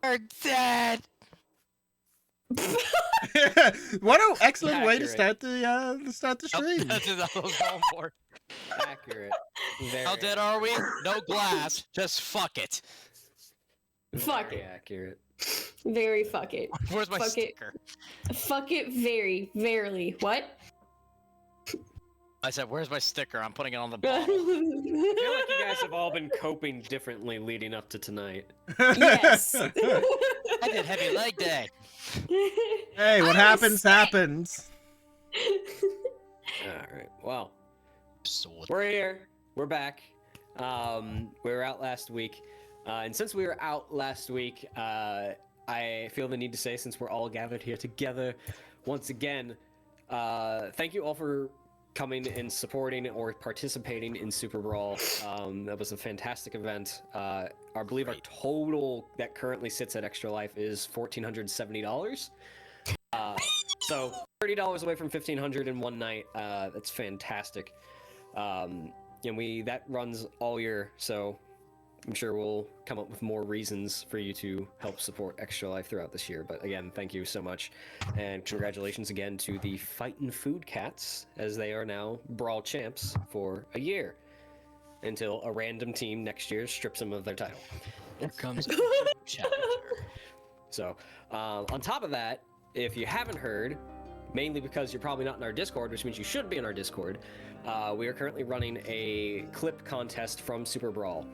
Are dead. What an excellent way to Accurate. start the stream. That's what I was going for. Accurate. Very How dead are we? No glass. Just fuck it. Fuck very it. accurate. Very fuck it. Where's my Fuck it. sticker? Fuck it very, verily. What? I said, where's my sticker? I'm putting it on the I bottle. feel like you guys have all been coping differently leading up to tonight. Yes. I did heavy leg day. Hey, what happens, happens. Alright, well, Sword. we're here. We're back. We were out last week. And since we were out last week, I feel the need to say, since we're all gathered here together once again, thank you all for coming and supporting or participating in Super Brawl. That was a fantastic event. I believe our total that currently sits at Extra Life is $1,470. So $30 away from $1,500 in one night. That's fantastic. And that runs all year, so I'm sure we'll come up with more reasons for you to help support Extra Life throughout this year. But again, thank you so much. And congratulations again to the Fightin' Food Cats, as they are now Brawl champs for a year. Until a random team next year strips them of their title. Here comes challenger. So, on top of that, if you haven't heard, mainly because you're probably not in our Discord, which means you should be in our Discord, we are currently running a clip contest from Super Brawl.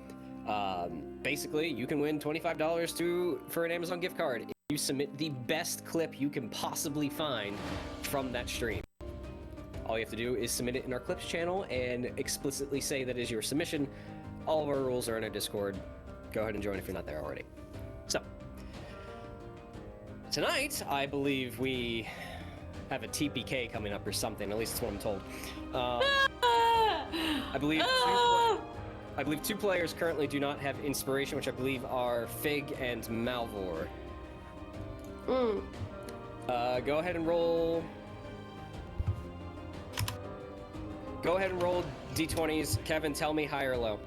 Basically, you can win $25 for an Amazon gift card if you submit the best clip you can possibly find from that stream. All you have to do is submit it in our clips channel and explicitly say that is your submission. All of our rules are in our Discord. Go ahead and join if you're not there already. So, tonight, I believe we have a TPK coming up or something. At least that's what I'm told. I believe two players currently do not have inspiration, which I believe are Fig and Malvhor. Go ahead and roll. Go ahead and roll d20s. Kevin, tell me high or low.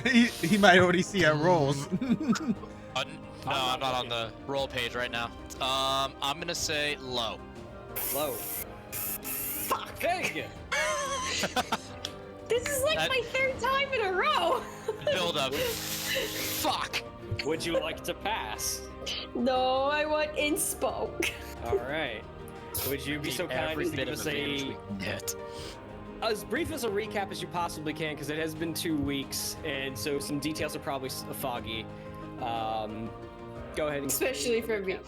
He might already see our rolls. No, I'm not on the roll page right now. I'm gonna say low. Low. Fuck. Fig! This is like my third time in a row. Build up. Fuck. Would you like to pass? No, I want inspo. All right. Would you be so kind as to give us as brief as a recap as you possibly can, because it has been 2 weeks, and so some details are probably foggy. Go ahead and... Especially for me.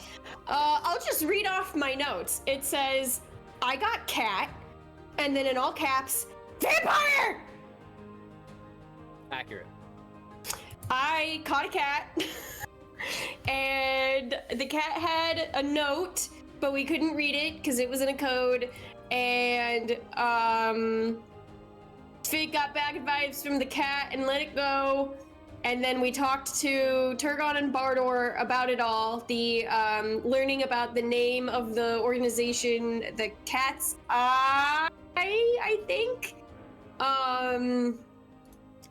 I'll just read off my notes. It says, I got cat, and then in all caps, vampire! Accurate. I caught a cat, and the cat had a note, but we couldn't read it because it was in a code, and Fig got bad vibes from the cat and let it go, and then we talked to Turgon and Bardor about it all, the learning about the name of the organization, the Cat's Eye, I think,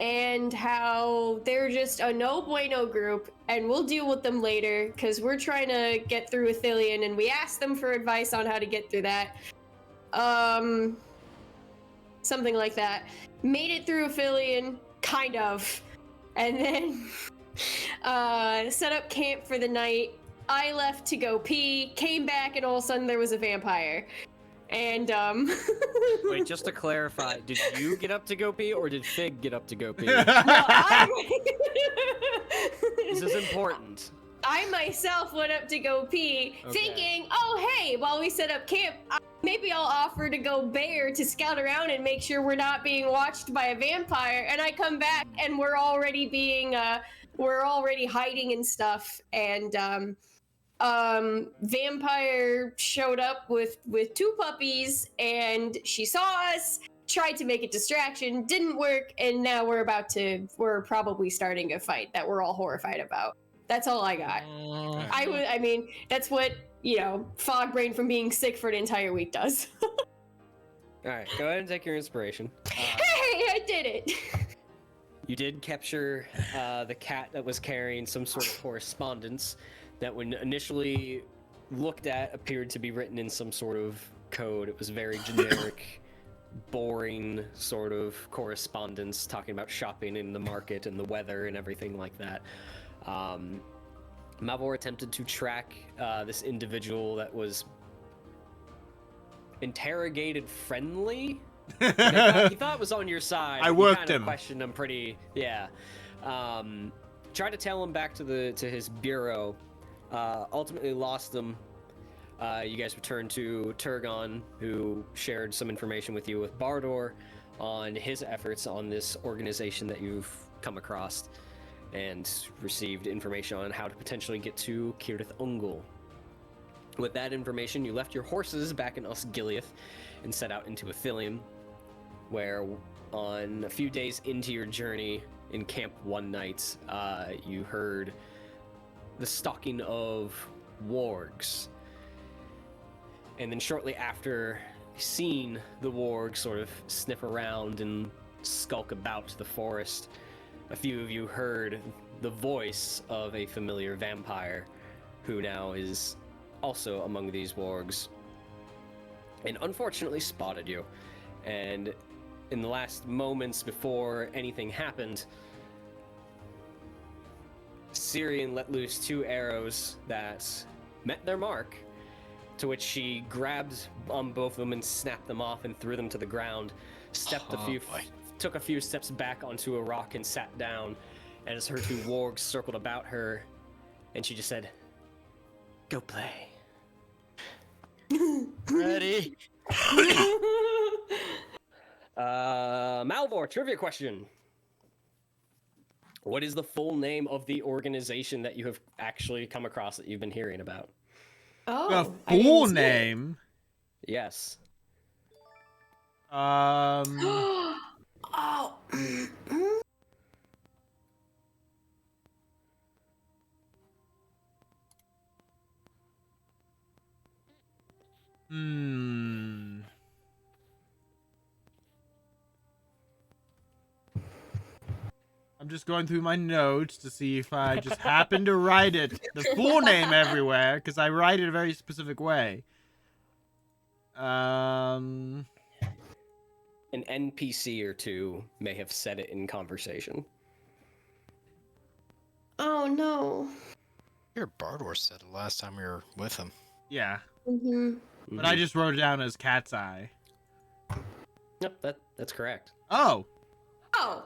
and how they're just a no bueno group, and we'll deal with them later because we're trying to get through Athelion, and we asked them for advice on how to get through that. Something like that. Made it through Athelion, kind of, and then set up camp for the night. I left to go pee, came back, and all of a sudden there was a vampire. And Wait, just to clarify, did you get up to go pee, or did Fig get up to go pee? Well, This is important. I myself went up to go pee, thinking, oh hey, while we set up camp, maybe I'll offer to go bear to scout around and make sure we're not being watched by a vampire. And I come back and we're already hiding and stuff. And vampire showed up with 2 puppies, and she saw us, tried to make a distraction, didn't work, and now we're probably starting a fight that we're all horrified about. That's all I got. I mean, that's what, fog brain from being sick for an entire week does. All right, go ahead and take your inspiration. Hey, I did it! You did capture the cat that was carrying some sort of correspondence that, when initially looked at, appeared to be written in some sort of code. It was very generic, boring sort of correspondence talking about shopping in the market and the weather and everything like that. Malvhor attempted to track this individual that was interrogated friendly. He thought it was on your side. I You worked kind of him. Questioned him pretty. Yeah. Tried to tell him back to his bureau. Ultimately lost him. You guys returned to Turgon, who shared some information with you with Bardor on his efforts on this organization that you've come across, and received information on how to potentially get to Cirith Ungol. With that information, you left your horses back in Osgiliath and set out into Ithilien, where on a few days into your journey in camp one night, you heard the stalking of wargs. And then shortly after seeing the wargs sort of sniff around and skulk about the forest, a few of you heard the voice of a familiar vampire who now is also among these wargs, and unfortunately spotted you. And in the last moments before anything happened, Cirion let loose 2 arrows that met their mark, to which she grabbed on both of them and snapped them off and threw them to the ground, took a few steps back onto a rock and sat down, and as her 2 wargs circled about her, and she just said, "Go play." Ready? Malvhor, trivia question. What is the full name of the organization that you have actually come across that you've been hearing about? Oh, The I didn't full see it. name. Yes. Oh. Hmm. I'm just going through my notes to see if I just happen to write it, the full name everywhere, because I write it a very specific way. An NPC or two may have said it in conversation. Oh no. Your Bardor said it last time we were with him. Yeah, Mm-hmm. but I just wrote it down as Cat's Eye. Yep, that's correct. Oh. Oh,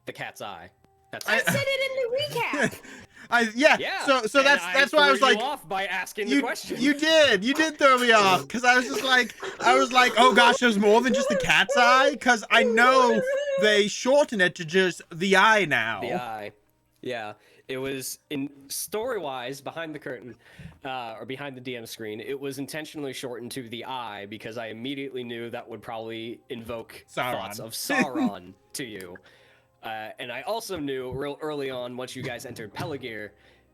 The cat's eye. That's I said it in the recap. Yeah. So and that's why I was threw you like, off by asking the question. you did throw me off, because I was like, oh gosh, there's more than just the Cat's Eye, because I know they shorten it to just the Eye now. The eye. Yeah. It was, in story-wise, behind the curtain, or behind the DM screen, it was intentionally shortened to the eye because I immediately knew that would probably invoke Sauron. thoughts of Sauron to you. And I also knew real early on, once you guys entered Peligir,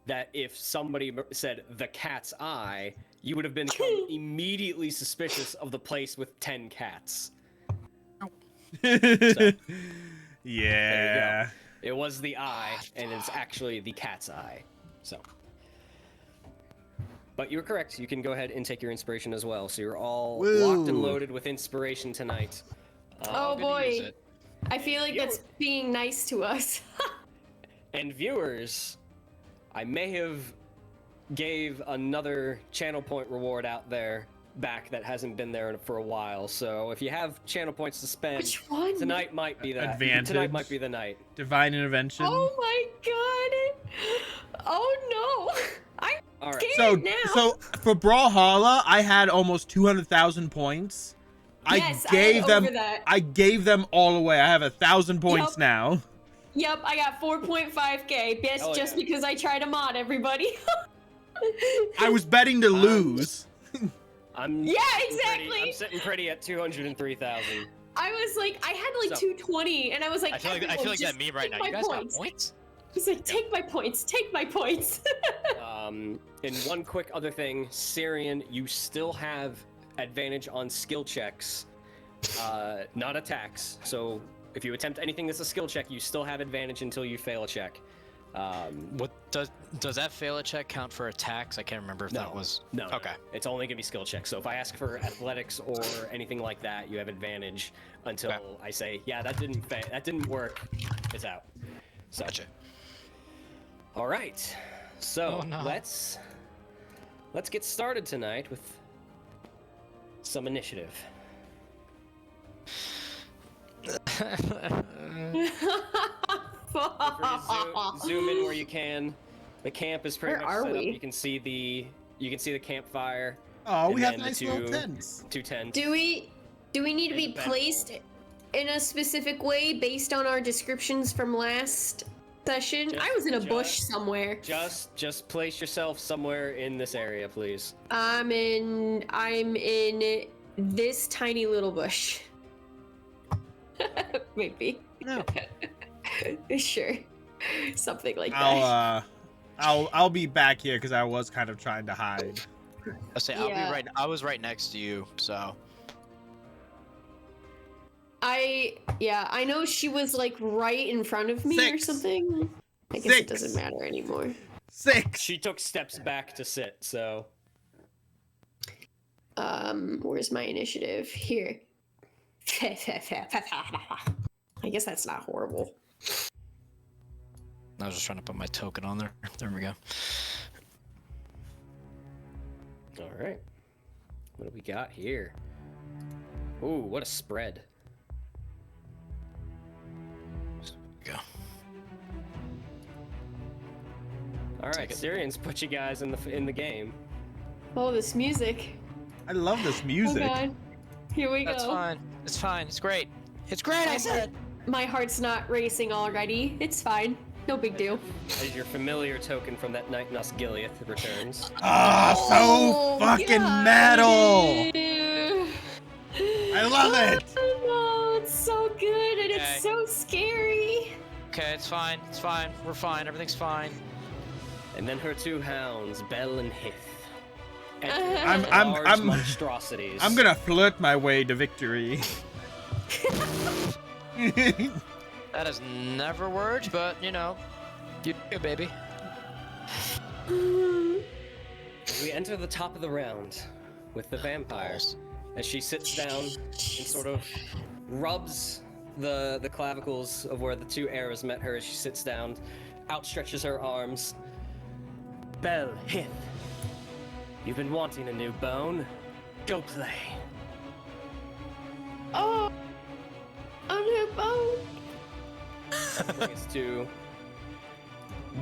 that if somebody said the cat's eye, you would have been immediately suspicious of the place with 10 cats. So, yeah. it was the eye, and it's actually the cat's eye. So, but you're correct. You can go ahead and take your inspiration as well. So you're all locked and Woo. loaded with inspiration tonight. Oh Good to use boy. it. I feel like that's being nice to us. And viewers, I may have gave another channel point reward out there back that hasn't been there for a while. So if you have channel points to spend, Which one? tonight might be that. Advantage. Tonight might be the night. Divine intervention. Oh my god. Oh no. I'm All right. scared now. So for Brawlhalla, I had almost 200,000 points. Yes, I gave had them. over that. I gave them all away. I have 1,000 points Yup. now. Yep, I got 4.5k. Best Oh, just yeah. because I try to mod everybody. I was betting to lose. I'm Yeah, sitting exactly. Pretty, I'm sitting pretty at 203,000. I was like, I had like So- 220, and I was like, I feel like everyone that just meme right take now. You my guys points. got points? He's like, take my points, take my points. And one quick other thing, Cirion, you still have advantage on skill checks, not attacks. So if you attempt anything that's a skill check, you still have advantage until you fail a check. What does that fail a check count for attacks? I can't remember if that was. No. Okay. It's only gonna be skill checks. So if I ask for athletics or anything like that, you have advantage until I say, yeah, that didn't work. It's out. So. Gotcha. All right. So Oh, no. let's get started tonight with some initiative. Zoom in where you can. The camp is pretty Where much are set we? up. You can see the campfire. Oh, we And have then the nice little tents. Two tents. Do we need to be There's a bed. placed in a specific way based on our descriptions from last session? I was in a bush somewhere. Just place yourself somewhere in this area, please. I'm in this tiny little bush. Maybe. No. Sure. Something like that. I'll be back here because I was kind of trying to hide. I say Yeah. I was right next to you, so. I know she was like right in front of me or 6. something. I guess it 6. doesn't matter anymore. 6. She took steps back to sit, so Where's my initiative? Here. I guess that's not horrible. I was just trying to put my token on there. There we go. all right. What do we got here? Ooh, what a spread. Go. All right, Take it. Syrians put you guys in the game. Oh, this music. I love this Oh music. god. Here we That's go. fine. It's fine. It's great. It's great. I said. My heart's not racing already. It's fine. No big deal. As your familiar token from that night, Gilead returns. Ah, so fucking God. metal. I love it. Oh, it's so good and Okay. it's so scary. Okay, it's fine. It's fine. We're fine. Everything's fine. And then her two hounds, Bell and Hith. I'm- monstrosities. I'm gonna flirt my way to victory. That has never worked, but you know, you do, baby. We enter the top of the round with the vampires as she sits down and sort of rubs the clavicles of where the two arrows met her as she sits down, outstretches her arms. Bell, Hith, you've been wanting a new bone. Go play. Oh, on her bone. Brings to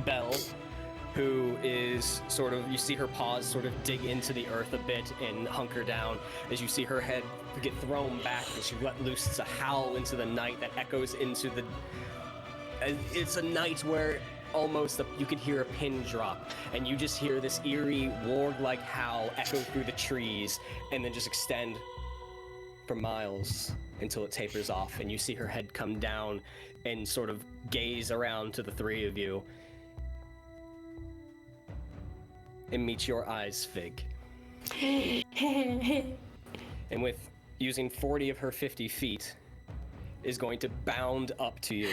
Belle, who is sort of, you see her paws sort of dig into the earth a bit and hunker down as you see her head get thrown back as she let loose. It's a howl into the night that echoes into the... It's a night where almost you could hear a pin drop, and you just hear this eerie, warg-like howl echo through the trees and then just extend for miles until it tapers off, and you see her head come down and sort of gaze around to the three of you and meet your eyes, Fig. And with using 40 of her 50 feet, is going to bound up to you.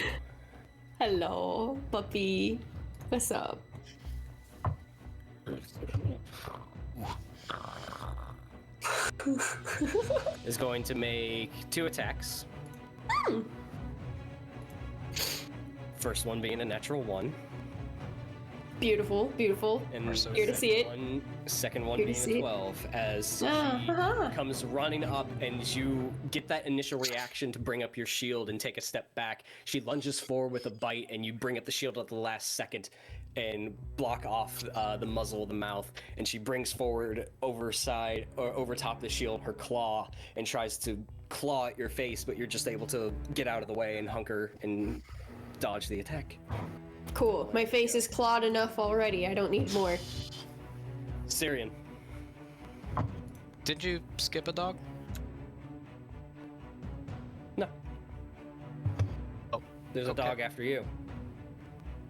Hello, puppy. What's up? Is going to make 2 attacks. First one being a natural 1. Beautiful, beautiful. And We're so Here to see it. Second one Here to being see a it. 12, as Uh-huh. she comes running up, and you get that initial reaction to bring up your shield and take a step back. She lunges forward with a bite, and you bring up the shield at the last second and block off the muzzle of the mouth. And she brings forward over top the shield her claw and tries to claw at your face, but you're just able to get out of the way and hunker and dodge the attack. Cool. My face is clawed enough already. I don't need more. Cirion. Did you skip a dog? No. Oh, There's a okay. dog after you.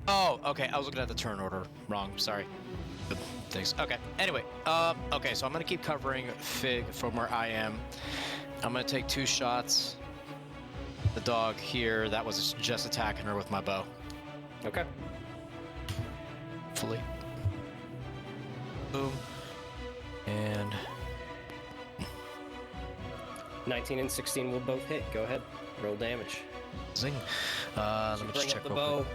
Oh, okay. I was looking at the turn order wrong. Sorry. Good things. Okay. Anyway, okay. So I'm gonna keep covering Fig from where I am. I'm gonna take 2 shots. the dog here that was just attacking her with my bow. Okay. Fully. Boom. And 19 and 16 will both hit. Go ahead. Roll damage. zing. Let me just Bring check up the real bow. quick.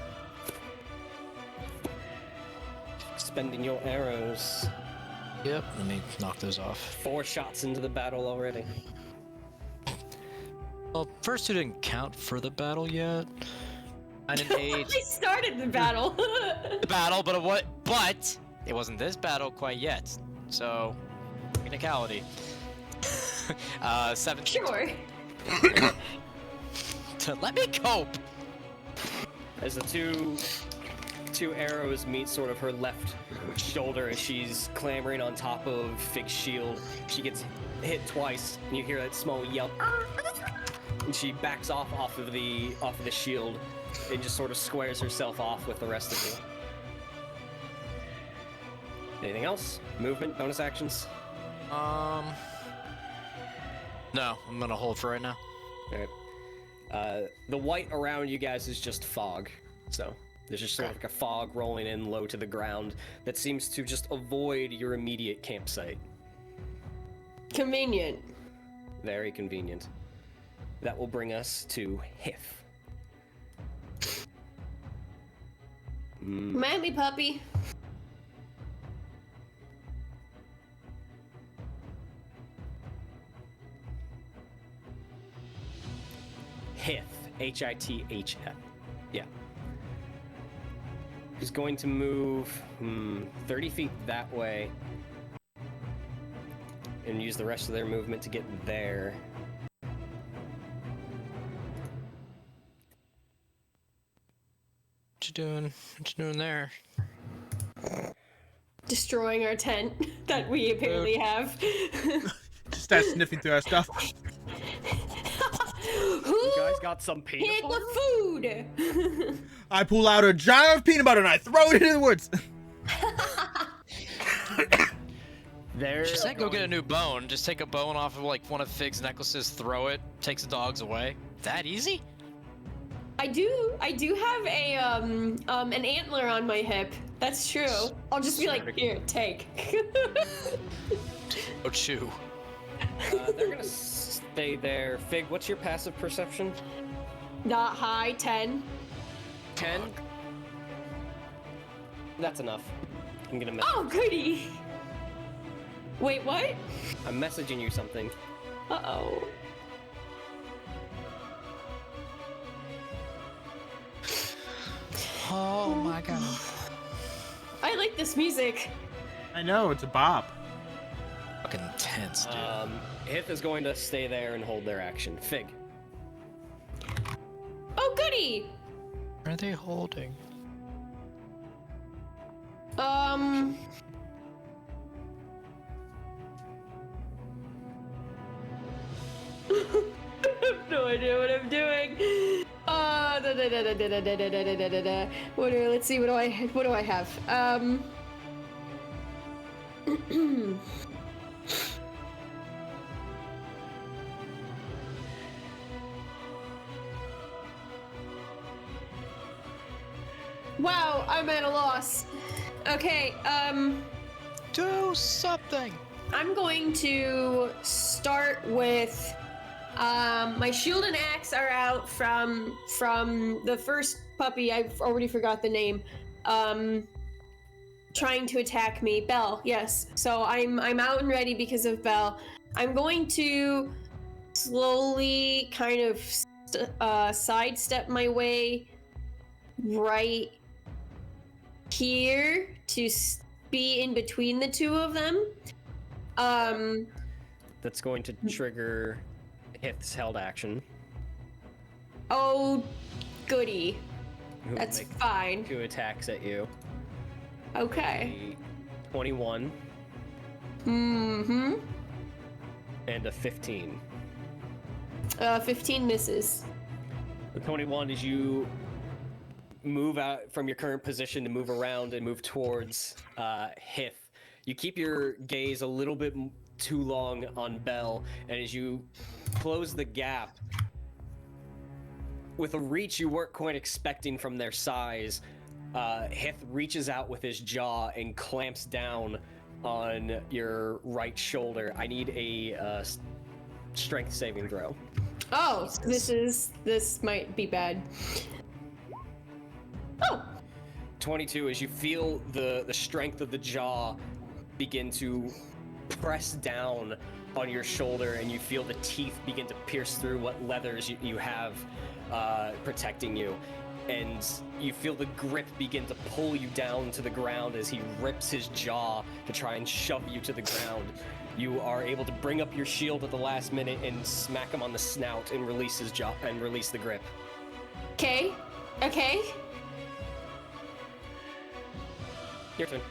Spending your arrows. Yep, let me knock those off. 4 shots into the battle already. Well, first two didn't count for the battle yet. 9 and 8. I started the battle. The battle, but it wasn't this battle quite yet. So, technicality. 7. Sure. Let me cope. As the two arrows meet sort of her left shoulder as she's clambering on top of Fig's shield, she gets hit twice, and you hear that small yelp. And she backs off of the shield and just sort of squares herself off with the rest of you. Anything else? Movement, bonus actions? No, I'm gonna hold for right now. Alright. The white around you guys is just fog. So there's just sort of like a fog rolling in low to the ground that seems to just avoid your immediate campsite. Convenient. Very convenient. That will bring us to Hif. Manly puppy. Hith. H-I-T-H-F. Yeah. He's going to move 30 feet that way and use the rest of their movement to get there. What you doing? What you doing there? Destroying our tent that we apparently have. Just start sniffing through our stuff. Who You guys got some peanut hid butter? the food? I pull out a jar of peanut butter and I throw it into the woods. There. She said go get a new bone. Just take a bone off of like one of Fig's necklaces, throw it, takes the dogs away. That easy? I do have a an antler on my hip. That's true. I'll just be like, here, take. Oh, chew. They're gonna stay there. Fig, what's your passive perception? Not high, 10. 10? That's enough. I'm gonna Oh, goody. Wait, what? I'm messaging you something. Uh-oh. Oh my god. I like this music. I know, it's a bop. Fucking intense, dude. Hith is going to stay there and hold their action. Fig. Oh, goody. What are they holding? I have no idea what I'm doing. Let's see, what do I have? Wow, I'm at a loss. Okay, Do something! I'm going to start with my shield and axe are out from the first puppy. I've already forgot the name. Trying to attack me, Belle. Yes. So I'm out and ready because of Belle. I'm going to slowly kind of sidestep my way right here to be in between the two of them. That's going to trigger Hith's held action. Oh, goody. Who will That's make fine. 2 attacks at you. Okay. A 21 Mm-hmm. and a 15. 15 misses. The 21 is you move out from your current position to move around and move towards Hith. You keep your gaze a little bit too long on Belle, and as you close the gap, with a reach you weren't quite expecting from their size, Hith reaches out with his jaw and clamps down on your right shoulder. I need a strength saving throw. Oh, this might be bad. Oh. 22, as you feel the strength of the jaw begin to press down on your shoulder, and you feel the teeth begin to pierce through what leathers you have protecting you. And you feel the grip begin to pull you down to the ground as he rips his jaw to try and shove you to the ground. You are able to bring up your shield at the last minute and smack him on the snout and release his jaw and release the grip. Okay. Your turn.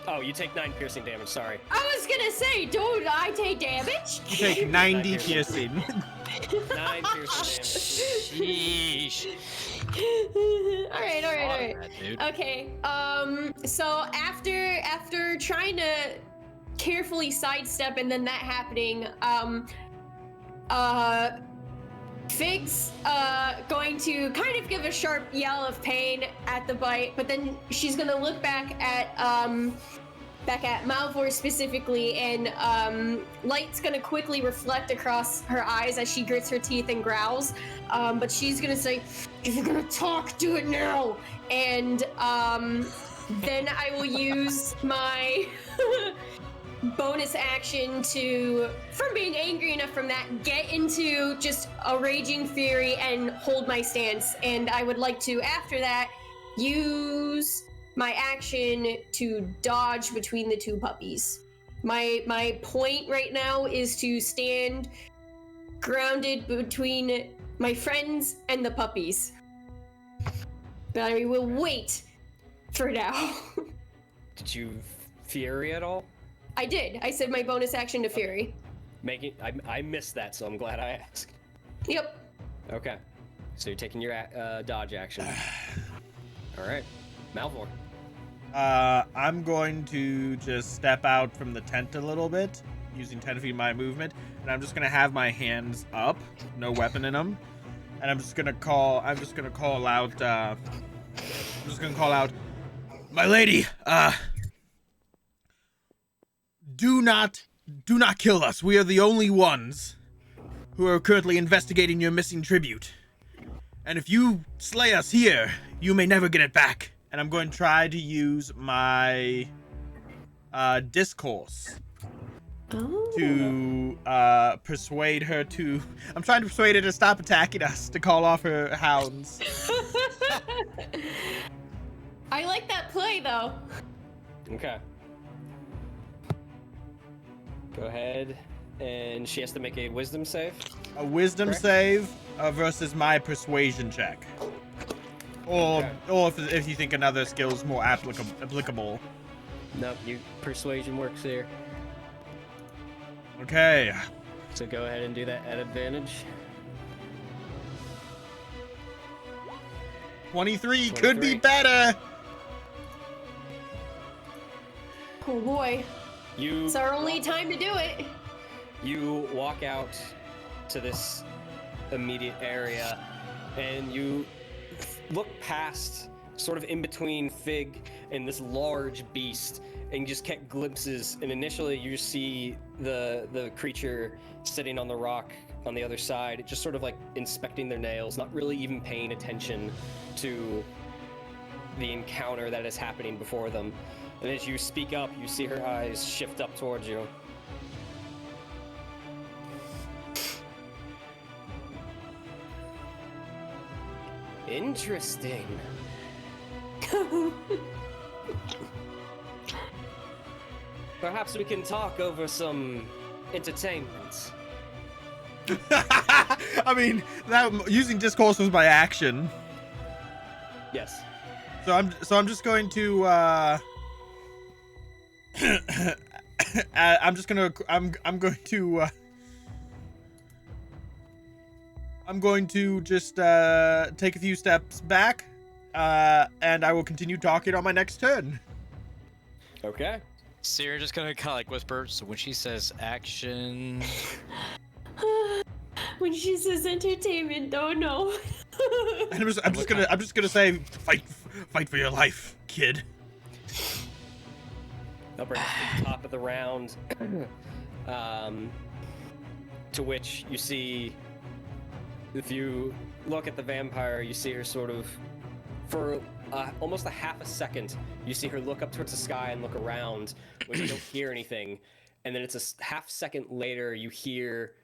Oh, you take 9 piercing damage, sorry. I was gonna say, don't I take damage? You take 90 piercing. 9 piercing damage. Sheesh. all right. Dude. Okay. So after trying to carefully sidestep and then that happening, Fig's going to kind of give a sharp yell of pain at the bite, but then she's gonna look back at Malvhor specifically, and light's gonna quickly reflect across her eyes as she grits her teeth and growls. But she's gonna say, "If you're gonna talk, do it now." And then I will use my bonus action to, from being angry enough from that, get into just a raging fury and hold my stance. And I would like to, after that, use my action to dodge between the two puppies. My point right now is to stand grounded between my friends and the puppies. But I will wait for now. Did you fury at all? I did. I said my bonus action to fury. I missed that, so I'm glad I asked. Yep. Okay. So you're taking your dodge action. All right. Malvhor. I'm going to just step out from the tent a little bit, using 10 feet of my movement, and I'm just gonna have my hands up, no weapon in them, and I'm just gonna call out, my lady, do not kill us. We are the only ones who are currently investigating your missing tribute. And if you slay us here, you may never get it back. And I'm going to try to use my discourse to persuade her to... I'm trying to persuade her to stop attacking us, to call off her hounds. I like that play, though. Okay. Go ahead, and she has to make a wisdom save. A wisdom Correct. save versus my persuasion check. Or if you think another skill is more applicable. Nope, persuasion works here. Okay. So go ahead and do that at advantage. 23 could be better. Oh boy. It's our only time to do it. You walk out to this immediate area, and you look past, sort of in between Fig and this large beast, and just get glimpses. And initially, you see the creature sitting on the rock on the other side, just sort of like inspecting their nails, not really even paying attention to the encounter that is happening before them. And as you speak up, you see her eyes shift up towards you. Interesting. Perhaps we can talk over some entertainment. I mean, using discourse was my action. Yes. So I'm just going to I'm going to just take a few steps back, and I will continue talking on my next turn. Okay. So you're just gonna kind of like whisper. So when she says action, When she says entertainment, don't know. And I'm just gonna say, fight for your life, kid. They'll bring us to the top of the round, to which you see, if you look at the vampire, you see her sort of, for almost a half a second, you see her look up towards the sky and look around, when you don't hear anything, and then it's a half second later, you hear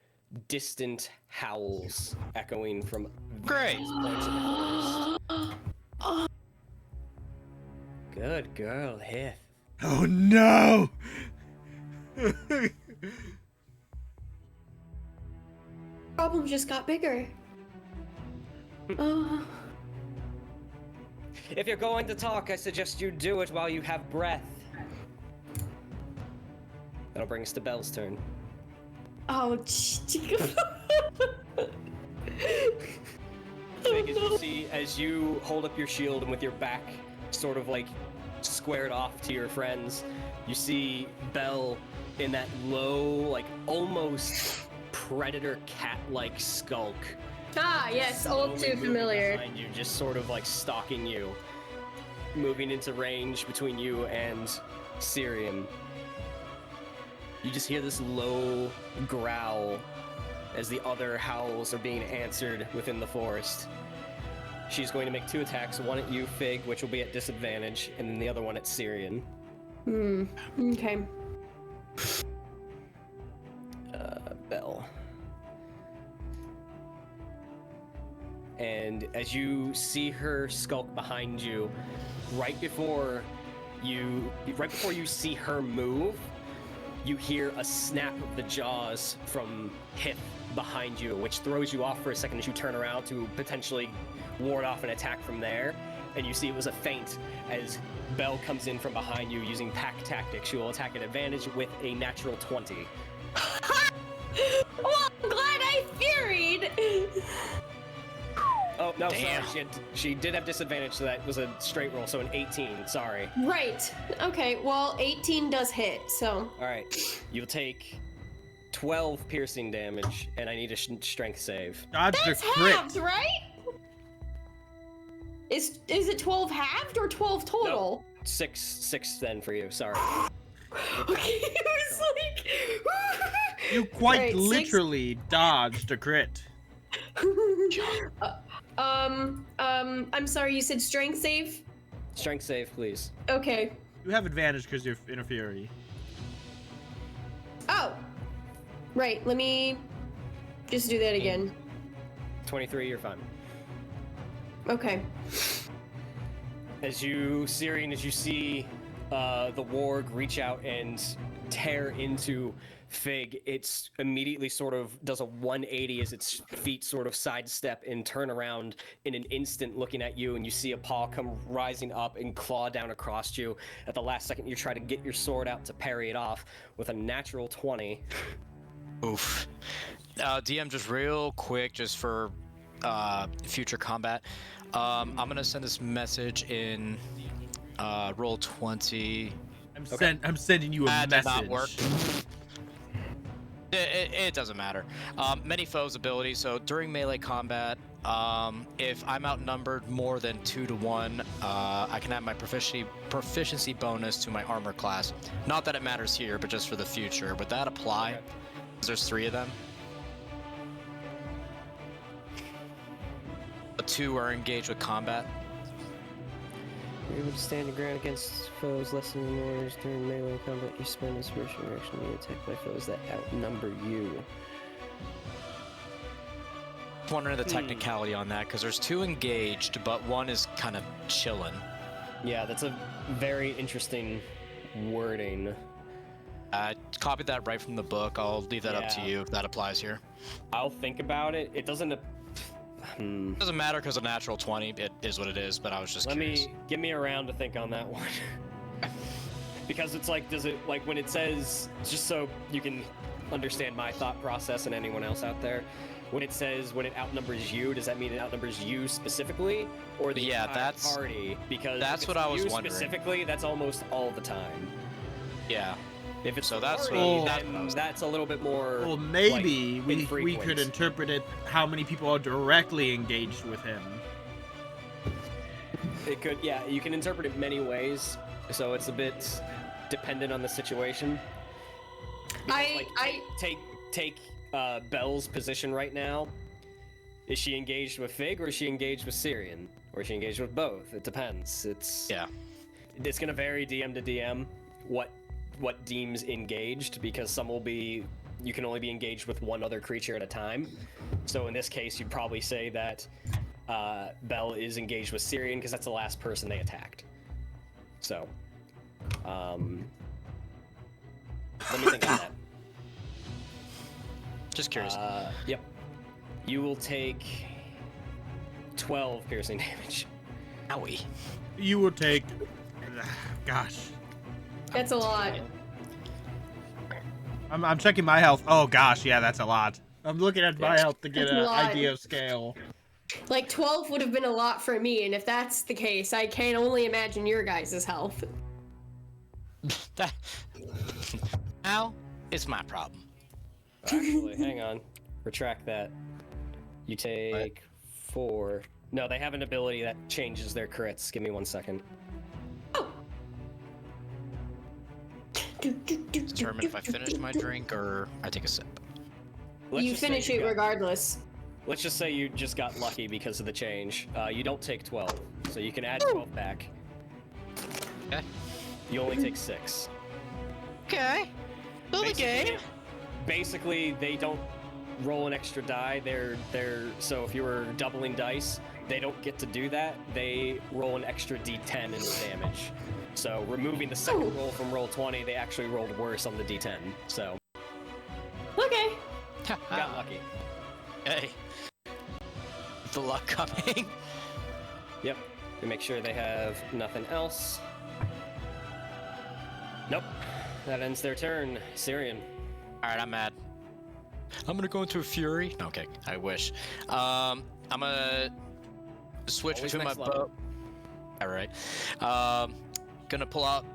distant howls echoing from Great. various points of the forest. Good girl, Hith. Oh no! Problem just got bigger. If you're going to talk, I suggest you do it while you have breath. That'll bring us to Belle's turn. Oh, Big as you see, as you hold up your shield and with your back sort of like squared off to your friends, you see Belle in that low, like almost predator cat-like skulk. Ah, yes, all slowly too moving familiar. Behind you, just sort of like stalking you, moving into range between you and Cirion. You just hear this low growl as the other howls are being answered within the forest. She's going to make 2 attacks, one at you, Fig, which will be at disadvantage, and then the other one at Cirion. Okay. Belle. And as you see her skulk behind you, right before you see her move, you hear a snap of the jaws from Hith behind you, which throws you off for a second as you turn around to potentially ward off an attack from there. And you see it was a feint as Belle comes in from behind you using pack tactics. She will attack at advantage with a natural 20. Well, I'm glad I furied. Oh, no, Damn. sorry. She did have disadvantage, so that was a straight roll, so an 18. Sorry. Right. Okay, well, 18 does hit, so. All right. You'll take 12 piercing damage, and I need a strength save. Dodged a That's crit. halved, right? Is it 12 halved or 12 total? No, 6 then for you. Sorry. Okay, it was like. You quite Alright, 6. literally dodged a crit. I'm sorry, you said strength save? Strength save, please. Okay. You have advantage because you're in a fury. Oh! Right, let me just do that again. 23, you're fine. Okay. As you see the warg reach out and tear into Fig, it's immediately sort of does a 180 as its feet sort of sidestep and turn around in an instant looking at you, and you see a paw come rising up and claw down across you. At the last second, you try to get your sword out to parry it off with a natural 20. Oof. DM, just real quick, just for future combat. I'm gonna send this message in roll 20. I'm sending you a That message. did not work. It doesn't matter. Many foes ability. So during melee combat, if I'm outnumbered more than 2 to 1, I can add my proficiency bonus to my armor class. Not that it matters here, but just for the future. Would that apply? 'Cause there's 3 of them. The 2 are engaged with combat. You're able to stand your ground against foes less than yours during melee combat. You spend a spiritual reaction when you attack by foes that outnumber you. Wondering the technicality on that, because there's 2 engaged, but 1 is kind of chilling. Yeah, that's a very interesting wording. Copied that right from the book. I'll leave that up to Yeah. you if that applies here. I'll think about it. It doesn't. It doesn't matter because a natural 20, it is what it is, but I was just curious. Give me a round to think on that one. Because it's like, does it, like when it says, just so you can understand my thought process and anyone else out there, when it says when it outnumbers you, does that mean it outnumbers you specifically or the entire party? Because that's if what it's I was you wondering. Specifically, that's almost all the time. Yeah. If it's So that's party, what- then that's a little bit more. Well, maybe like, we infrequent. could interpret it how many people are directly engaged with him. It could, yeah. You can interpret it many ways, so it's a bit dependent on the situation. Because, take Belle's position right now. Is she engaged with Fig or is she engaged with Cirion? Or is she engaged with both? It depends. It's gonna vary DM to DM what deems engaged, because some will be you can only be engaged with one other creature at a time. So in this case, you'd probably say that Belle is engaged with Cirion because that's the last person they attacked. So, let me think on that. Just curious. Yep. You will take 12 piercing damage. Owie. You will take. Gosh. That's a lot. I'm checking my health. Oh gosh, yeah, that's a lot. I'm looking at my health to get That's a an lot. idea of scale. Like 12 would have been a lot for me, and if that's the case, I can only imagine your guys' health. That. Now it's my problem. Actually, hang on. Retract that. You take 4. No, they have an ability that changes their crits. Give me 1 second. Determine if I finish my drink or I take a sip. Let's You just say finish you it got- regardless. Let's just say you just got lucky because of the change. You don't take 12, so you can add 12 back. Okay. You only take 6. Okay. Build a game. Basically, they don't roll an extra die. So if you were doubling dice, they don't get to do that. They roll an extra D10 in the damage. So removing the second roll from roll 20, they actually rolled worse on the D10. So Okay. got lucky. Hey. The luck coming. Yep. We make sure they have nothing else. Nope. That ends their turn. Cirion. Alright, I'm mad. I'm gonna go into a fury. No, okay, I wish. I'm gonna switch Always between my next level. bow. Alright. Gonna pull out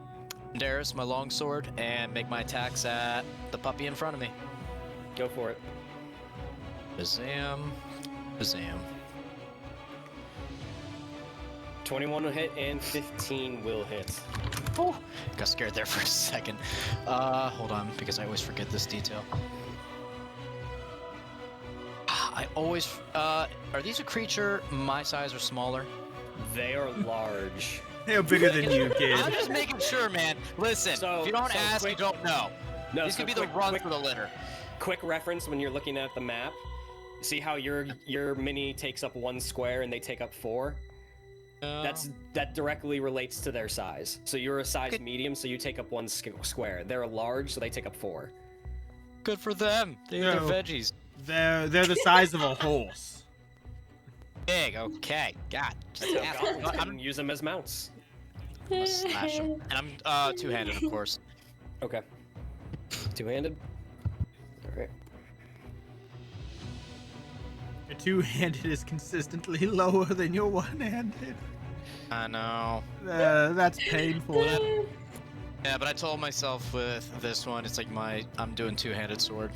Darius, my longsword, and make my attacks at the puppy in front of me. Go for it. Bazam. Bazam. 21 will hit and 15 will hit. Oh, got scared there for a second. Hold on, because I always forget this detail. I always, are these a creature my size or smaller? They are large. They're bigger than you, kid. I'm just making sure, man. Listen, So- if you don't so ask, quick- you don't know. No, These so could be the quick- run quick- for the litter. Quick reference when you're looking at the map. See how your mini takes up 1 square and they take up 4? That directly relates to their size. So you're a size Okay. medium, so you take up 1 square. They're large, so they take up 4. Good for them. They eat their No. veggies. They're the size of a horse. Big, okay. God. Just So ask. goblins I'm can use them as mounts. gonna smash them. And I'm two-handed, of course. Okay. Two-handed. All right. Your two-handed is consistently lower than your one-handed. I know. That's painful. Yeah, but I told myself with this one, it's like I'm doing two-handed sword.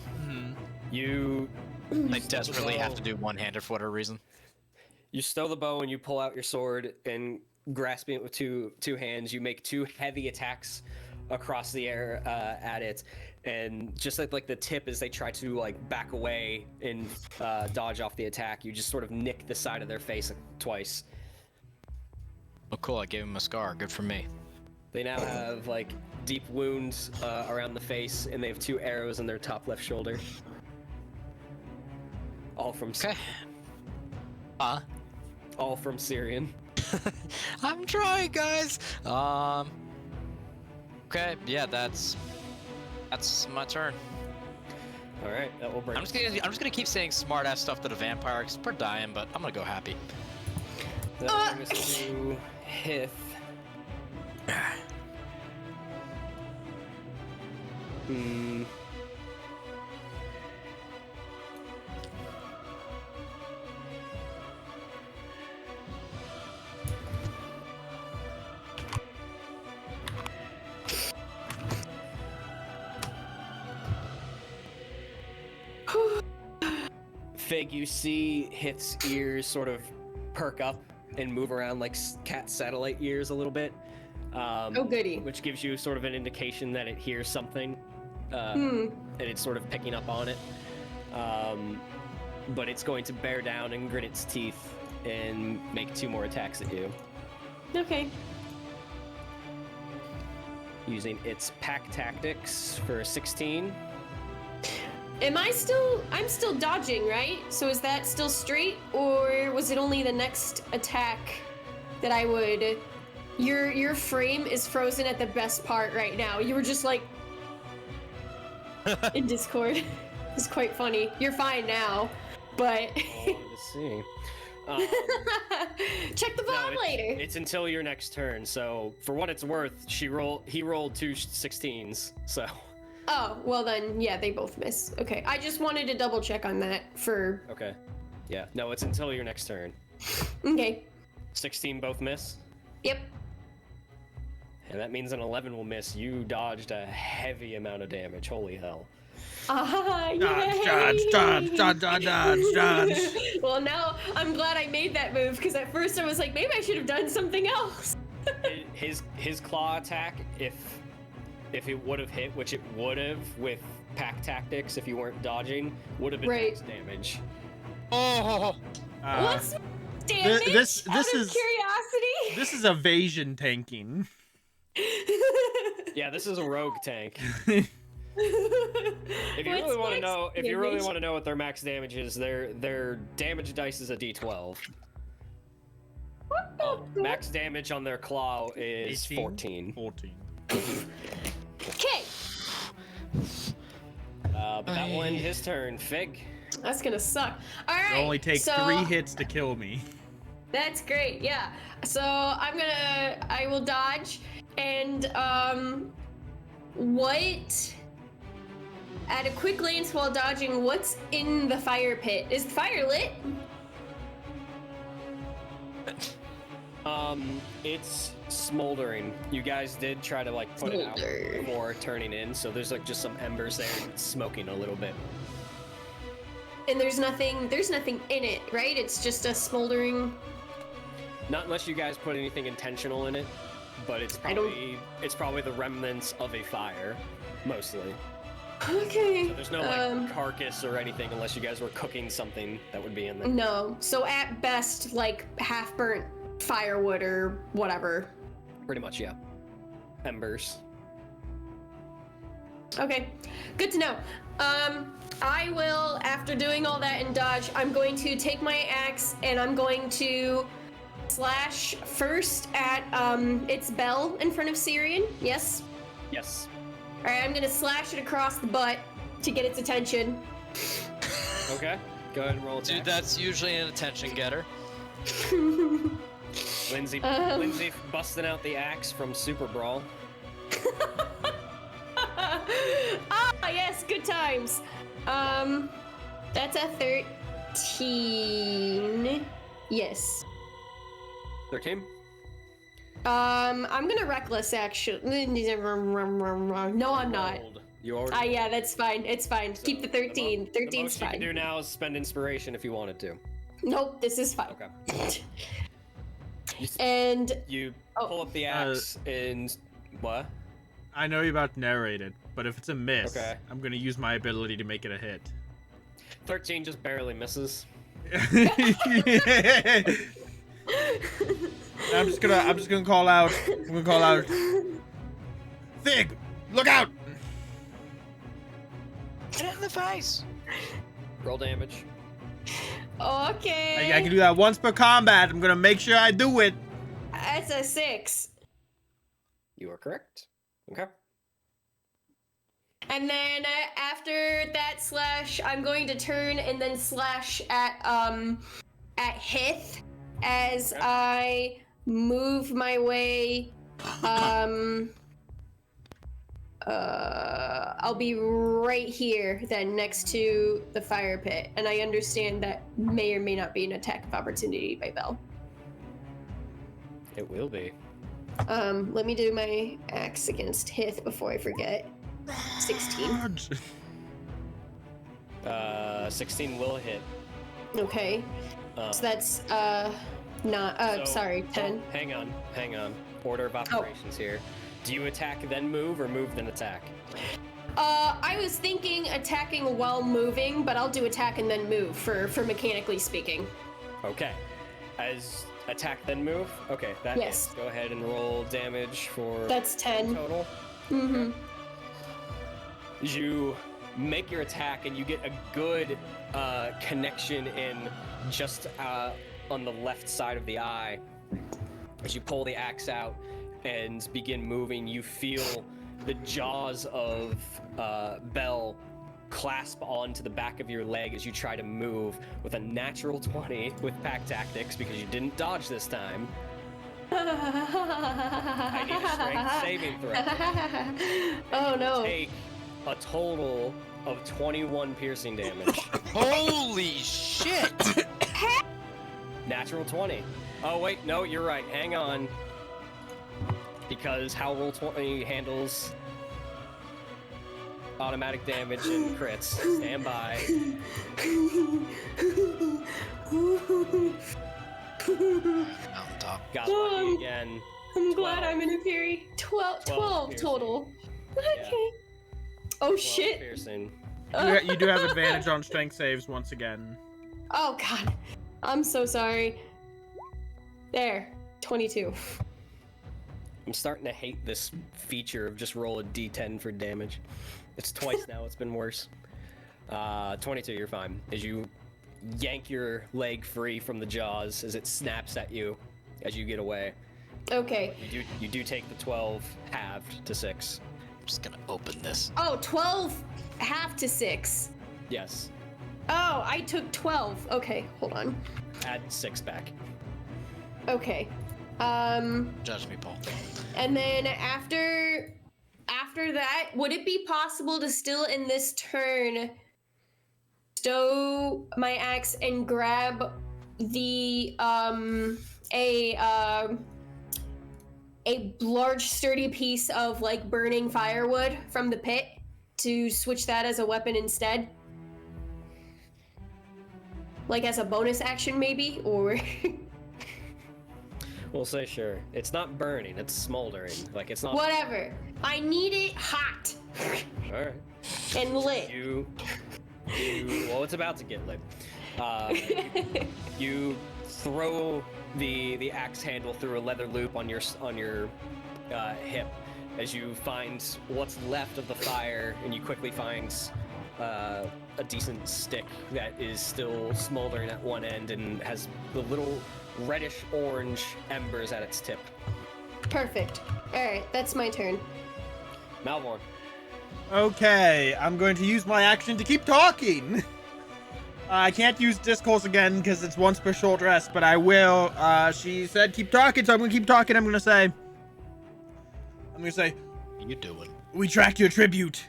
You I desperately have to do one-handed for whatever reason. You stow the bow and you pull out your sword, and grasping it with two hands, you make 2 heavy attacks across the air at it. And just like the tip as they try to like back away and dodge off the attack, you just sort of nick the side of their face twice. Oh, cool. I gave him a scar. Good for me. They now have like deep wounds around the face, and they have 2 arrows in their top left shoulder. All from Okay. all from Cirion. I'm trying, guys. Okay. Yeah, that's my turn. All right, that will bring. I'm just gonna keep saying smart-ass stuff to the vampire because we're dying, but I'm gonna go happy. That will bring us to Hith. Hmm. Fig, you see Hith's ears sort of perk up and move around like cat satellite ears a little bit. Oh, goody. Which gives you sort of an indication that it hears something, and it's sort of picking up on it. But it's going to bear down and grit its teeth and make 2 more attacks at you. Okay. Using its pack tactics for 16. I'm still dodging, right? So is that still straight, or was it only the next attack that I would... Your frame is frozen at the best part right now. You were just like... in Discord. It's quite funny. You're fine now, but... Let's see. Check the VOD later. It's until your next turn, so for what it's worth, he rolled 2 16s, so... Oh, well then, yeah, they both miss. Okay, I just wanted to double check on that for... Okay. Yeah, no, it's until your next turn. Okay. 16 both miss? Yep. And that means an 11 will miss. You dodged a heavy amount of damage. Holy hell. Dodge. Well, now I'm glad I made that move, because at first I was like, maybe I should have done something else. his claw attack, if it would have hit, which it would have with pack tactics if you weren't dodging, would have been max damage. Oh! What's damage? This out of is curiosity. This is evasion tanking. Yeah, this is a rogue tank. If you really want to know what their max damage is, their damage dice is a D12. Max damage on their claw is 14. 14. Okay. But that will end his turn. Fig. That's gonna suck. All right. It only takes so 3 hits to kill me. That's great. Yeah. So I will dodge, and what? At a quick glance while dodging, what's in the fire pit? Is the fire lit? It's smoldering. You guys did try to like put it out before turning in, so there's like just some embers there and it's smoking a little bit. And there's nothing in it, right? It's just a smoldering. Not unless you guys put anything intentional in it, but it's probably the remnants of a fire, mostly. Okay. So there's no like carcass or anything unless you guys were cooking something that would be in there. No. So at best, like half burnt firewood or whatever. Pretty much, yeah. Embers. Okay. Good to know. I will, after doing all that in dodge, I'm going to take my axe and I'm going to slash first at its bell in front of Cirion. Yes? Yes. Alright, I'm gonna slash it across the butt to get its attention. Okay. Go ahead and roll attack. Dude, that's usually an attention getter. Lindsay busting out the axe from Super Brawl. Yes, good times. That's a 13. Yes. 13? I'm gonna reckless actually. No, I'm not. You already. Yeah, that's fine. It's fine. So Keep the 13. 13's the most fine. you can do now is spend inspiration if you wanted to. Nope, this is fine. Okay. And You pull up the axe and what? I know you're about to narrate it, but if it's a miss, Okay. I'm gonna use my ability to make it a hit. 13 just barely misses. I'm just gonna call out. Vig, look out! Get it in the face! Roll damage. okay. I can do that once per combat. I'm gonna make sure I do it. That's a 6. You are correct. Okay. And then after that slash, I'm going to turn and then slash at Hith as I move my way. I'll be right here then next to the fire pit, and I understand that may or may not be an attack of opportunity by Bell. It will be. Let me do my axe against Hith before I forget. 16. 16 will hit. Okay. Uh, So that's not sorry, 10. Hang on. Order of operations here. Do you attack then move, or move then attack? I was thinking attacking while moving, but I'll do attack and then move for mechanically speaking. Okay. As attack then move? Okay, that Yes. hits. Go ahead and roll damage for That's 10. total. Mm-hmm. You make your attack and you get a good connection in just on the left side of the eye. As you pull the axe out and begin moving, you feel the jaws of Bell clasp onto the back of your leg as you try to move with a natural 20 with pack tactics because you didn't dodge this time. I need a strength saving throw. Oh no. Take a total of 21 piercing damage. Holy shit! Natural 20. Oh wait, no, you're right. Hang on. Because how roll 20 handles automatic damage and crits. Stand by. Mountaintop. Got lucky again. I'm glad 12. I'm in a Fury. 12 12 total. Yeah. Okay. Oh 12 shit. Piercing. You do have advantage on strength saves once again. Oh god. I'm so sorry. There. 22. I'm starting to hate this feature of just roll a d10 for damage. It's twice now, it's been worse. 22, you're fine. As you yank your leg free from the jaws as it snaps at you as you get away. Okay. You do take the 12 halved to 6. I'm just gonna open this. Oh, 12 half to 6. Yes. Oh, I took 12. Okay, hold on. Add 6 back. Okay. Judge me, Paul. And then after that, would it be possible to still in this turn stow my axe and grab the a large sturdy piece of like burning firewood from the pit to switch that as a weapon instead? Like as a bonus action maybe, or We'll say sure. It's not burning, it's smoldering. Like it's not. whatever. I need it hot Alright. and lit. Well, it's about to get lit. You throw the axe handle through a leather loop on your hip as you find what's left of the fire, and you quickly find a decent stick that is still smoldering at one end and has the little reddish orange embers at its tip. Perfect. All right, that's my turn. Malvhor. Okay, I'm going to use my action to keep talking. I can't use discourse again because it's once per short rest, but I will. She said keep talking, so I'm gonna keep talking. I'm gonna say, What are you doing? we tracked your tribute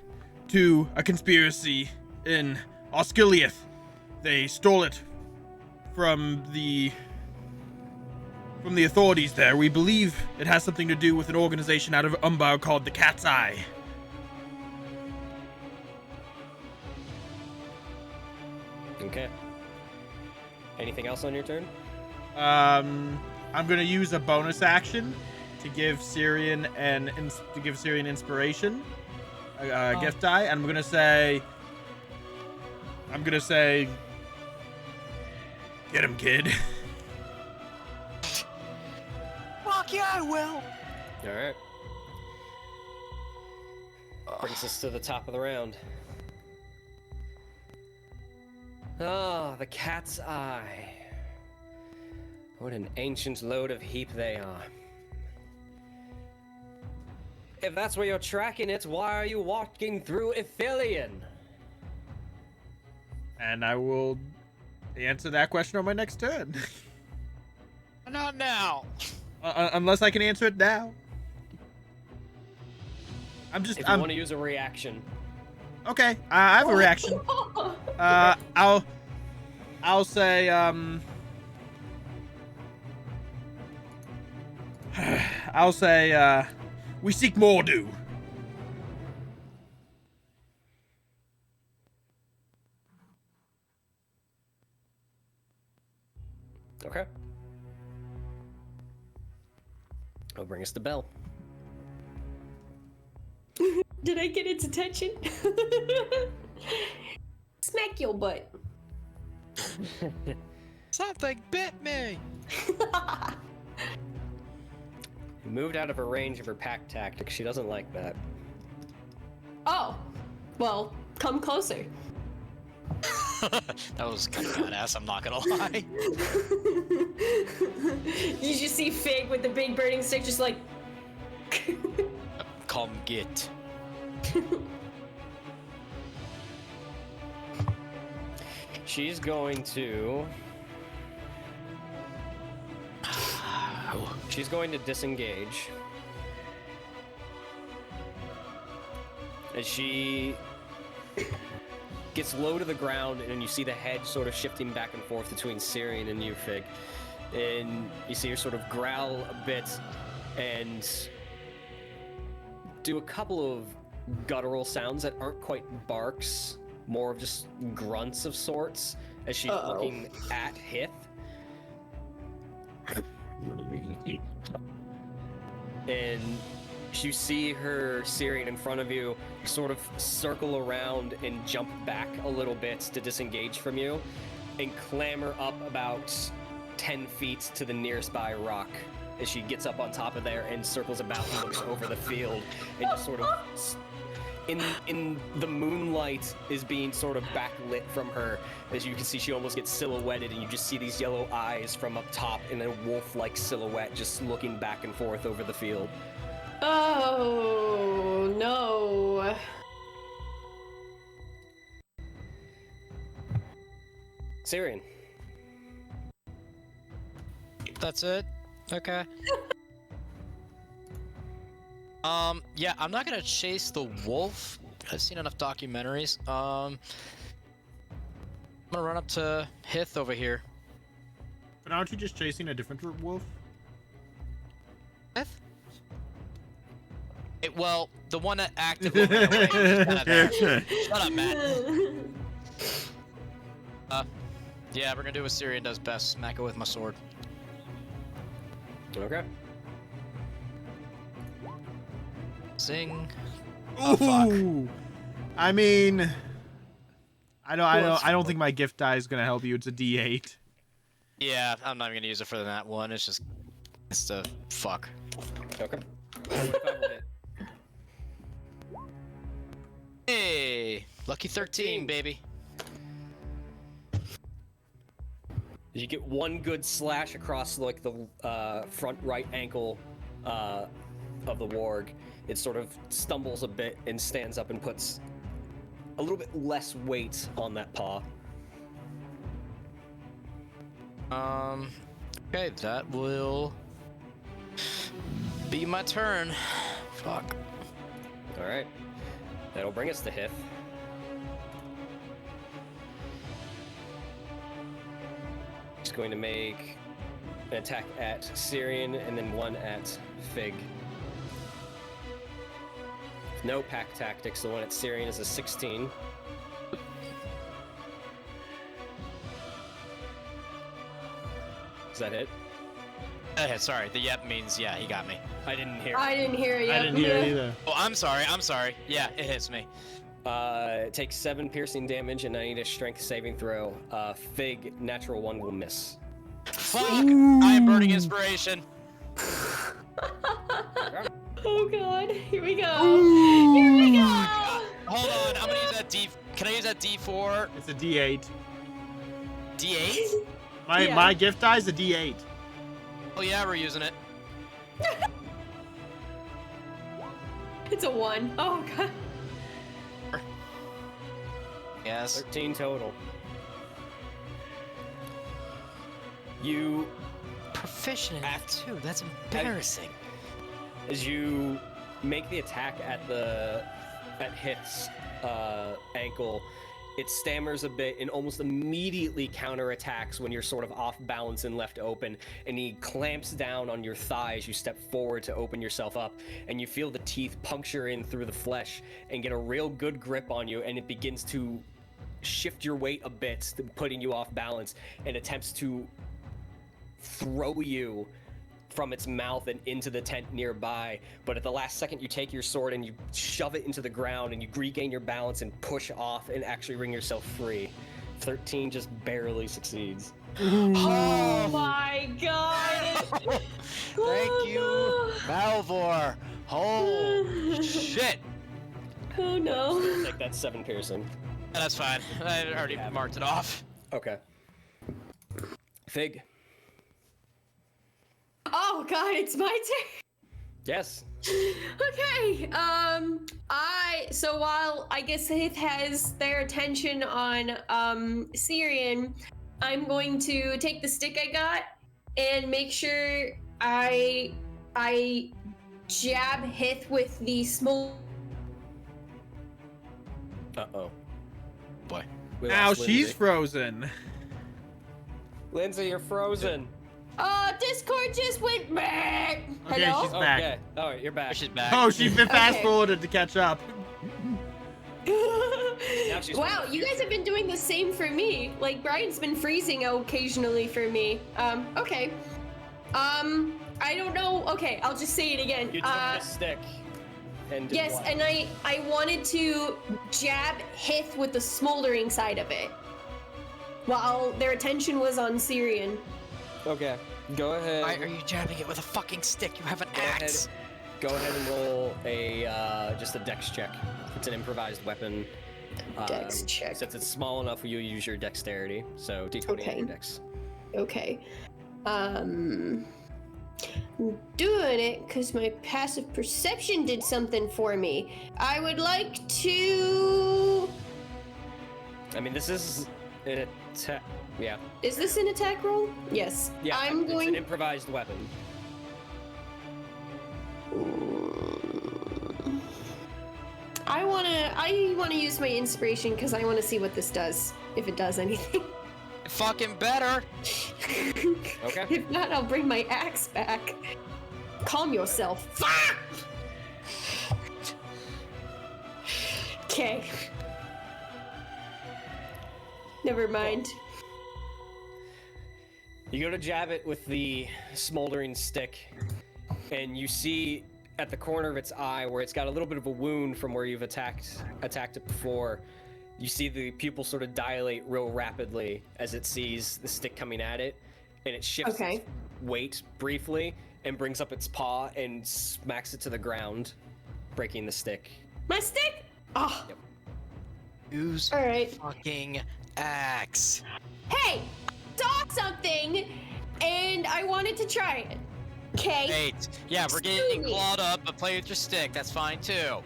to a conspiracy in Osgiliath. They stole it from the authorities there. We believe it has something to do with an organization out of Umbar called the Cat's Eye. Okay. Anything else on your turn? I'm gonna use a bonus action to give Cirion inspiration, gift die, and I'm gonna say, get him, kid. Fuck yeah, I will. All right. Brings us to the top of the round. Ah, the Cat's Eye. What an ancient load of heap they are. If that's where you're tracking it, why are you walking through Ithilien? And I will answer that question on my next turn. Not now. Unless I can answer it now. If you want to use a reaction. Okay, I have a reaction. I'll say, we seek Mordu. Okay. I'll bring us the bell. Did I get its attention? Smack your butt. Something bit me. You moved out of her range of her pack tactic. She doesn't like that. Oh, well, come closer. That was kind of badass, I'm not gonna lie. You just see Fig with the big burning stick just like... Come get. She's going to... She's going to disengage. As she gets low to the ground, and then you see the head sort of shifting back and forth between Cirion and you, Fig. And you see her sort of growl a bit and do a couple of guttural sounds that aren't quite barks, more of just grunts of sorts, as she's looking at Hith. And you see her Cirion in front of you sort of circle around and jump back a little bit to disengage from you and clamber up about 10 feet to the nearest by rock as she gets up on top of there and circles about and looks over the field and just sort of in the moonlight is being sort of backlit from her. As you can see, she almost gets silhouetted, and you just see these yellow eyes from up top in a wolf-like silhouette just looking back and forth over the field. Oh, no. Cirion. That's it? Okay. Yeah, I'm not gonna chase the wolf. I've seen enough documentaries. I'm gonna run up to Hith over here. But aren't you just chasing a different wolf? Hith? Well, the one that actively ran away was kind of there. Shut up, Matt. Yeah, we're gonna do what Cirion does best. Smack it with my sword. Okay. Sing. Oh, fuck. I mean, I don't think my gift die is gonna help you. It's a D8. Yeah, I'm not even gonna use it for that one. It's the fuck. Okay. Hey, lucky 13, baby. You get one good slash across like the front right ankle of the warg. It sort of stumbles a bit and stands up and puts a little bit less weight on that paw. Okay, that will be my turn. Fuck. All right. That'll bring us to Hith. He's going to make an attack at Cirion and then one at Fig. No pack tactics. The one at Cirion is a 16. Is that it? Sorry, the yep means yeah, he got me. I didn't hear. I didn't hear you. I didn't hear it either. Oh, I'm sorry. Yeah, it hits me. It takes 7 piercing damage, and I need a strength saving throw. Fig, natural 1 will miss. Fuck! I am burning inspiration. Oh god, here we go. Here we go. Hold on, I'm gonna use that D. Can I use that D4? It's a D8. D8? My gift die is a D8. Oh yeah, we're using it. It's a 1. Oh god. Yes. 13 total. You, Proficient in that too. That's embarrassing. as you make the attack at Hith's ankle, it stammers a bit and almost immediately counterattacks when you're sort of off balance and left open, and he clamps down on your thigh as you step forward to open yourself up, and you feel the teeth puncture in through the flesh and get a real good grip on you, and it begins to shift your weight a bit, putting you off balance, and attempts to throw you from its mouth and into the tent nearby, but at the last second you take your sword and you shove it into the ground and you regain your balance and push off and actually wring yourself free. 13 just barely succeeds. Oh my god! Thank you, Malvhor. Oh shit. Oh no. Take that 7 piercing. That's fine. I already marked it off. Okay. Fig. Oh god, it's my turn. Yes. Okay. So while I guess Sith has their attention on Cirion, I'm going to take the stick I got and make sure I jab Hith with the small. Uh-oh. Boy. We Now lost she's Lindsay. frozen. Lindsay, you're frozen. Discord just went back. Okay, Hello? she's back. Okay. All right, you're back. She's back. Oh, she's been fast Okay. forwarded to catch up. Now she's Wow, you guys have been doing the same for me. Like Brian's been freezing occasionally for me. Okay. I don't know. Okay, I'll just say it again. You took the stick. And did Yes, what? and I wanted to jab Hith with the smoldering side of it, while their attention was on Cirion. Okay. Go ahead. Why are you jabbing it with a fucking stick? You have an axe. Go ahead and roll a just a dex check. It's an improvised weapon. Dex check. Since it's small enough, you use your dexterity. So D20 Okay. on your dex. Okay. I'm doing it because my passive perception did something for me. I would like to. I mean, this is an attack. Yeah. Is this an attack roll? Yes. Yeah. I'm it's going. an improvised weapon. I wanna use my inspiration because I wanna see what this does. If it does anything. Fucking better. Okay. If not, I'll bring my axe back. Calm yourself. Fuck! Okay. Never mind. You go to jab it with the smoldering stick, and you see at the corner of its eye where it's got a little bit of a wound from where you've attacked it before. You see the pupil sort of dilate real rapidly as it sees the stick coming at it, and it shifts Okay. its weight briefly and brings up its paw and smacks it to the ground, breaking the stick. My stick? Oh, Yep. Use alright. fucking axe. Hey! I saw something and I wanted to try it. Okay. Wait. Yeah, we're getting Excuse me. clawed up, but play with your stick. That's fine too.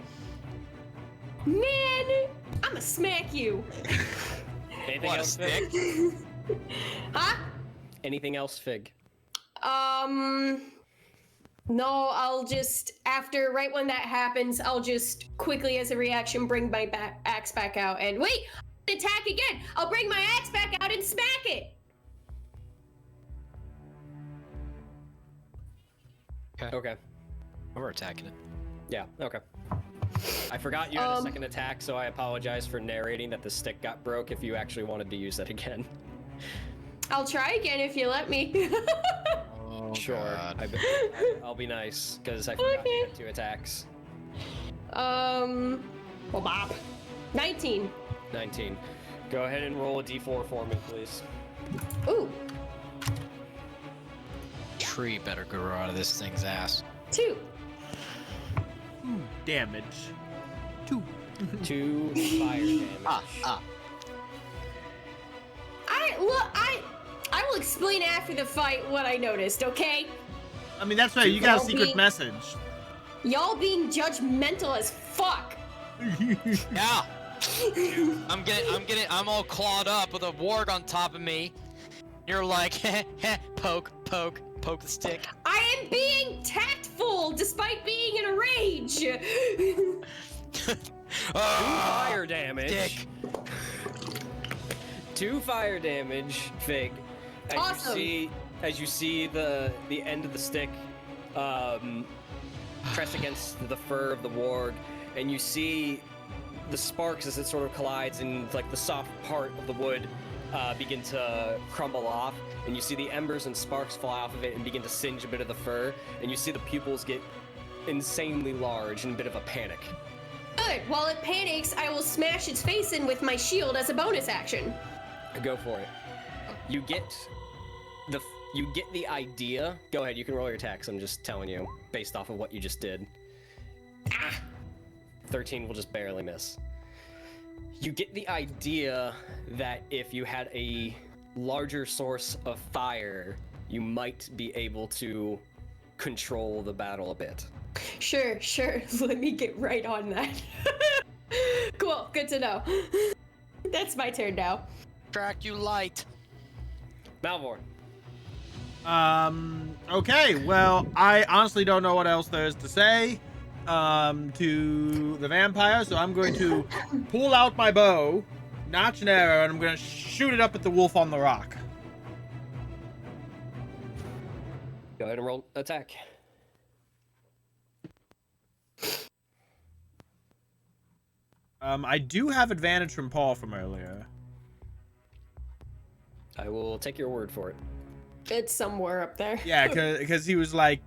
Man, I'ma smack you. Anything What, a else, Fig? stick? Huh? Anything else, Fig? No, I'll just, right when that happens, I'll just quickly, as a reaction, bring my axe back out and wait! Attack again! I'll bring my axe back out and smack it! Okay. We're attacking it. Yeah, okay. I forgot you had a second attack, so I apologize for narrating that the stick got broke if you actually wanted to use that again. I'll try again if you let me. Oh, Sure. God. I'll be nice, because I forgot you had 2 attacks. Well, bop. 19. 19. Go ahead and roll a d4 for me, please. Ooh, Tree better grow out of this thing's ass. 2. Damage. 2. 2 fire damage. I will explain after the fight what I noticed, okay? I mean, that's right. You got a Y'all secret being- message. Y'all being judgmental as fuck. Yeah. I'm all clawed up with a warg on top of me. You're like, poke the stick. I am being tactful despite being in a rage. 2 Ah, fire damage. dick. 2 fire damage, Fig. Awesome. As you see the end of the stick press against the fur of the warg, and you see the sparks as it sort of collides, and like the soft part of the wood begin to crumble off, and you see the embers and sparks fly off of it and begin to singe a bit of the fur, and you see the pupils get insanely large in a bit of a panic. Good. While it panics, I will smash its face in with my shield as a bonus action. Go for it. You get the idea. Go ahead, you can roll your attacks. I'm just telling you, based off of what you just did. 13 will just barely miss. You get the idea that if you had a larger source of fire, you might be able to control the battle a bit. Sure. Let me get right on that. Cool, good to know. That's my turn now. Track you light. Malvhor. Okay, well, I honestly don't know what else there is to say to the vampire, so I'm going to pull out my bow, notch an arrow, and I'm going to shoot it up at the wolf on the rock. Go ahead and roll attack. I do have advantage from Paul from earlier. I will take your word for it. It's somewhere up there. Yeah, because he was like,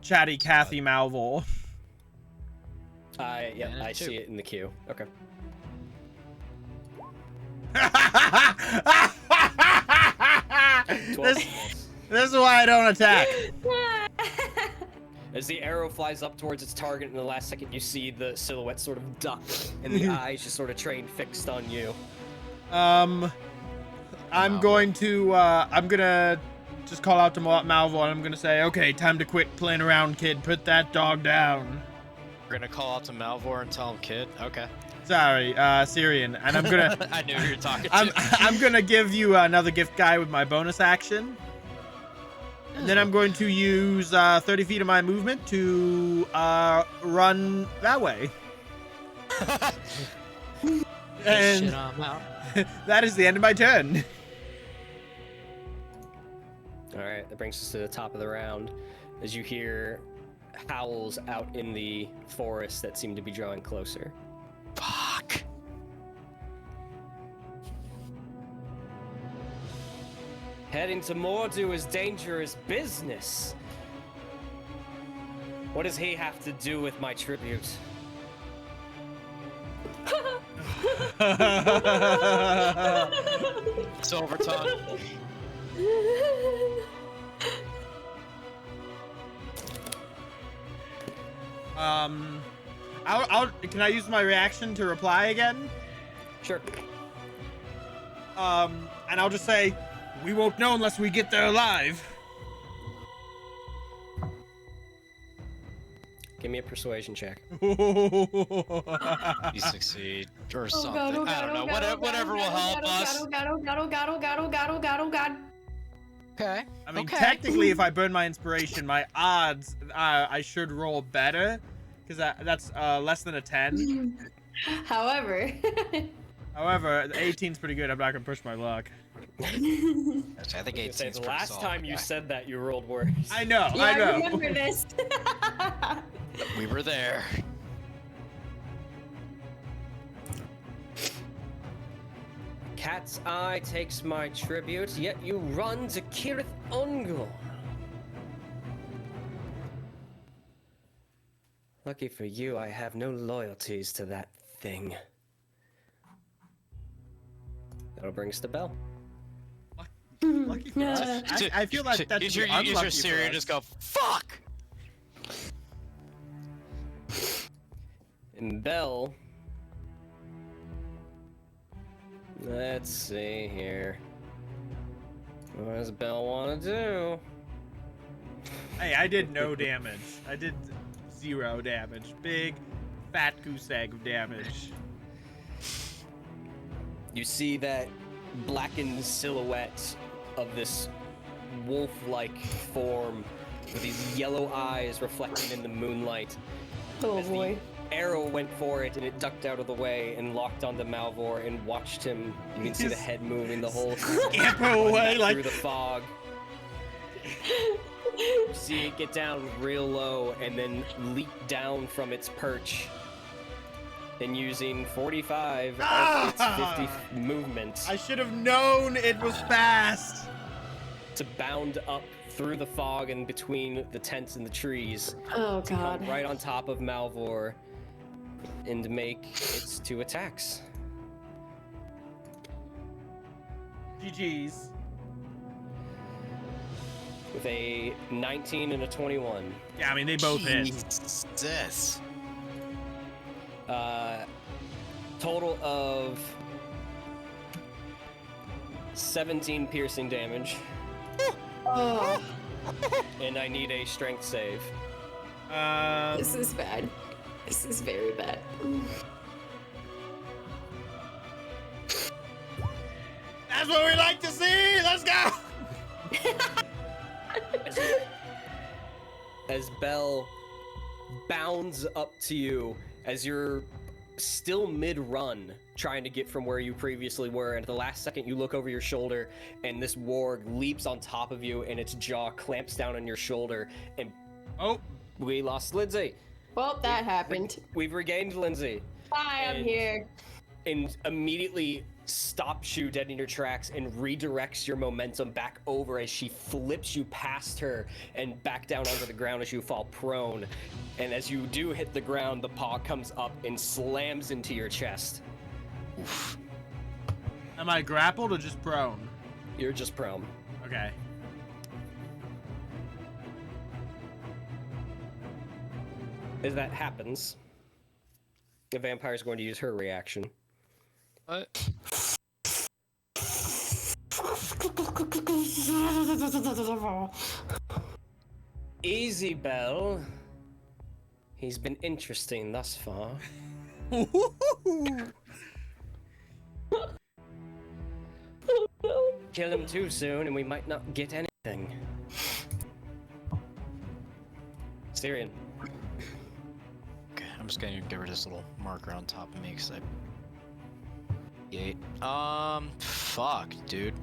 chatty Cathy Malvhor. Yeah, I see it in the queue. Okay. This is why I don't attack. As the arrow flies up towards its target, in the last second, you see the silhouette sort of duck, and the eyes just sort of train fixed on you. I'm gonna just call out to Malvhor, and I'm gonna say, okay, time to quit playing around, kid. Put that dog down. We're gonna call out to Malvhor and tell him, kid. Okay. Sorry, Cirion, and I'm gonna. I knew who you were talking to. I'm gonna give you another gift guy with my bonus action. And then I'm going to use 30 feet of my movement to run that way. And Shit, I'm out. that is the end of my turn. All right, that brings us to the top of the round, as you hear howls out in the forest that seem to be drawing closer. Fuck. Heading to Mordu is dangerous business. What does he have to do with my tribute? Silver tongue. Can I use my reaction to reply again? Sure. And I'll just say, we won't know unless we get there alive. Give me a persuasion check. You succeed or something. I don't know. Whatever will help us. Okay. I mean, okay. technically, if I burn my inspiration, my odds, I should roll better, because that's less than a 10. However, the 18's pretty good. I'm not gonna push my luck. I think 18 The last time you said that, you rolled worse. I know. yeah, I know. I remember this. We were there. Cat's eye takes my tribute, yet you run to Cirith Ungol. Lucky for you, I have no loyalties to that thing. That'll bring us to Bell. Lucky for us. I feel like that's use your Cirion, just go, fuck! And Bell... Let's see here. What does Bell want to do? Hey, I did no damage. I did 0 damage. Big, fat goose egg of damage. You see that blackened silhouette of this wolf-like form with these yellow eyes reflecting in the moonlight. Oh As boy. The arrow went for it and it ducked out of the way and locked onto Malvhor and watched him. You can see the head moving, the whole Scamper away like through the fog. You see it get down real low and then leap down from its perch and using 45 of its 50 movement I should have known it was fast. to bound up through the fog and between the tents and the trees, Oh come god. right on top of Malvhor, and make its 2 attacks. GG's. With a 19 and a 21. Yeah, I mean, they both hit. Jesus. Total of 17 piercing damage, Oh, and I need a strength save. this is bad. This is very bad. That's what we like to see. Let's go. As Belle bounds up to you, as you're still mid-run, trying to get from where you previously were, and at the last second you look over your shoulder, and this warg leaps on top of you, and its jaw clamps down on your shoulder, and Oh, we lost Lindsay. Well, that happened. We've regained Lindsay. Hi, I'm And- here. And immediately stops you dead in your tracks and redirects your momentum back over as she flips you past her and back down onto the ground as you fall prone. And as you do hit the ground, the paw comes up and slams into your chest. am I grappled or just prone? You're just prone. Okay. As that happens, the vampire is going to use her reaction. What? Easy, Belle. He's been interesting thus far. Kill him too soon and we might not get anything. Cirion. Okay, I'm just gonna get rid of this little marker on top of me because I. Fuck, dude.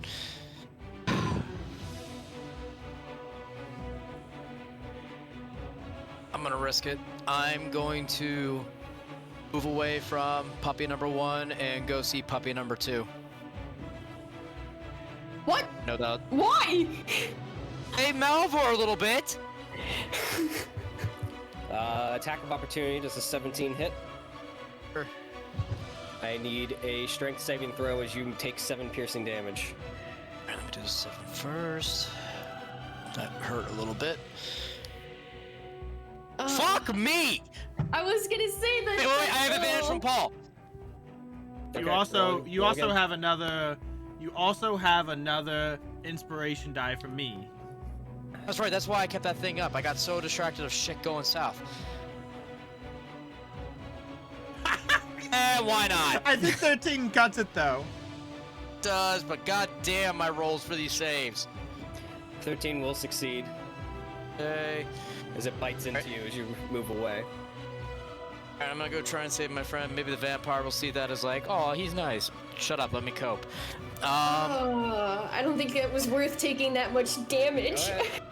I'm gonna risk it. I'm going to move away from puppy number 1 and go see puppy number 2. What? No doubt. Why? Hey, Malvhor a little bit. Attack of opportunity, does a 17 hit? Sure. I need a strength saving throw as you take 7 piercing damage. Alright, let me do the 7 first. That hurt a little bit. Fuck me! I was gonna say that. Wait, I have advantage from Paul. You Okay, also roll again. have another. You also have another inspiration die from me. That's right, that's why I kept that thing up. I got so distracted of shit going south. Why not? I think 13 cuts it though. Does, but goddamn my rolls for these saves. 13 will succeed Okay. as it bites into you as you move away. Alright, I'm gonna go try and save my friend. Maybe the vampire will see that as like, oh, he's nice. Shut up, let me cope. I don't think it was worth taking that much damage. Go ahead.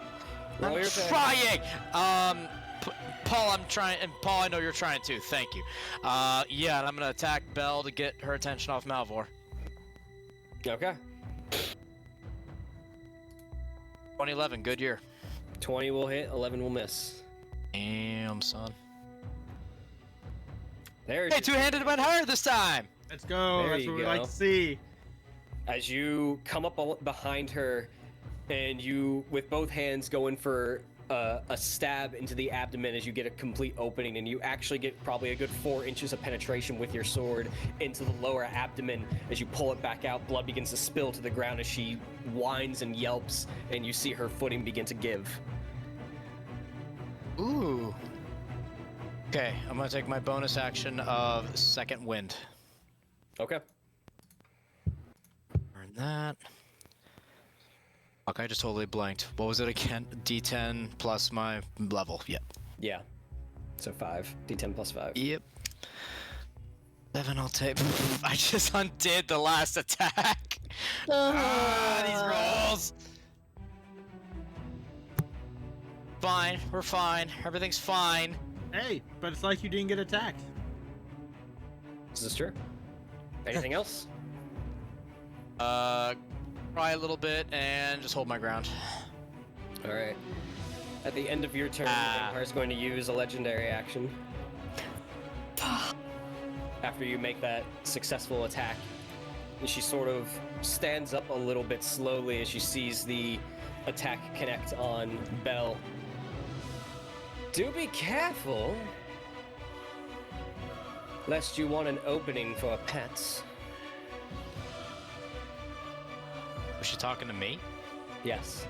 Roll your thing. Trying! Paul, I'm trying, and Paul, I know you're trying too. Thank you. Yeah, and I'm gonna attack Belle to get her attention off Malvhor. Okay. 2011, good year. 20 will hit, 11 will miss. Damn, son. There Hey, two-handed went higher this time! Let's go. There That's you what we like go. to see. As you come up behind her and you, with both hands, go in for a stab into the abdomen as you get a complete opening, and you actually get probably a good 4 inches of penetration with your sword into the lower abdomen. As you pull it back out, blood begins to spill to the ground as she whines and yelps, and you see her footing begin to give. Ooh. Okay, I'm gonna take my bonus action of Second Wind. Okay. Earn that. Fuck, I just totally blanked. What was it again? D10 plus my level. Yep. Yeah. So 5. D10 plus 5. Yep. 7 I'll take. I just undid the last attack. These rolls. Fine, we're fine. Everything's fine. Hey, but it's like you didn't get attacked. is true. Anything else? Cry a little bit and just hold my ground. All right. At the end of your turn, Vampire's going to use a legendary action. After you make that successful attack, and she sort of stands up a little bit slowly as she sees the attack connect on Belle. Do be careful, lest you want an opening for pets. Was she talking to me? Yes.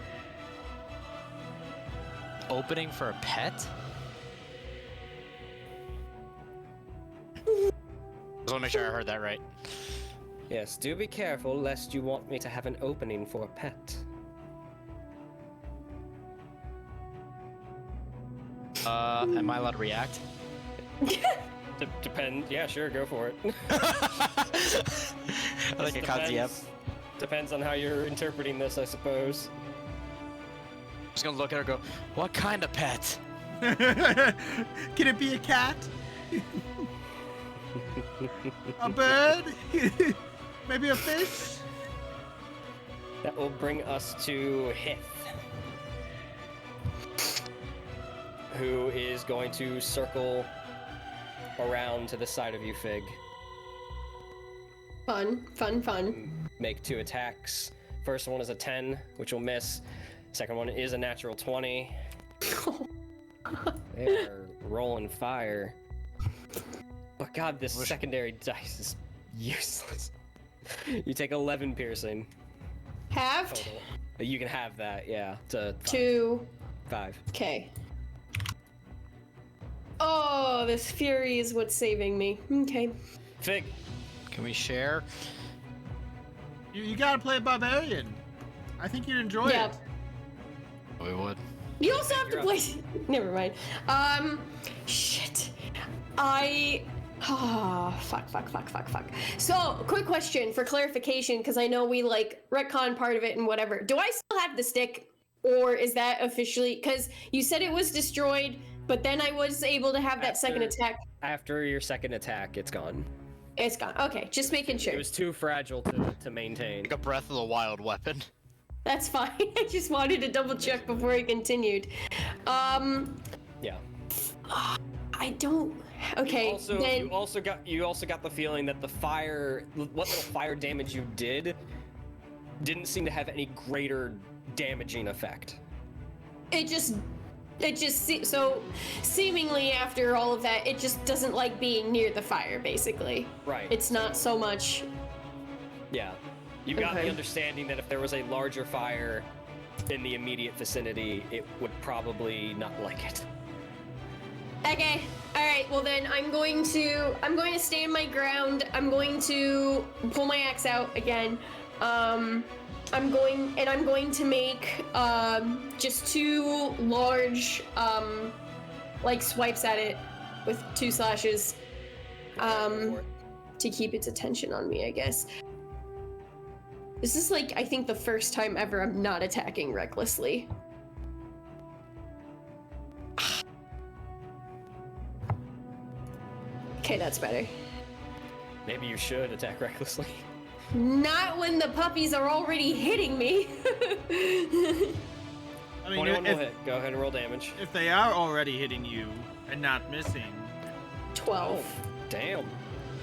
Opening for a pet? Just want to make sure I heard that right. Yes, do be careful, lest you want me to have an opening for a pet. Am I allowed to react? Depend. Yeah, sure, go for it. I like a concept. Depends on how you're interpreting this, I suppose. I'm just gonna look at her and go, what kind of pet? Can it be a cat? A bird? Maybe a fish? That will bring us to Hith, who is going to circle around to the side of you, Fig. Fun, fun, fun. Make 2 attacks. First one is a 10, which will miss. Second one is a natural 20. They're rolling fire. But god, this secondary dice is useless. You take 11 piercing Halved? total. You can have that, yeah. To 2. 5. Okay. Oh, this fury is what's saving me. Okay. Fig. Can we share? You gotta play a barbarian. I think you'd enjoy Yeah. it. We would. You also have to You're play. Never mind. Shit. Fuck. So, quick question for clarification, because I know we like retcon part of it and whatever. Do I still have the stick, or is that officially? Because you said it was destroyed, but then I was able to have that second attack. After your second attack, it's gone. It's gone. Okay, just making sure. It was too fragile to maintain. Like a Breath of the Wild weapon. That's fine. I just wanted to double check before I continued. Yeah. I don't. Okay. Also, then... you also got the feeling that the fire, what little fire damage you didn't seem to have any greater damaging effect. So seemingly after all of that, it just doesn't like being near the fire, basically. Right. It's not so much. Yeah. You got Okay. the understanding that if there was a larger fire in the immediate vicinity, it would probably not like it. Okay. All right. Well then, I'm going to stand my ground. I'm going to pull my axe out again. I'm going to make just 2 large like swipes at it with 2 slashes to keep its attention on me, I guess. This is like, I think, the first time ever I'm not attacking recklessly. Okay, that's better. Maybe you should attack recklessly. Not when the puppies are already hitting me. I mean, 21 will hit. Go ahead and roll damage. if they are already hitting you and not missing, 12. Damn.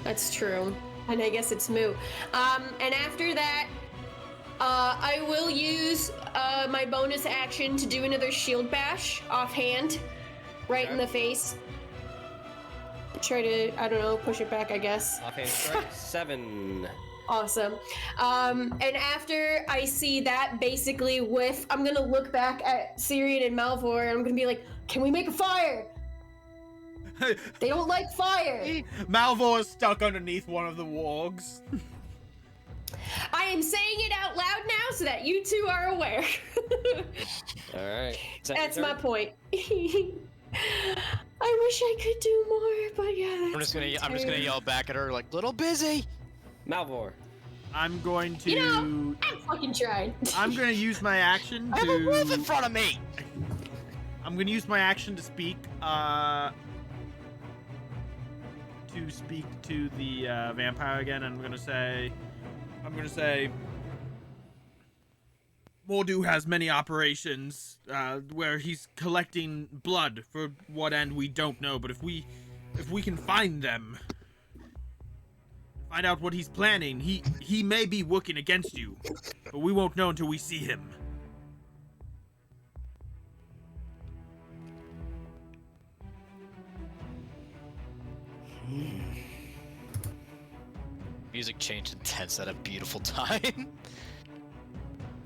That's true. And I guess it's moot. And after that, I will use my bonus action to do another shield bash offhand, right in the face. Try to, I don't know, push it back, I guess. Offhand strike. 7. Awesome. And after I see that, basically I'm gonna look back at Cirion and Malvhor, and I'm gonna be like, can we make a fire? They don't like fire. Malvhor is stuck underneath one of the wargs. I am saying it out loud now so that you two are aware. All right. That's my point. I wish I could do more, but yeah, that's I'm just gonna yell back at her like, little busy. Malvhor. I'm going to. You know, I'm fucking trying. I'm going to use my action I have a wolf in to. front of me. I'm going to use my action to speak. to speak to the vampire again. I'm gonna say, Mordu has many operations where he's collecting blood for what end we don't know. But if we can find them, find out what he's planning, he may be working against you, but we won't know until we see him. Music changed intense at a beautiful time.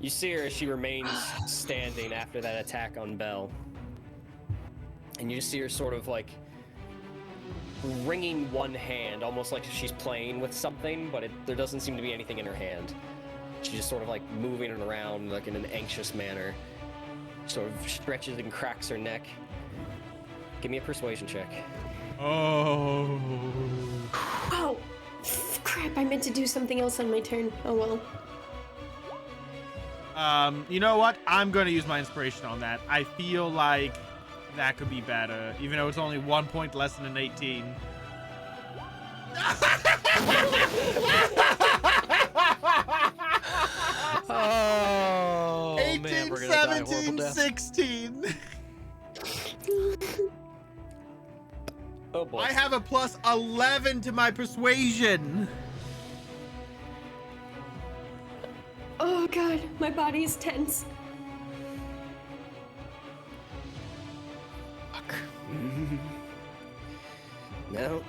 You see her as she remains standing after that attack on Belle. And you just see her sort of like wringing one hand, almost like she's playing with something, but there doesn't seem to be anything in her hand. She's just sort of like moving it around like in an anxious manner. Sort of stretches and cracks her neck. Give me a persuasion check. Oh. Oh, crap! I meant to do something else on my turn. Oh well. You know what? I'm going to use my inspiration on that. I feel like that could be better, even though it's only 1 point less than an 18. Oh, 18, man, we're gonna die a horrible 17, death. 16. Oh boy. I have a plus 11 to my persuasion. Oh god, my body is tense. Fuck.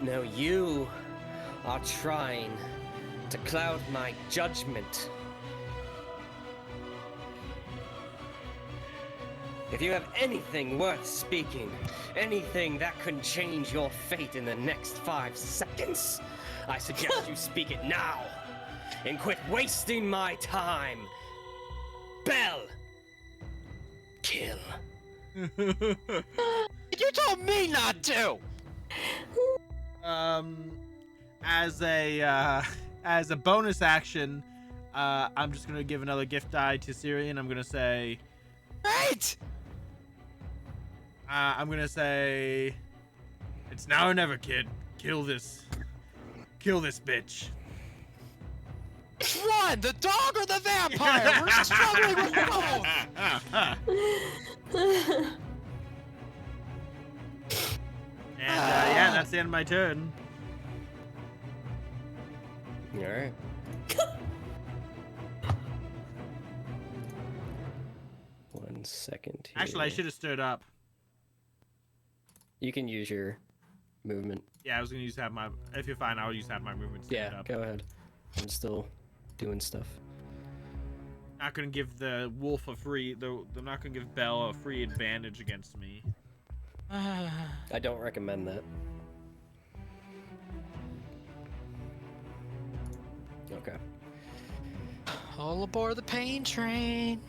Now you are trying to cloud my judgment. If you have anything worth speaking, anything that could change your fate in the next 5 seconds, I suggest you speak it now and quit wasting my time. Belle! Kill. You told me not to! As a bonus action, I'm just gonna give another gift die to Cirion. I'm gonna say, Right! I'm gonna say, it's now or never, kid. Kill this bitch. Which one? The dog or the vampire? We're struggling with both! And yeah, that's the end of my turn. Alright. One second here. Actually, I should have stood up. You can use your movement. Yeah, I was gonna if you're fine, I'll use my movement to stand Yeah, up. go ahead. I'm still doing stuff. Not gonna give the wolf they're not gonna give Belle a free advantage against me. I don't recommend that. Okay. All aboard the pain train.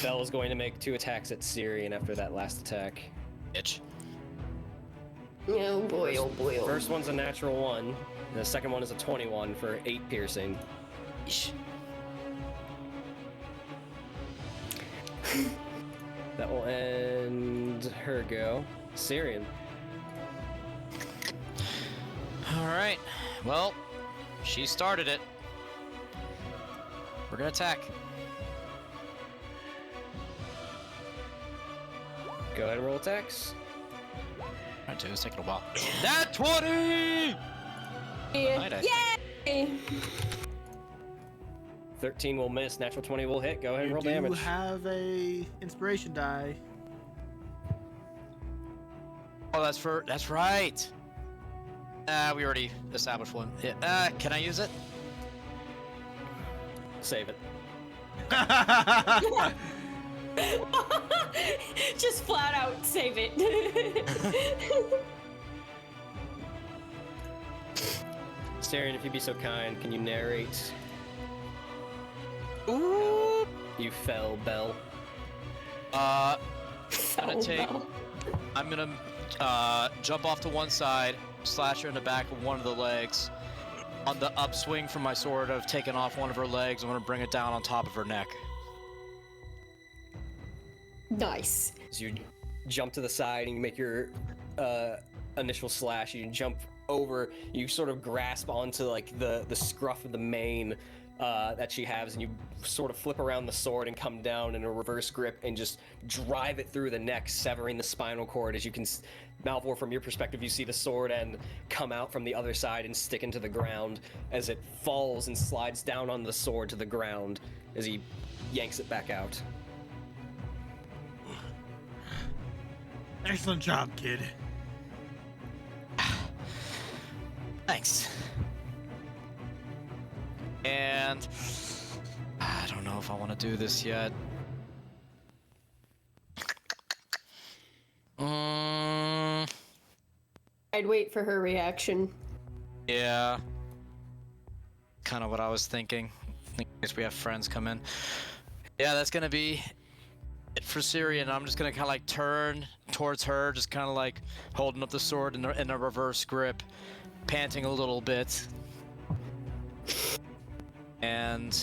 Belle's going to make 2 attacks at Cirion after that last attack. Bitch. Oh boy, oh boy, oh. First one's a natural 1, and the second one is a 21 for 8 piercing. Eesh. That will end her go. Cirion. Alright. Well, she started it. We're gonna attack. Go ahead and roll attacks. Alright, dude, it's taking a while. Nat 20! Might I? Yay! 13 will miss. Natural 20 will hit. Go ahead and roll You damage. have a inspiration die. Oh, that's right. We already established one. Yeah. Can I use it? Save it. Just flat out save it. Cirion, if you'd be so kind, can you narrate? Ooh. You fell, Belle. I'm gonna Oh, take. no. I'm gonna jump off to one side, slash her in the back of one of the legs. On the upswing from my sword, I've taken off one of her legs. I'm gonna bring it down on top of her neck. Nice. As you jump to the side and you make your initial slash. You jump over, you sort of grasp onto like the scruff of the mane that she has, and you sort of flip around the sword and come down in a reverse grip and just drive it through the neck, severing the spinal cord. As you can, Malvhor, from your perspective, you see the sword end come out from the other side and stick into the ground as it falls and slides down on the sword to the ground as he yanks it back out. Excellent job, kid. Thanks. And I don't know if I want to do this yet. I'd wait for her reaction. Yeah. Kind of what I was thinking. I guess we have friends come in. Yeah, that's gonna be it for Cirion. I'm just gonna kind of like turn towards her, just kind of like holding up the sword in a reverse grip, panting a little bit. And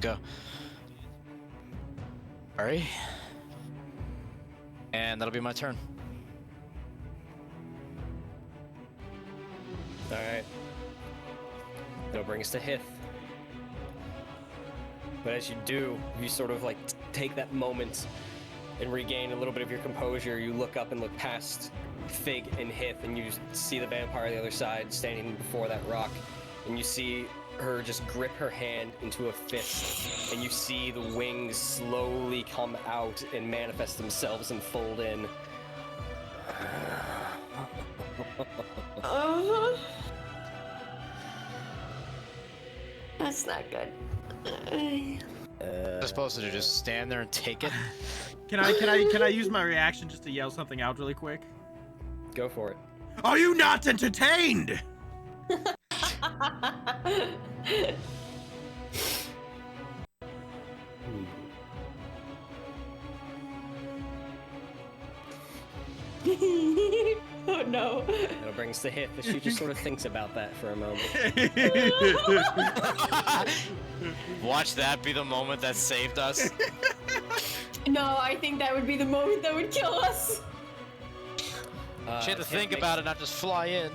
go. Sorry. And that'll be my turn. Alright. That'll bring us to Hith. But as you do, you sort of like take that moment and regain a little bit of your composure. You look up and look past Fig and Hith, and you see the vampire on the other side standing before that rock. And you see her just grip her hand into a fist, and you see the wings slowly come out and manifest themselves and fold in. That's not good. I'm supposed to just stand there and take it. Can I use my reaction just to yell something out really quick? Go for it. Are you not entertained? Oh no. That'll bring us to Hith, but she just sort of thinks about that for a moment. Watch that be the moment that saved us. No, I think that would be the moment that would kill us. She had to Hith think makes- about it, not just fly in.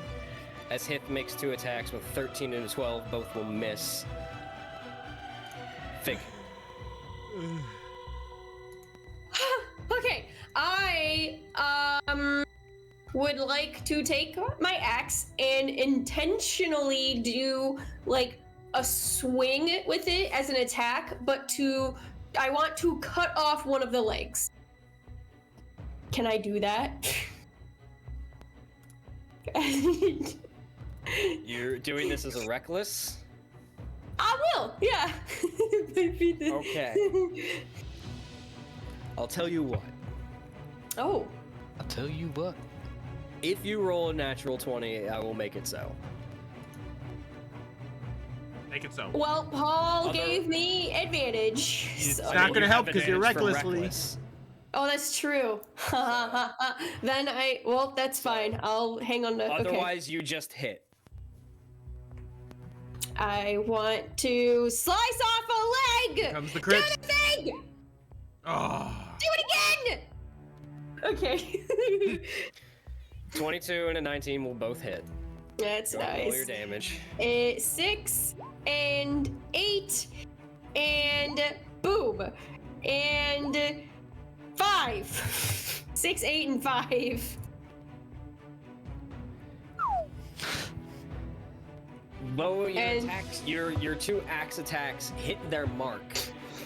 As Hith makes 2 attacks with 13 and a 12, both will miss. Fig. Okay, I would like to take my axe and intentionally do like a swing with it as an attack, but I want to cut off one of the legs. Can I do that? You're doing this as a reckless? I will, yeah. Okay. I'll tell you what. Oh. I'll tell you what. If you roll a natural 20, I will make it so. Make it so. Well, Paul gave me advantage. It's so- not gonna You help have because you're advantage from recklessly. reckless. Oh, that's true. Then that's fine. I'll hang on to. Okay. Otherwise, you just hit. I want to slice off a leg. Here comes the crit. Do the thing. Oh. Do it again. Okay. 22 and a 19 will both hit. That's Go ahead and roll your nice. damage. 6 and 8 and boom and 5. 6, 8, and 5. Though your And- attacks, your 2 axe attacks hit their mark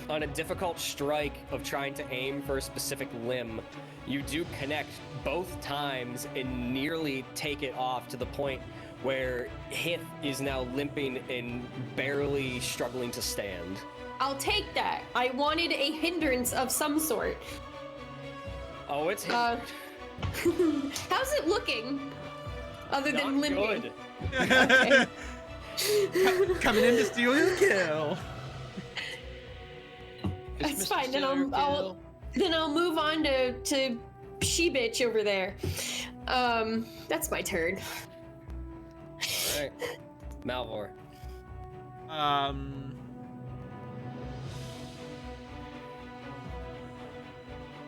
on a difficult strike of trying to aim for a specific limb, you do connect both times and nearly take it off to the point where Hith is now limping and barely struggling to stand. I'll take that. I wanted a hindrance of some sort. Oh, it's hit. How's it looking? Other Not than limping. good. Okay. Coming in to steal your kill. That's fine. Then I'll move on to she bitch over there. That's my turn. All right, Malvhor.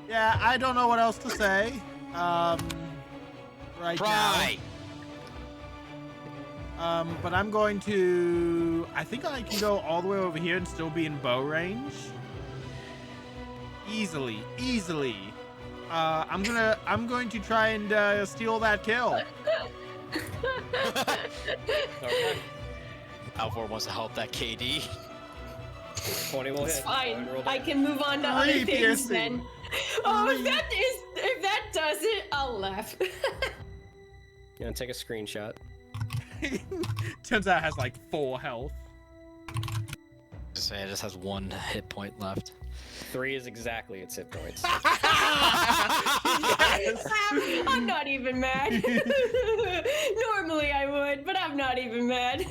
Yeah, I don't know what else to say. right Try! now. But I'm going to... I think I can go all the way over here and still be in bow range. Easily. I'm going to try and steal that kill. Okay. Malvhor wants to help that KD. 20 will It's hit. fine. Roll I back. can move on to other Three things piercing. then. Oh, Three. if that does it, I'll laugh. Gonna take a screenshot. Turns out it has like 4 health. Just say it just has 1 hit point left. 3 is exactly its hit points. I'm not even mad. Normally I would, but I'm not even mad.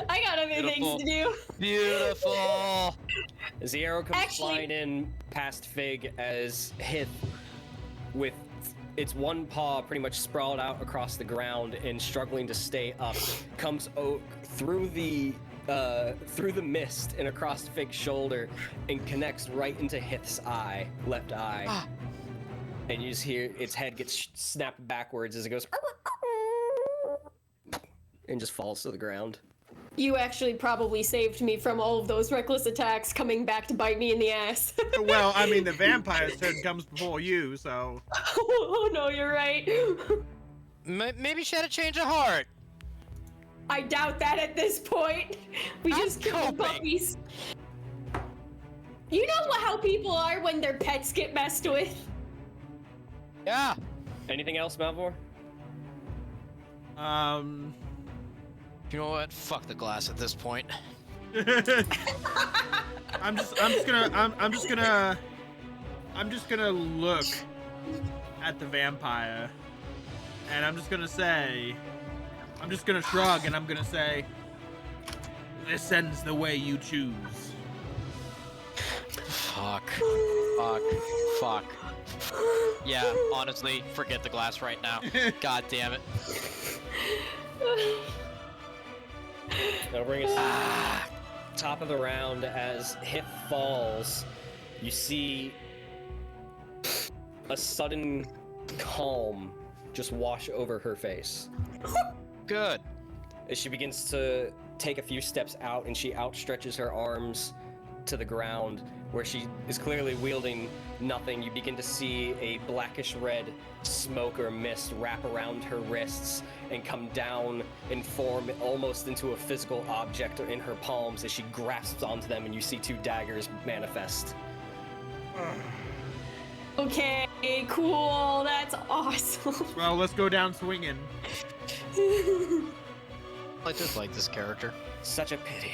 I got other Beautiful. things to do. Beautiful! As the arrow comes Actually- flying in past Fig, as Hith, with its one paw pretty much sprawled out across the ground and struggling to stay up, comes through the mist and across Fig's shoulder and connects right into Hith's eye, left eye. And you just hear its head gets snapped backwards as it goes and just falls to the ground. You actually probably saved me from all of those reckless attacks coming back to bite me in the ass. Well, I mean, the vampire's turn comes before you, so... Oh no, you're right. Maybe she had a change of heart. I doubt that at this point. We I'm just killed coping. puppies. You know how people are when their pets get messed with? Yeah. Anything else, Malvhor? You know what? Fuck the glass at this point. I'm just gonna look at the vampire, and I'm just gonna shrug, and I'm gonna say, "This ends the way you choose." Fuck. Yeah, honestly, forget the glass right now. God damn it. That'll bring us top of the round. As Hith falls, you see a sudden calm just wash over her face Good. as she begins to take a few steps out, and she outstretches her arms to the ground where she is clearly wielding nothing. You begin to see a blackish red smoke or mist wrap around her wrists and come down and form almost into a physical object in her palms as she grasps onto them, and you see 2 daggers manifest. Okay, cool. That's awesome. Well, let's go down swinging. I just like this character. Such a pity.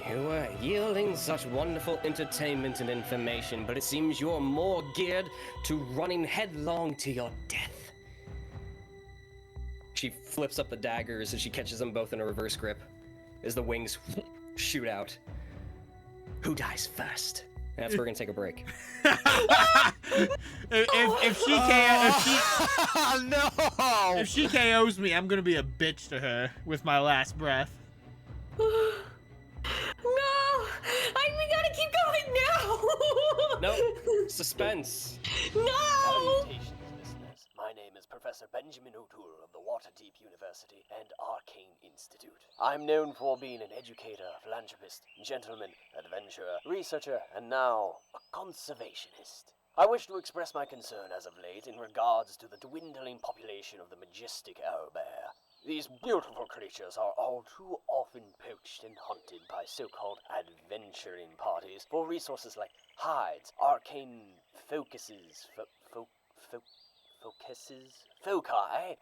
You were yielding such wonderful entertainment and information, but it seems you're more geared to running headlong to your death. She flips up the daggers as she catches them both in a reverse grip as the wings shoot out. Who dies first? And that's where we're gonna take a break. If she KOs me, I'm gonna be a bitch to her with my last breath. No! We gotta keep going now! No, suspense. No! Salutations, listeners. My name is Professor Benjamin O'Toole of the Waterdeep University and Arcane Institute. I'm known for being an educator, philanthropist, gentleman, adventurer, researcher, and now a conservationist. I wish to express my concern as of late in regards to the dwindling population of the majestic owlbear. These beautiful creatures are all too often poached and hunted by so-called adventuring parties for resources like hides, arcane focuses, foci,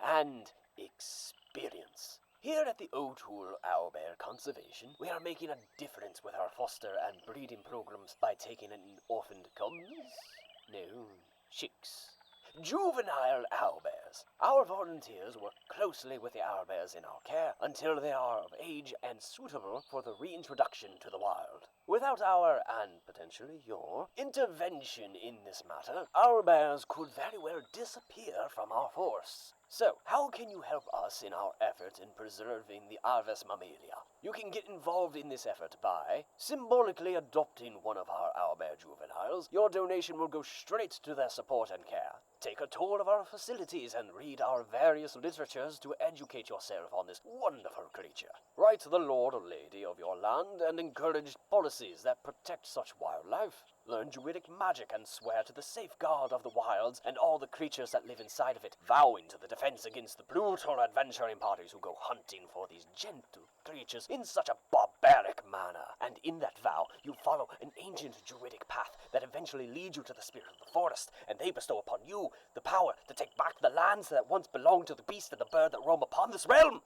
and experience. Here at the O'Toole Owlbear Conservation, we are making a difference with our foster and breeding programs by taking in orphaned cubs? No, chicks. Juvenile owlbears. Our volunteers work closely with the owlbears in our care until they are of age and suitable for the reintroduction to the wild. Without our, and potentially your, intervention in this matter, owlbears could very well disappear from our force. So, how can you help us in our effort in preserving the Aves Mammalia? You can get involved in this effort by symbolically adopting one of our owlbear juveniles. Your donation will go straight to their support and care. Take a tour of our facilities and read our various literatures to educate yourself on this wonderful creature. Write to the lord or lady of your land and encourage policies that protect such wildlife. Learn druidic magic and swear to the safeguard of the wilds and all the creatures that live inside of it, vowing to the defense against the brutal adventuring parties who go hunting for these gentle creatures in such a barbaric manner. And in that vow, you follow an ancient druidic path that eventually leads you to the spirit of the forest, and they bestow upon you the power to take back the lands that once belonged to the beast and the bird that roam upon this realm.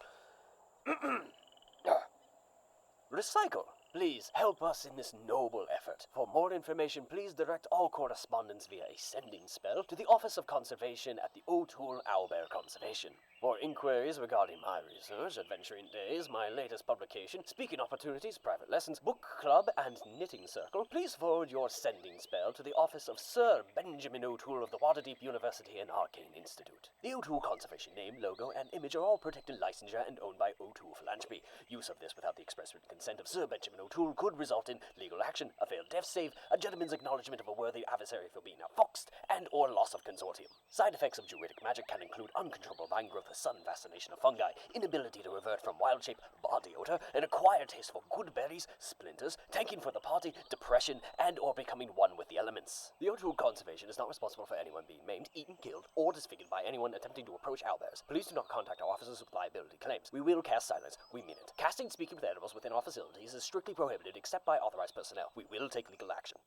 Recycle. Please help us in this noble effort. For more information, please direct all correspondence via a sending spell to the Office of Conservation at the O'Toole Owlbear Conservation. For inquiries regarding my research, Adventuring Days, my latest publication, speaking opportunities, private lessons, book club, and knitting circle, please forward your sending spell to the office of Sir Benjamin O'Toole of the Waterdeep University and Arcane Institute. The O'Toole Conservation name, logo, and image are all protected licensure and owned by O'Toole Philanthropy. Use of this without the express written consent of Sir Benjamin O'Toole could result in legal action, a failed death save, a gentleman's acknowledgement of a worthy adversary for being outfoxed, and or loss of consortium. Side effects of druidic magic can include uncontrollable vine growth, a sudden fascination of fungi, inability to revert from wild shape, body odor, an acquired taste for good berries, splinters, tanking for the party, depression, and or becoming one with the elements. The O'Toole Conservation is not responsible for anyone being maimed, eaten, killed, or disfigured by anyone attempting to approach owlbears. Please do not contact our officers with liability claims. We will cast silence. We mean it. Casting and speaking with animals within our facilities is strictly prohibited except by authorized personnel. We will take legal action.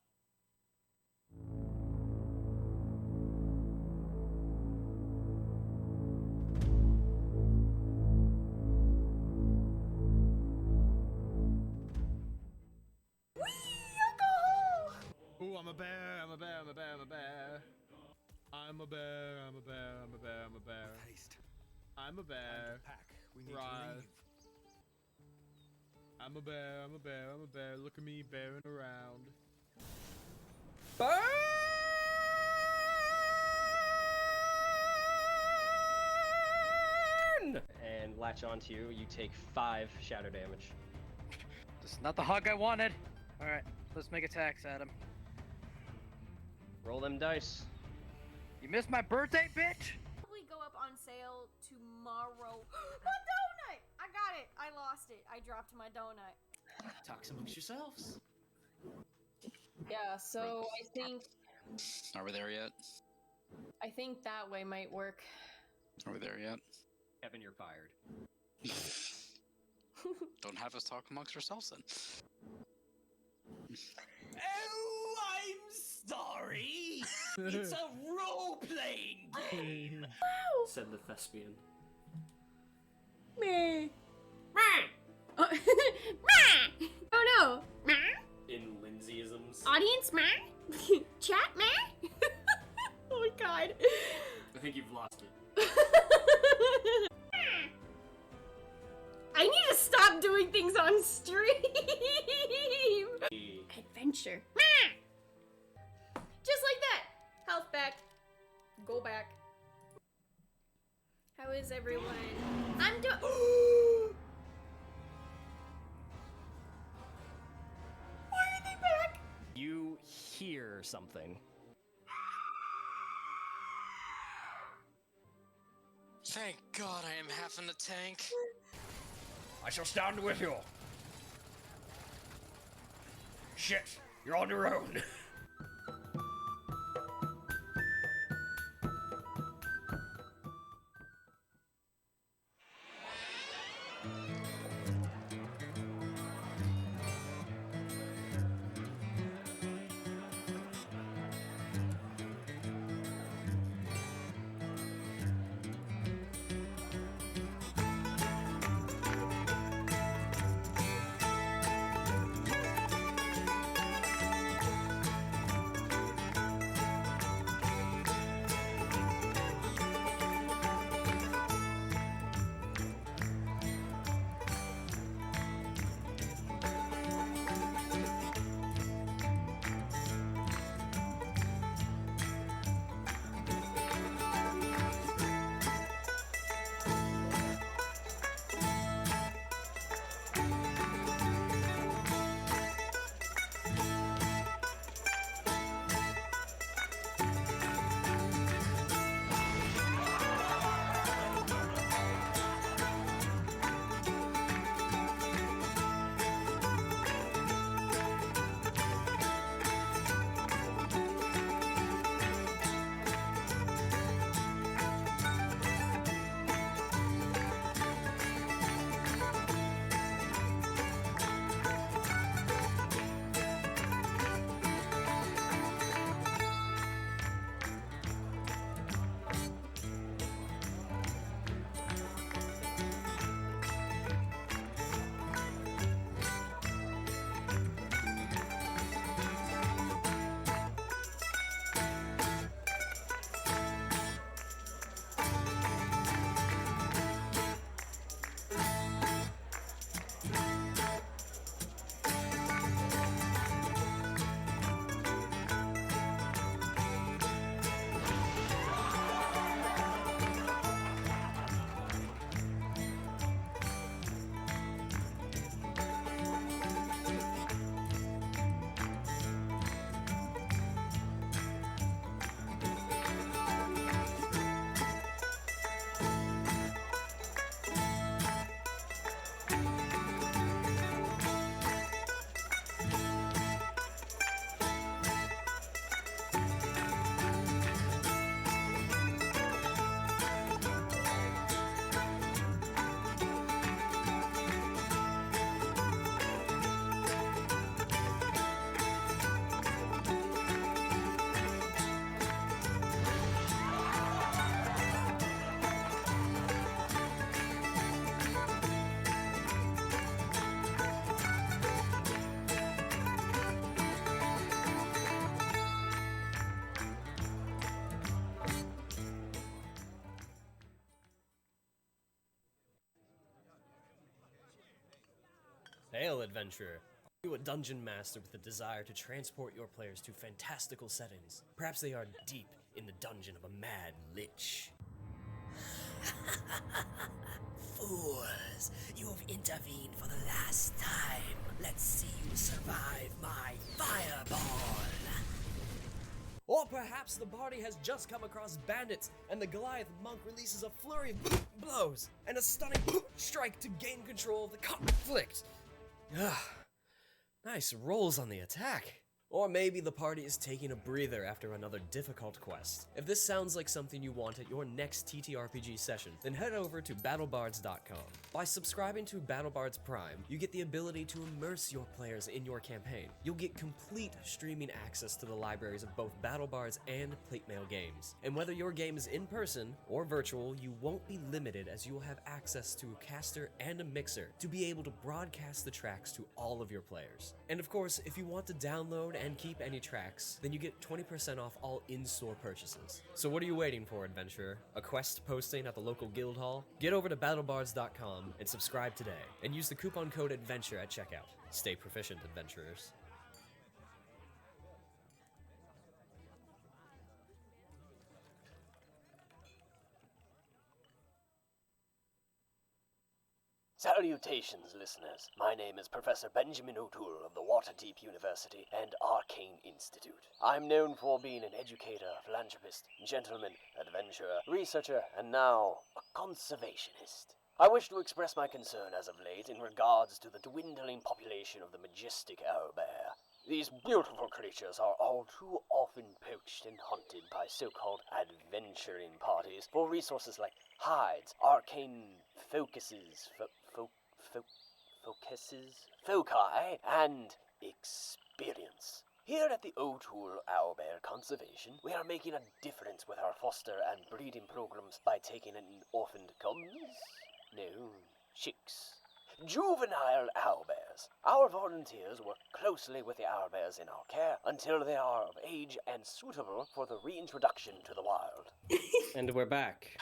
Ooh, I'm a bear, I'm a bear, I'm a bear, I'm a bear. I'm a bear, I'm a bear, I'm a bear, I'm a bear. Haste. I'm a bear. Pack. We need Rise. to leave. I'm a bear, I'm a bear, I'm a bear. Look at me bearing around. Burn! And latch onto you. You take 5 shatter damage. This is not the hug I wanted. All right, let's make attacks at him. Roll them dice. You missed my birthday, bitch. Probably go up on sale tomorrow. My donut! I got it. I lost it. I dropped my donut. Talks amongst yourselves. Yeah, so I think Are we there yet? that way might work. Are we there yet? Kevin, you're fired. Don't have us talk amongst ourselves then. Oh, I'm sorry. It's a role-playing game. Said the thespian. Meh. Oh, meh. Oh no. Meh. In Lindsayisms. Audience meh. Chat meh. Oh my god. I think you've lost it. I need to stop doing things on stream. Adventure. Just like that. Health back. Go back. How is everyone? I'm doing. Why are they back? You hear something. Thank God I am half in the tank. I shall stand with you. Shit, you're on your own. Hail, adventurer. Are you a dungeon master with a desire to transport your players to fantastical settings? Perhaps they are deep in the dungeon of a mad lich. Fools, you have intervened for the last time. Let's see you survive my fireball. Or perhaps the party has just come across bandits, and the Goliath monk releases a flurry of blows and a stunning strike to gain control of the conflict. Nice rolls on the attack. Or maybe the party is taking a breather after another difficult quest. If this sounds like something you want at your next ttrpg session, then head over to battlebards.com. By subscribing to BattleBards Prime, you get the ability to immerse your players in your campaign. You'll get complete streaming access to the libraries of both BattleBards and PlateMail games. And whether your game is in person or virtual, you won't be limited, as you will have access to a caster and a mixer to be able to broadcast the tracks to all of your players. And of course, if you want to download and keep any tracks, then you get 20% off all in-store purchases. So what are you waiting for, adventurer? A quest posting at the local guild hall? Get over to battlebards.com and subscribe today, and use the coupon code ADVENTURE at checkout. Stay proficient, adventurers. Salutations, listeners. My name is Professor Benjamin O'Toole of the Waterdeep University and Arcane Institute. I'm known for being an educator, philanthropist, gentleman, adventurer, researcher, and now a conservationist. I wish to express my concern as of late in regards to the dwindling population of the majestic owlbear. These beautiful creatures are all too often poached and hunted by so-called adventuring parties for resources like hides, arcane focuses, foci, and experience. Here at the O'Toole Owlbear Conservation, we are making a difference with our foster and breeding programs by taking in orphaned cubs? No, chicks. Juvenile owlbears. Our volunteers work closely with the owlbears in our care until they are of age and suitable for the reintroduction to the wild. And we're back.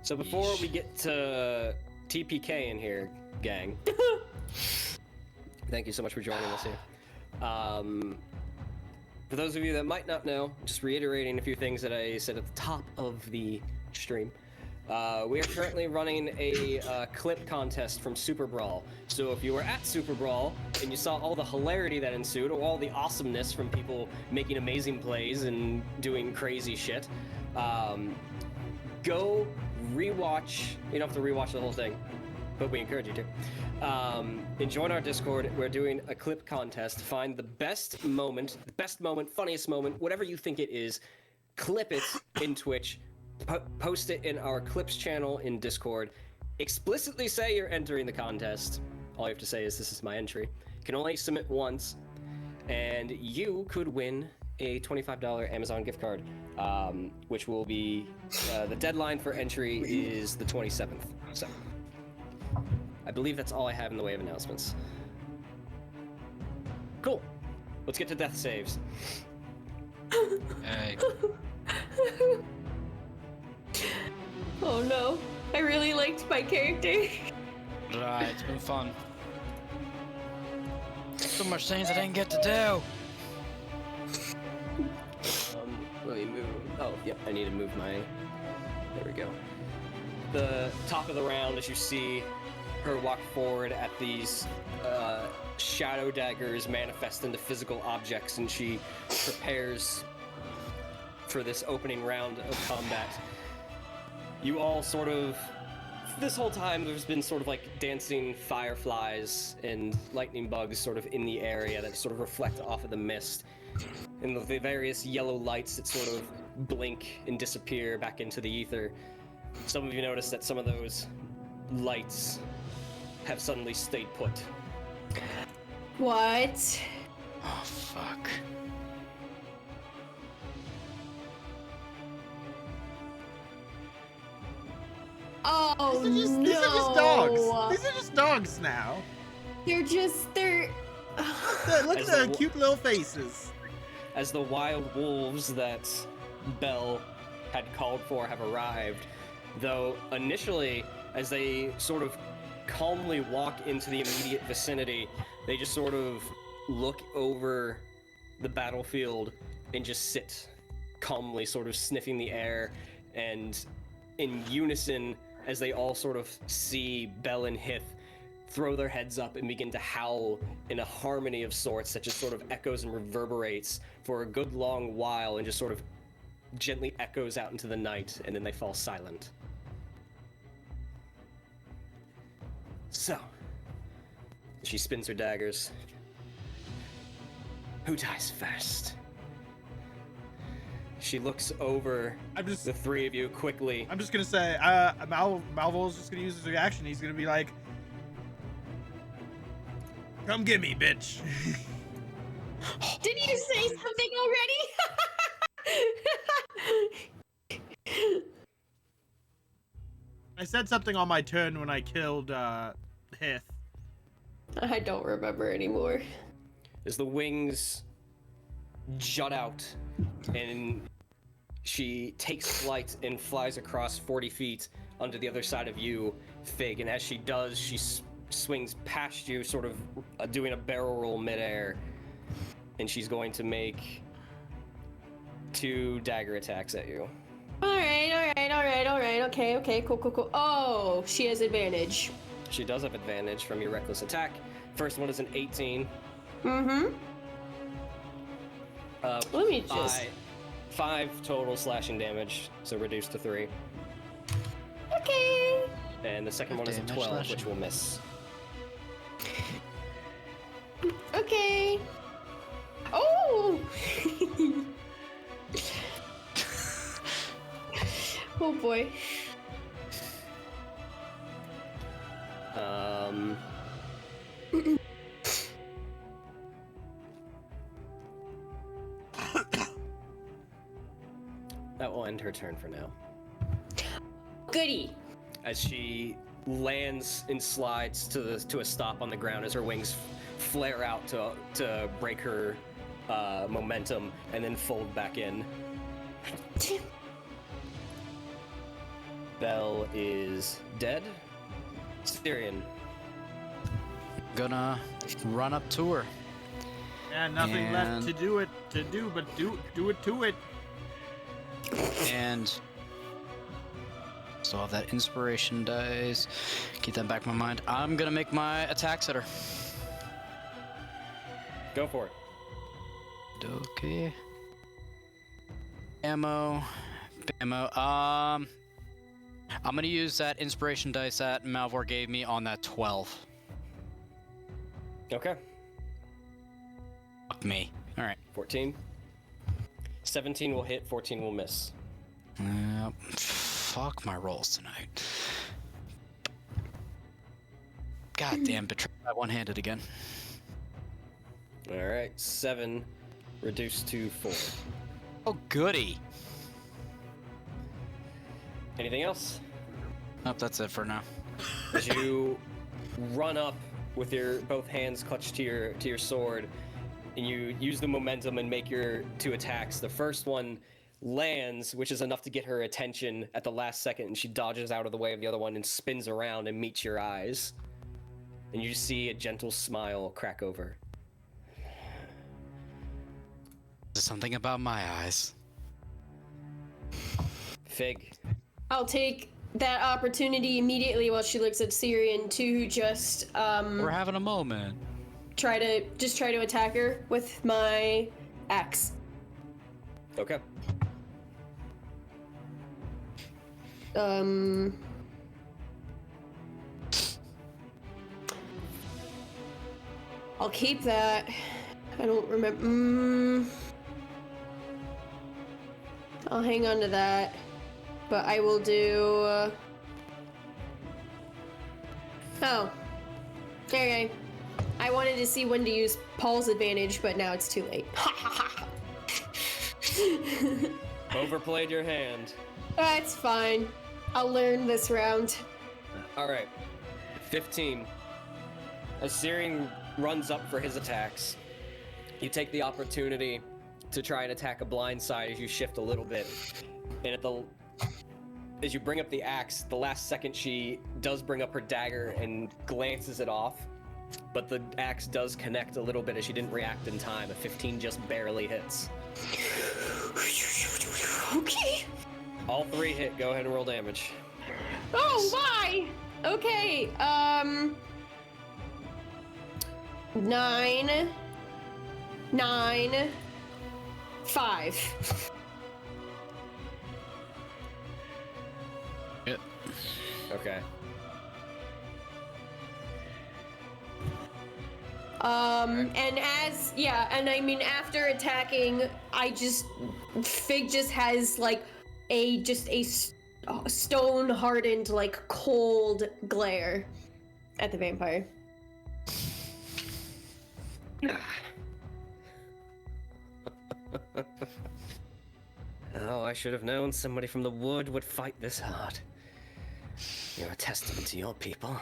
So before we get to TPK in here, gang, thank you so much for joining us here. For those of you that might not know, just reiterating a few things that I said at the top of the stream. We are currently running a clip contest from Super Brawl. So if you were at Super Brawl and you saw all the hilarity that ensued, or all the awesomeness from people making amazing plays and doing crazy shit, go rewatch. You don't have to rewatch the whole thing, but we encourage you to. And join our Discord. We're doing a clip contest. Find the best moment, funniest moment, whatever you think it is, clip it in Twitch. Post it in our clips channel in Discord. Explicitly say you're entering the contest. All you have to say is, this is my entry. You can only submit once, and you could win a $25 Amazon gift card, which will be, the deadline for entry is the 27th. So, I believe that's all I have in the way of announcements. Cool. Let's get to death saves. Hey. Oh no, I really liked my character. Right, it's been fun. So much things I didn't get to do. Let me move. Oh, yep, I need to move my. There we go. The top of the round, as you see her walk forward at these shadow daggers manifest into physical objects, and she prepares for this opening round of combat. You all sort of, this whole time there's been sort of like dancing fireflies and lightning bugs sort of in the area that sort of reflect off of the mist. And the various yellow lights that sort of blink and disappear back into the ether. Some of you notice that some of those lights have suddenly stayed put. What? Oh, fuck. Oh These are just dogs. These are just dogs now. They're. Look at their cute little faces. As the wild wolves that Belle had called for have arrived, though initially, as they sort of calmly walk into the immediate vicinity. They just sort of look over the battlefield and just sit calmly, sort of sniffing the air, and in unison, as they all sort of see Bell and Hith throw their heads up and begin to howl in a harmony of sorts that just sort of echoes and reverberates for a good long while and just sort of gently echoes out into the night, and then they fall silent. So, she spins her daggers. Who dies first? She looks over the three of you quickly. I'm just gonna say, Malvhor's just gonna use his reaction. He's gonna be like, "Come get me, bitch." Did you say something already? I said something on my turn when I killed Hith. I don't remember anymore. As the wings jut out, and she takes flight and flies across 40 feet onto the other side of you, Fig. And as she does, she swings past you, sort of doing a barrel roll midair. And she's going to make 2 dagger attacks at you. Alright. Okay, cool. Oh, she has advantage. She does have advantage from your reckless attack. First one is an 18. Mm-hmm. Let me just... 5 total slashing damage, so reduced to 3. Okay. And the second one is a 12, which will miss. Okay. Oh! Oh boy. That will end her turn for now. Goody. As she lands and slides to a stop on the ground as her wings flare out to break her momentum and then fold back in. Bell is dead. Cirion. Gonna run up to her. Yeah, nothing left to do but do it to it. And still have that inspiration dice. Keep that back in my mind. I'm gonna make my attacks at her. Go for it. Okay. Ammo. I'm gonna use that inspiration dice that Malvhor gave me on that 12. Okay. Fuck me. All right. 14. 17 will hit, 14 will miss. Fuck my rolls tonight. God damn, betrayed by one-handed again. All right, 7 reduced to 4. Oh, goody. Anything else? Nope, that's it for now. As you run up with your both hands clutched to your sword, and you use the momentum and make your 2 attacks. The first one lands, which is enough to get her attention at the last second, and she dodges out of the way of the other one and spins around and meets your eyes. And you see a gentle smile crack over. There's something about my eyes. Fig. I'll take that opportunity immediately while she looks at Cirion to just We're having a moment. try to attack her with my axe. Okay. I'll keep that. I don't remember. I'll hang on to that. But I will do... Oh. Okay. I wanted to see when to use Paul's advantage, but now it's too late. Overplayed your hand. That's fine. I'll learn this round. All right. 15. As Cirion runs up for his attacks, you take the opportunity to try and attack a blind side as you shift a little bit. And at the as you bring up the axe, the last second she does bring up her dagger and glances it off, but the axe does connect a little bit as she didn't react in time. A 15 just barely hits. Okay. All 3 hit. Go ahead and roll damage. Oh my. Okay. 9, 5. Yep. Okay. And I mean, after attacking, Fig just has like a stone hardened, like cold glare at the vampire. Oh, I should have known somebody from the wood would fight this hard. You're a testament to your people.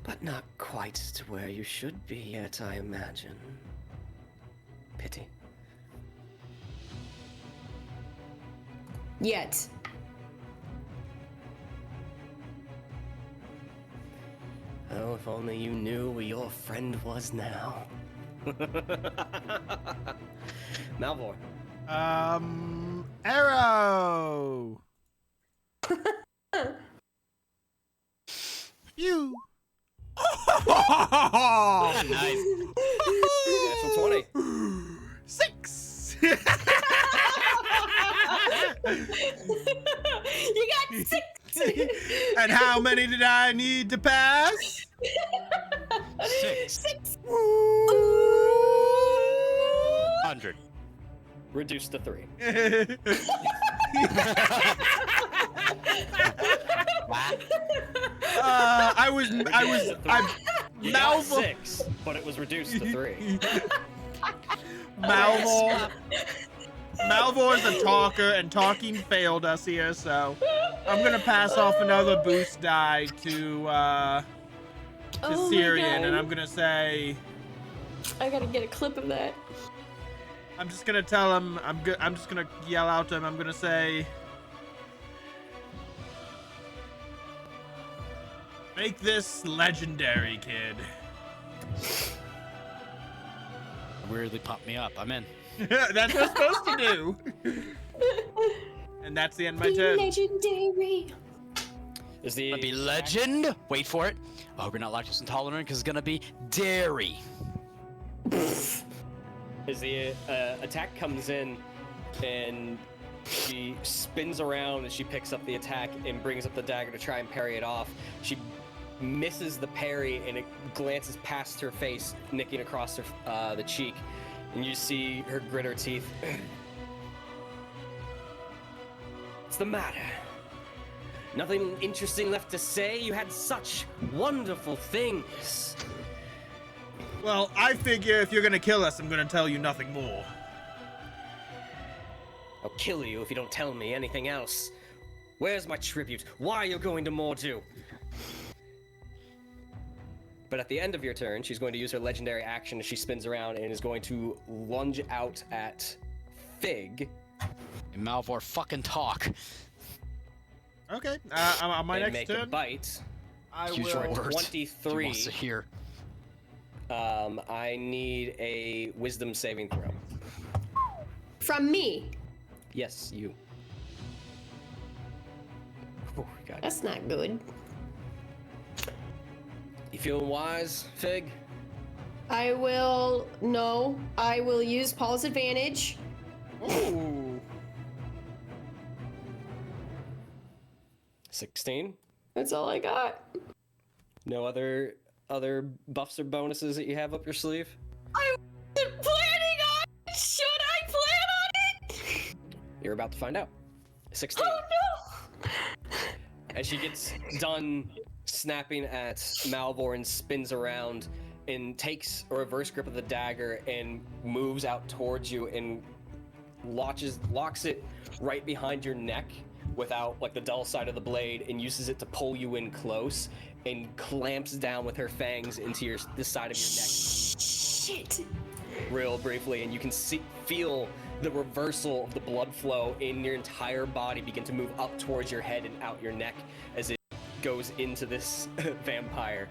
But not quite to where you should be yet, I imagine. Pity. Yet. Oh, if only you knew where your friend was now. Malvhor. Arrow. You. Nice. Natural 20. 6. You got 6. And how many did I need to pass? 6. 100. Reduced to 3. You got Malvhor. 6, but it was reduced to 3. Malvor's a talker, and talking failed us here, so I'm gonna pass off another boost die to Cirion, and I'm gonna say, I gotta get a clip of that. I'm just gonna tell him, I'm just gonna yell out to him, I'm gonna say, make this legendary, kid. Weirdly pumped me up. I'm in. That's what it's supposed to do. And that's the end of my turn. Legendary. Is the Gonna be legend. Wait for it. I hope you're not lactose intolerant because it's gonna be dairy. As the attack comes in, and she spins around and she picks up the attack and brings up the dagger to try and parry it off. She misses the parry and it glances past her face, nicking across her the cheek, and you see her grit her teeth. What's the matter? Nothing interesting left to say? You had such wonderful things. Well, I figure if you're gonna kill us, I'm gonna tell you nothing more. I'll kill you if you don't tell me anything else. Where's my tribute? Why are you going to Mordu? But at the end of your turn, she's going to use her legendary action as she spins around and is going to lunge out at Fig. Malvhor, fucking talk. Okay, on my and next make a turn, bite. I Use will. your words. 23. He wants to hear. I need a wisdom saving throw. From me. Yes, you. Oh, God. That's not good. You feeling wise, Fig? I will use Paul's advantage. Ooh. 16. That's all I got. No other buffs or bonuses that you have up your sleeve? I wasn't planning on it. Should I plan on it? You're about to find out. 16. Oh no! As she gets done snapping at Malvhor and spins around and takes a reverse grip of the dagger and moves out towards you and locks it right behind your neck without like the dull side of the blade and uses it to pull you in close and clamps down with her fangs into the side of your neck Shit. real briefly, and you can feel the reversal of the blood flow in your entire body begin to move up towards your head and out your neck as it goes into this vampire.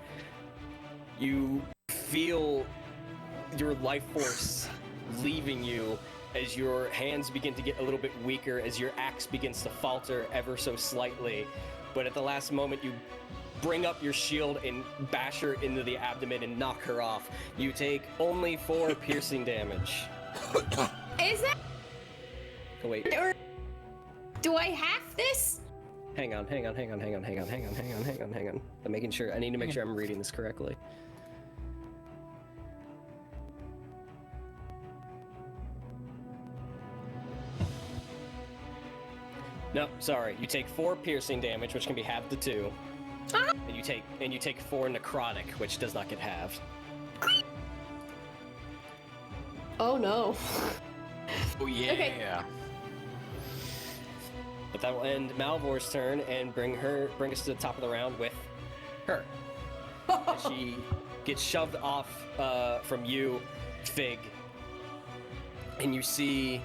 You feel your life force leaving you as your hands begin to get a little bit weaker, as your axe begins to falter ever so slightly. But at the last moment, you bring up your shield and bash her into the abdomen and knock her off. You take only 4 piercing damage. Is that? Oh, wait. Or do I have this? Hang on. I'm making sure. I need to make sure I'm reading this correctly. No, sorry. You take 4 piercing damage, which can be halved to 2. And you take 4 necrotic, which does not get halved. Oh no. Oh yeah. Okay. But that will end Malvor's turn and bring us to the top of the round with her. As she gets shoved off from you, Fig, and you see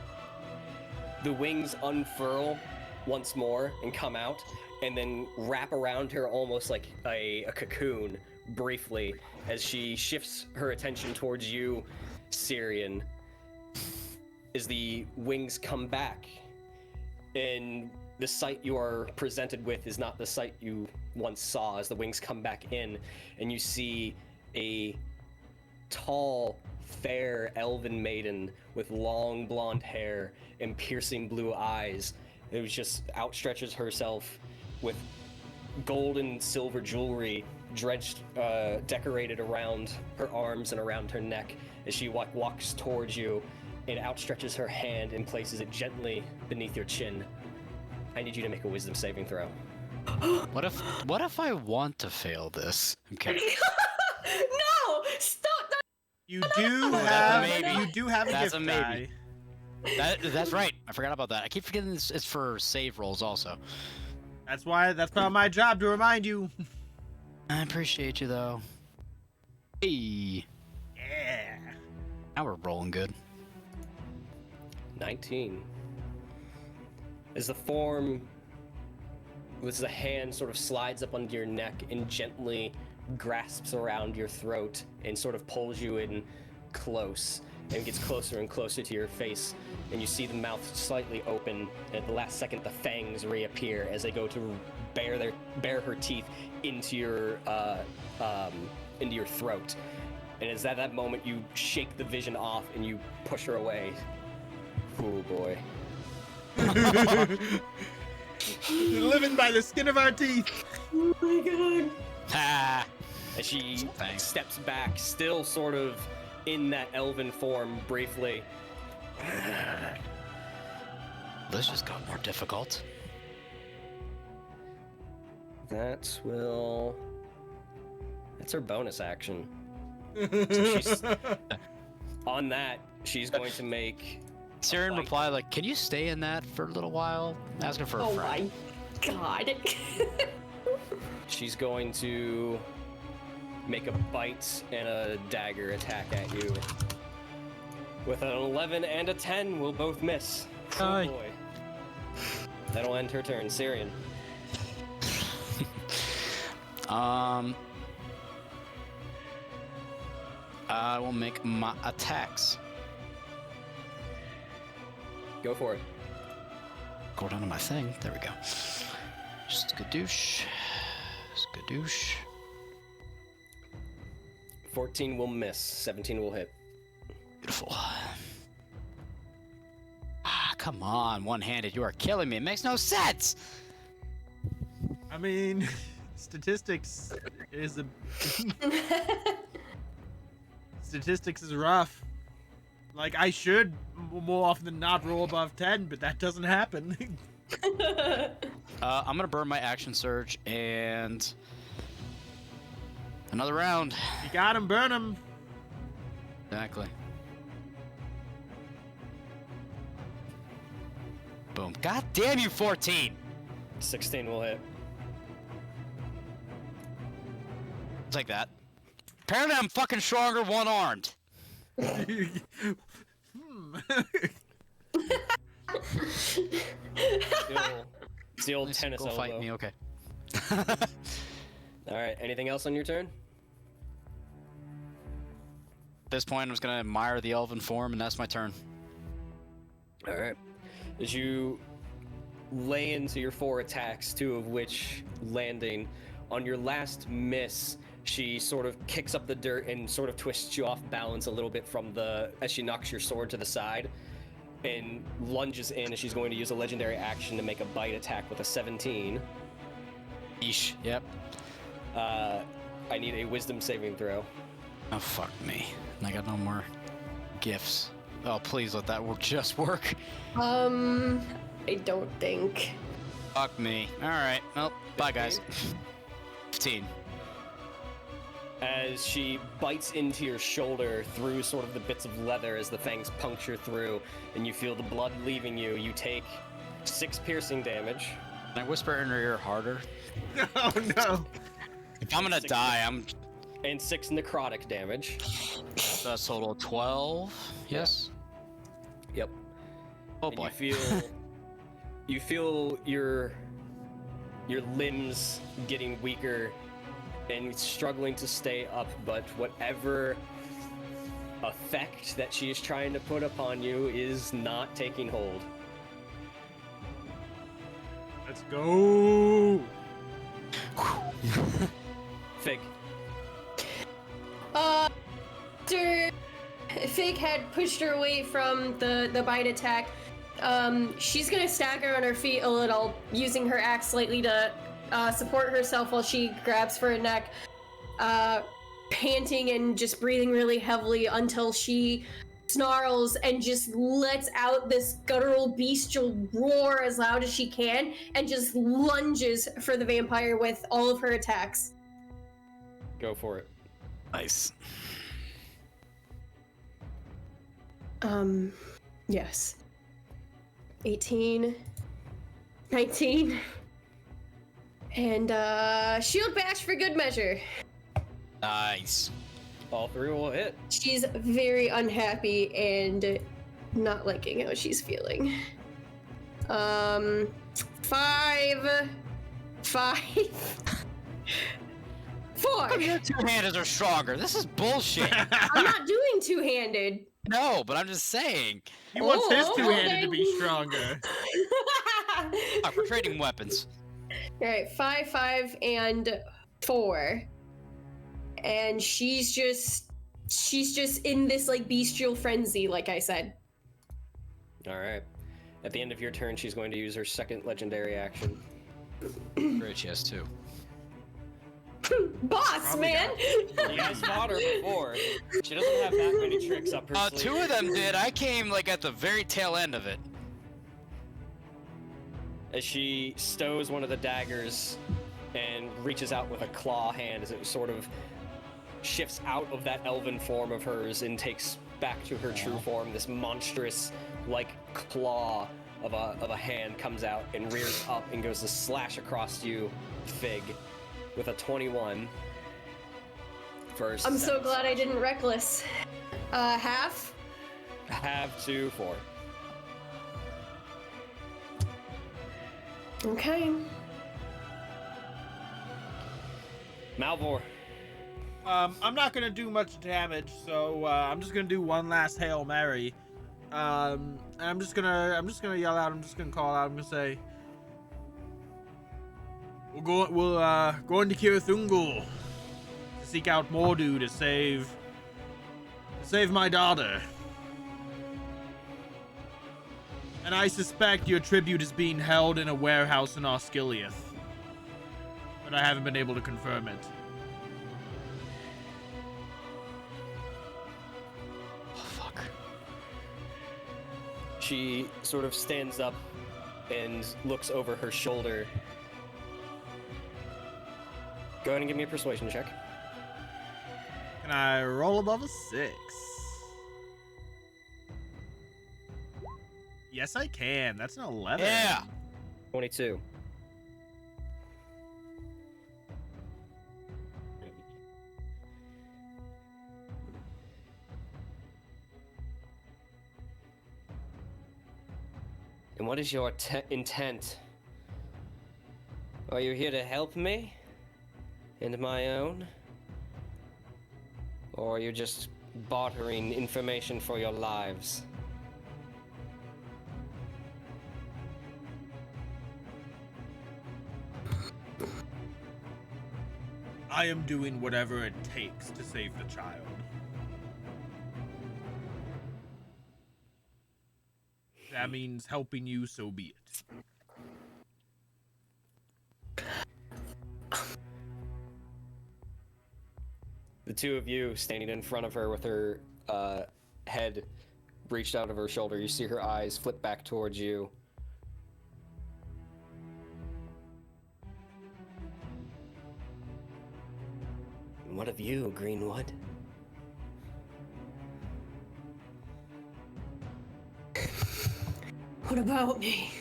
the wings unfurl once more and come out, and then wrap around her almost like a cocoon briefly as she shifts her attention towards you, Cirion, as the wings come back. And the sight you are presented with is not the sight you once saw as the wings come back in, and you see a tall, fair elven maiden with long blonde hair and piercing blue eyes. It was just outstretches herself with gold and silver jewelry drenched, decorated around her arms and around her neck as she walks towards you and outstretches her hand and places it gently beneath your chin. I need you to make a wisdom saving throw. What if I want to fail this? Okay. No! Stop! You do have a That's gift a maybe. die. That's right. I forgot about that. I keep forgetting it's for save rolls also. That's not my job to remind you. I appreciate you though. Hey. Yeah. Now we're rolling good. 19. As the hand sort of slides up under your neck and gently grasps around your throat and sort of pulls you in close and gets closer and closer to your face, and you see the mouth slightly open, and at the last second the fangs reappear as they go to bare her teeth into your throat. And it's at that moment you shake the vision off and you push her away. Oh boy. Living by the skin of our teeth. Oh my god. Ha! As she Thanks. steps back, still sort of in that elven form briefly. This just got more difficult. That's her bonus action. So she's, on that, she's going to make... Cirion replied like, "Can you stay in that for a little while?" Asking for a Oh friend. my god. She's going to make a bite and a dagger attack at you. With an 11 and a 10, we'll both miss. Oh boy. That'll end her turn. Cirion. I will make my attacks. Go for it. Go down to my thing. There we go. Skadoosh. Skadoosh. 14 will miss. 17 will hit. Beautiful. Ah, come on. One-handed. You are killing me. It makes no sense. I mean, statistics is statistics is rough. Like, I should more often than not roll above 10, but that doesn't happen. I'm gonna burn my action surge and another round. You got him, burn him. Exactly. Boom. God damn you, 14. 16 will hit. It's like that. Apparently I'm fucking stronger one-armed. It's the old tennis Go elbow. fight me, okay. All right. Anything else on your turn? At this point, I'm just gonna admire the elven form, and that's my turn. All right. As you lay into your 4 attacks, 2 of which landing, on your last miss, she sort of kicks up the dirt and sort of twists you off balance a little bit as she knocks your sword to the side and lunges in as she's going to use a legendary action to make a bite attack with a 17. Yeesh. Yep. I need a wisdom saving throw. Oh, fuck me. I got no more gifts. Oh, please let that just work. I don't think. Fuck me. Alright. Well, bye, guys. 15. As she bites into your shoulder through sort of the bits of leather as the fangs puncture through and you feel the blood leaving you, you take 6 piercing damage. Can I whisper in her ear harder? Oh no. If I'm gonna die, I'm... And 6 necrotic damage. So that's total 12. Yes? Yep. Oh And boy. you feel your limbs getting weaker and struggling to stay up, but whatever effect that she is trying to put upon you is not taking hold. Let's go. Fig. After Fig had pushed her away from the bite attack, she's gonna stagger on her feet a little, using her axe slightly to support herself while she grabs for her neck, panting and just breathing really heavily until she snarls and just lets out this guttural bestial roar as loud as she can and just lunges for the vampire with all of her attacks. Go for it. Nice. Yes. 18, 19, and shield bash for good measure. Nice. All 3 will hit. She's very unhappy and not liking how she's feeling. 5, 4. Your two-handed are stronger. This is bullshit. I'm not doing two-handed. No, but I'm just saying. He wants his Oh, two-handed okay. to be stronger. We're trading weapons. All right, 5, and 4, and she's just in this like bestial frenzy, like I said. All right. At the end of your turn, she's going to use her second legendary action. Great, she has 2. Boss, Probably man. You guys fought her before. She doesn't have that many tricks up her sleeve. 2 of them did. I came like at the very tail end of it. As she stows one of the daggers and reaches out with a claw hand as it sort of shifts out of that elven form of hers and takes back to her true form. This monstrous, like, claw of a hand comes out and rears up and goes to slash across you, Fig, with a 21. First. I'm so glad I didn't reckless. Half. Have 2, 4. Okay. Malvhor. I'm not gonna do much damage, so I'm just gonna do one last Hail Mary. And I'm just gonna yell out. I'm just gonna call out. I'm gonna say, we're going to Cirith Ungol to seek out Mordu to save my daughter. And I suspect your tribute is being held in a warehouse in Osgiliath, but I haven't been able to confirm it. Oh, fuck. She sort of stands up and looks over her shoulder. Go ahead and give me a persuasion check. Can I roll above a 6? Yes, I can. That's an 11. Yeah. 22. And what is your intent? Are you here to help me? And my own? Or are you just bartering information for your lives? I am doing whatever it takes to save the child. That means helping you, so be it. The two of you standing in front of her with her head reached out of her shoulder, you see her eyes flip back towards you. What of you, Greenwood? What about me?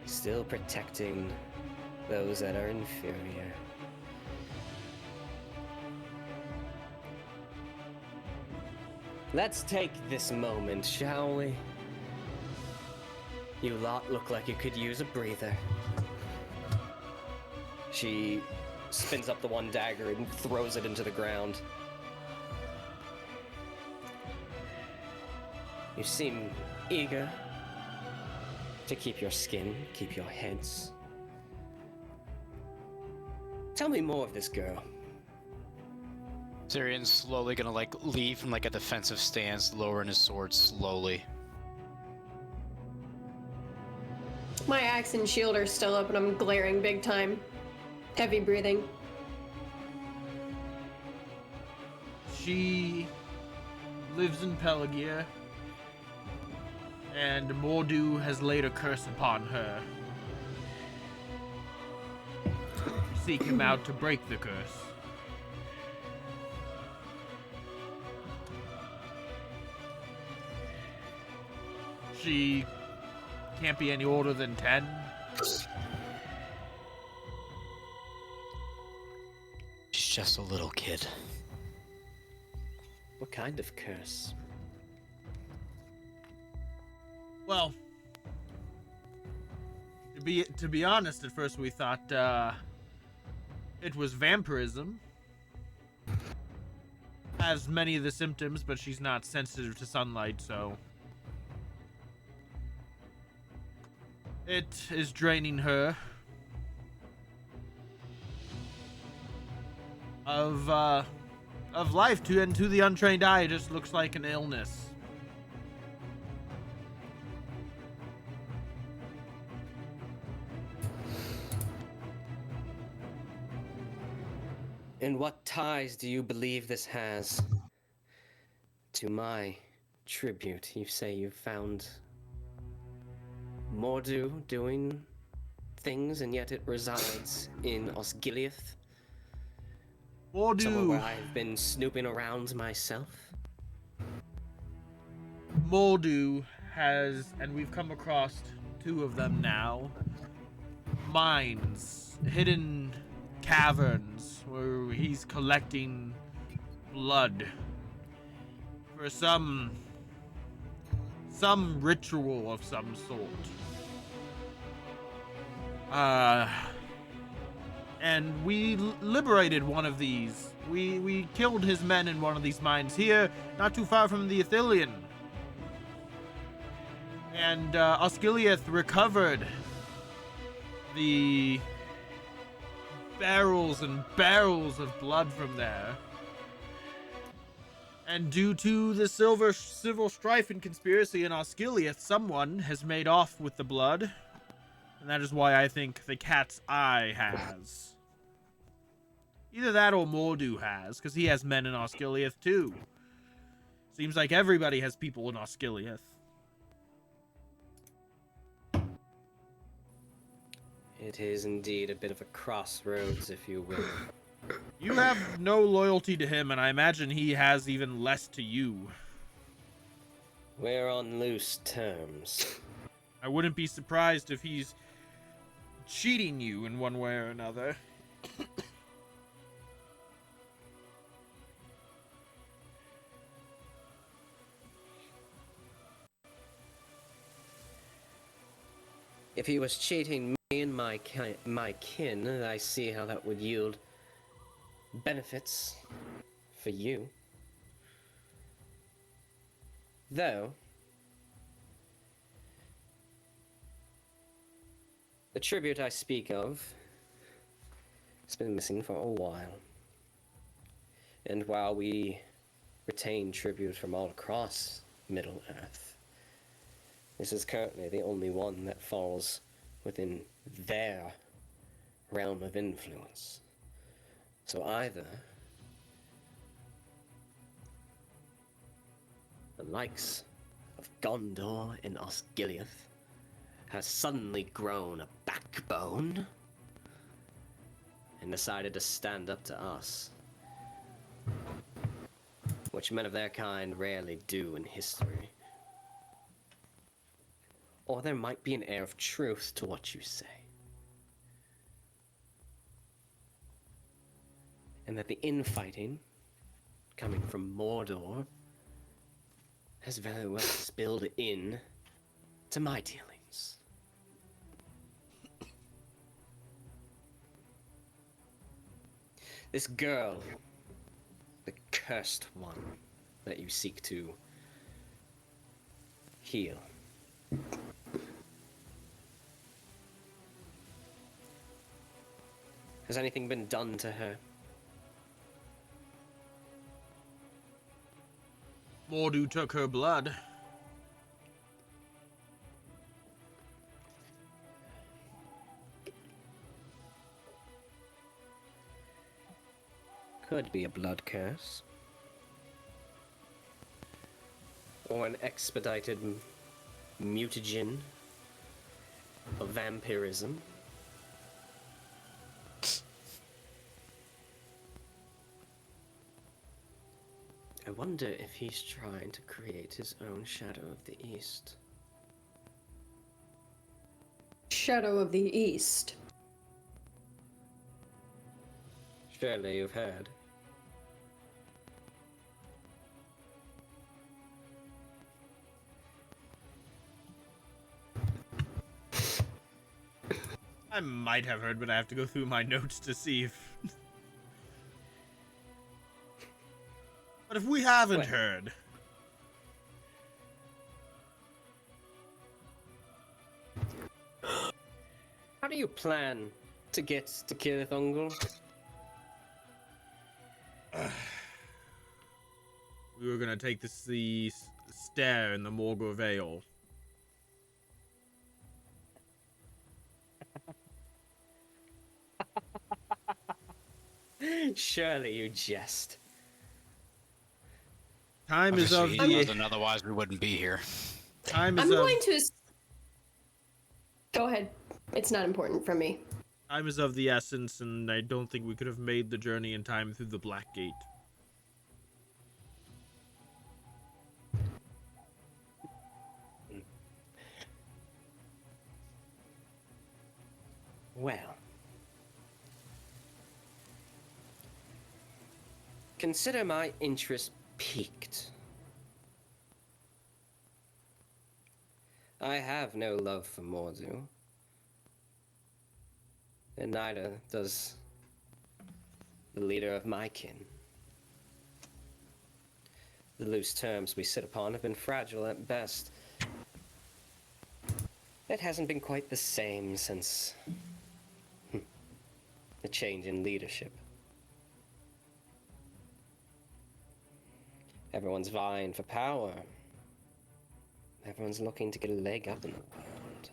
Still protecting those that are inferior. Let's take this moment, shall we? You lot look like you could use a breather. She spins up the one dagger and throws it into the ground. You seem eager to keep your skin, keep your heads. Tell me more of this girl. Cirion's slowly gonna leave from a defensive stance, lowering his sword slowly. My axe and shield are still up and I'm glaring big time. Heavy breathing. She lives in Pelagia, and Mordu has laid a curse upon her. Seek him out to break the curse. She can't be any older than 10. She's just a little kid. What kind of curse? Well, to be honest, at first we thought it was vampirism. Has many of the symptoms, but she's not sensitive to sunlight, so it is draining her of life. And to the untrained eye, it just looks like an illness. And what ties do you believe this has to my tribute? You say you found Mordu doing things, and yet it resides in Osgiliath? Somewhere where I've been snooping around myself? Mordu has, and we've come across 2 of them now, mines, hidden caverns where he's collecting blood for some ritual of some sort. And we liberated one of these. We killed his men in one of these mines here, not too far from the Ithilien. And Osgiliath recovered the barrels and barrels of blood from there. And due to the civil strife and conspiracy in Osgiliath, someone has made off with the blood. And that is why I think the cat's eye has. Either that or Mordu has, because he has men in Osgiliath too. Seems like everybody has people in Osgiliath. It is indeed a bit of a crossroads, if you will. You have no loyalty to him, and I imagine he has even less to you. We're on loose terms. I wouldn't be surprised if he's cheating you in one way or another. If he was cheating me and my kin, I see how that would yield benefits for you. Though, the tribute I speak of has been missing for a while. And while we retain tribute from all across Middle-earth, this is currently the only one that falls within their realm of influence. So either the likes of Gondor and Osgiliath has suddenly grown a backbone and decided to stand up to us, which men of their kind rarely do in history. Or there might be an air of truth to what you say. And that the infighting coming from Mordor has very well spilled in to my dealings. This girl, the cursed one that you seek to heal. Has anything been done to her? Mordu took her blood. Could be a blood curse. Or an expedited mutagen of vampirism. I wonder if he's trying to create his own Shadow of the East. Shadow of the East. Surely you've heard. I might have heard, but I have to go through my notes to see if... But if we haven't Wait. heard... How do you plan to get to Cirith Ungol? We were gonna take the stair in the Morgul Vale. Surely you jest. Time is of Obviously, he the... doesn't, otherwise we wouldn't be here. Time is I'm of... going to. Go ahead. It's not important for me. Time is of the essence, and I don't think we could have made the journey in time through the Black Gate. Well. Consider my interest piqued. I have no love for Mordu. And neither does the leader of my kin. The loose terms we sit upon have been fragile at best. It hasn't been quite the same since the change in leadership. Everyone's vying for power. Everyone's looking to get a leg up in the world.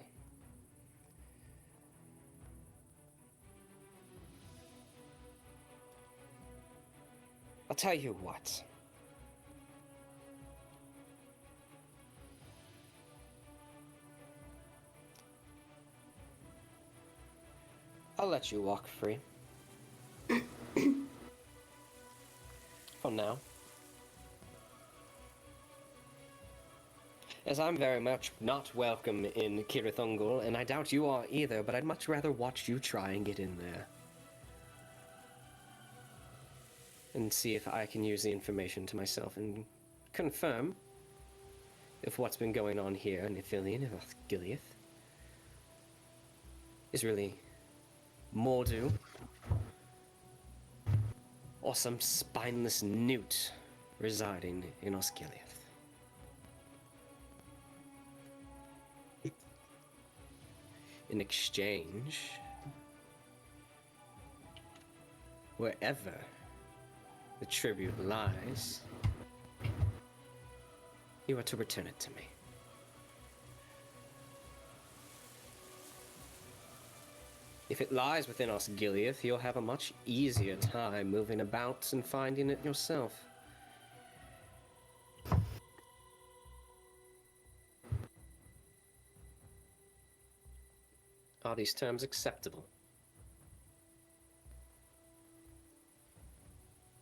I'll tell you what. I'll let you walk free. For now. As I'm very much not welcome in Cirith Ungol, and I doubt you are either, but I'd much rather watch you try and get in there. And see if I can use the information to myself and confirm if what's been going on here in Ithilien and Osgiliath is really Mordu, or some spineless newt residing in Osgiliath. In exchange, wherever the tribute lies, you are to return it to me. If it lies within Osgiliath, you'll have a much easier time moving about and finding it yourself. Are these terms acceptable?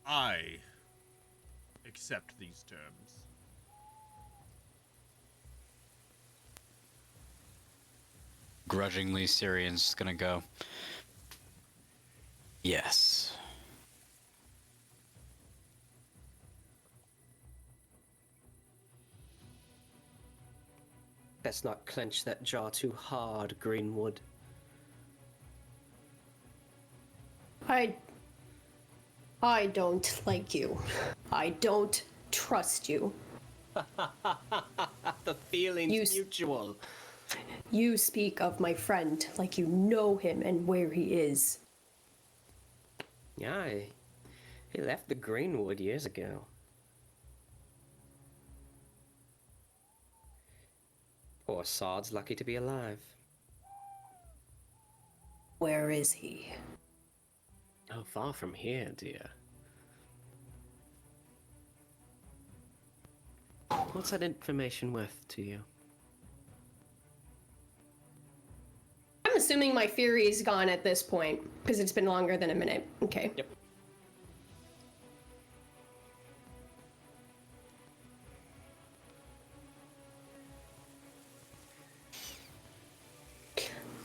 I accept these terms. Grudgingly, Cirian's gonna go. Yes. Best not clench that jaw too hard, Greenwood. I don't like you. I don't trust you. The feeling's mutual. You speak of my friend like you know him and where he is. Yeah, he left the Greenwood years ago. Poor Sod's lucky to be alive. Where is he? Oh, far from here, dear. What's that information worth to you? I'm assuming my fury's gone at this point, because it's been longer than a minute. Okay. Yep.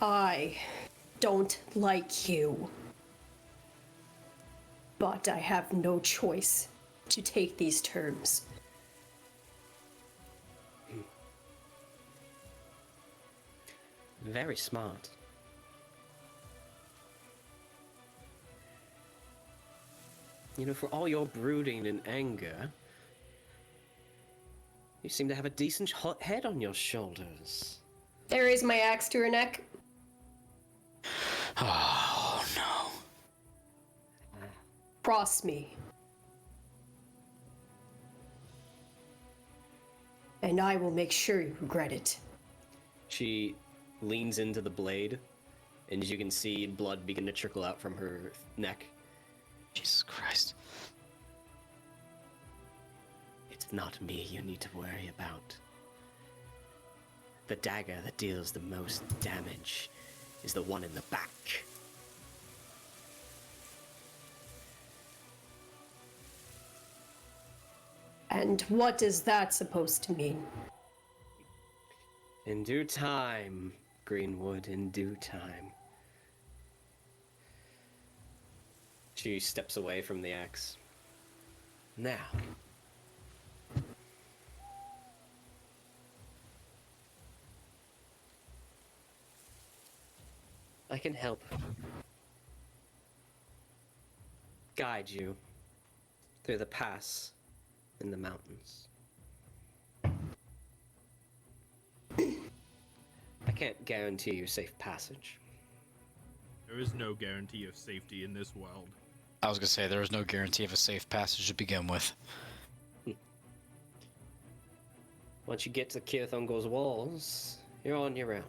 I don't like you. But I have no choice to take these terms. Very smart. You know, for all your brooding and anger, you seem to have a decent hot head on your shoulders. I raise my axe to her neck. Oh, no. Cross me. And I will make sure you regret it. She leans into the blade, and as you can see, blood begin to trickle out from her neck. Jesus Christ. It's not me you need to worry about. The dagger that deals the most damage is the one in the back. And what is that supposed to mean? In due time, Greenwood, in due time. She steps away from the axe. Now. I can help guide you through the pass in the mountains. I can't guarantee you safe passage. There is no guarantee of safety in this world. I was gonna say, there is no guarantee of a safe passage to begin with. Once you get to Cirith Ungol's walls, you're on your own.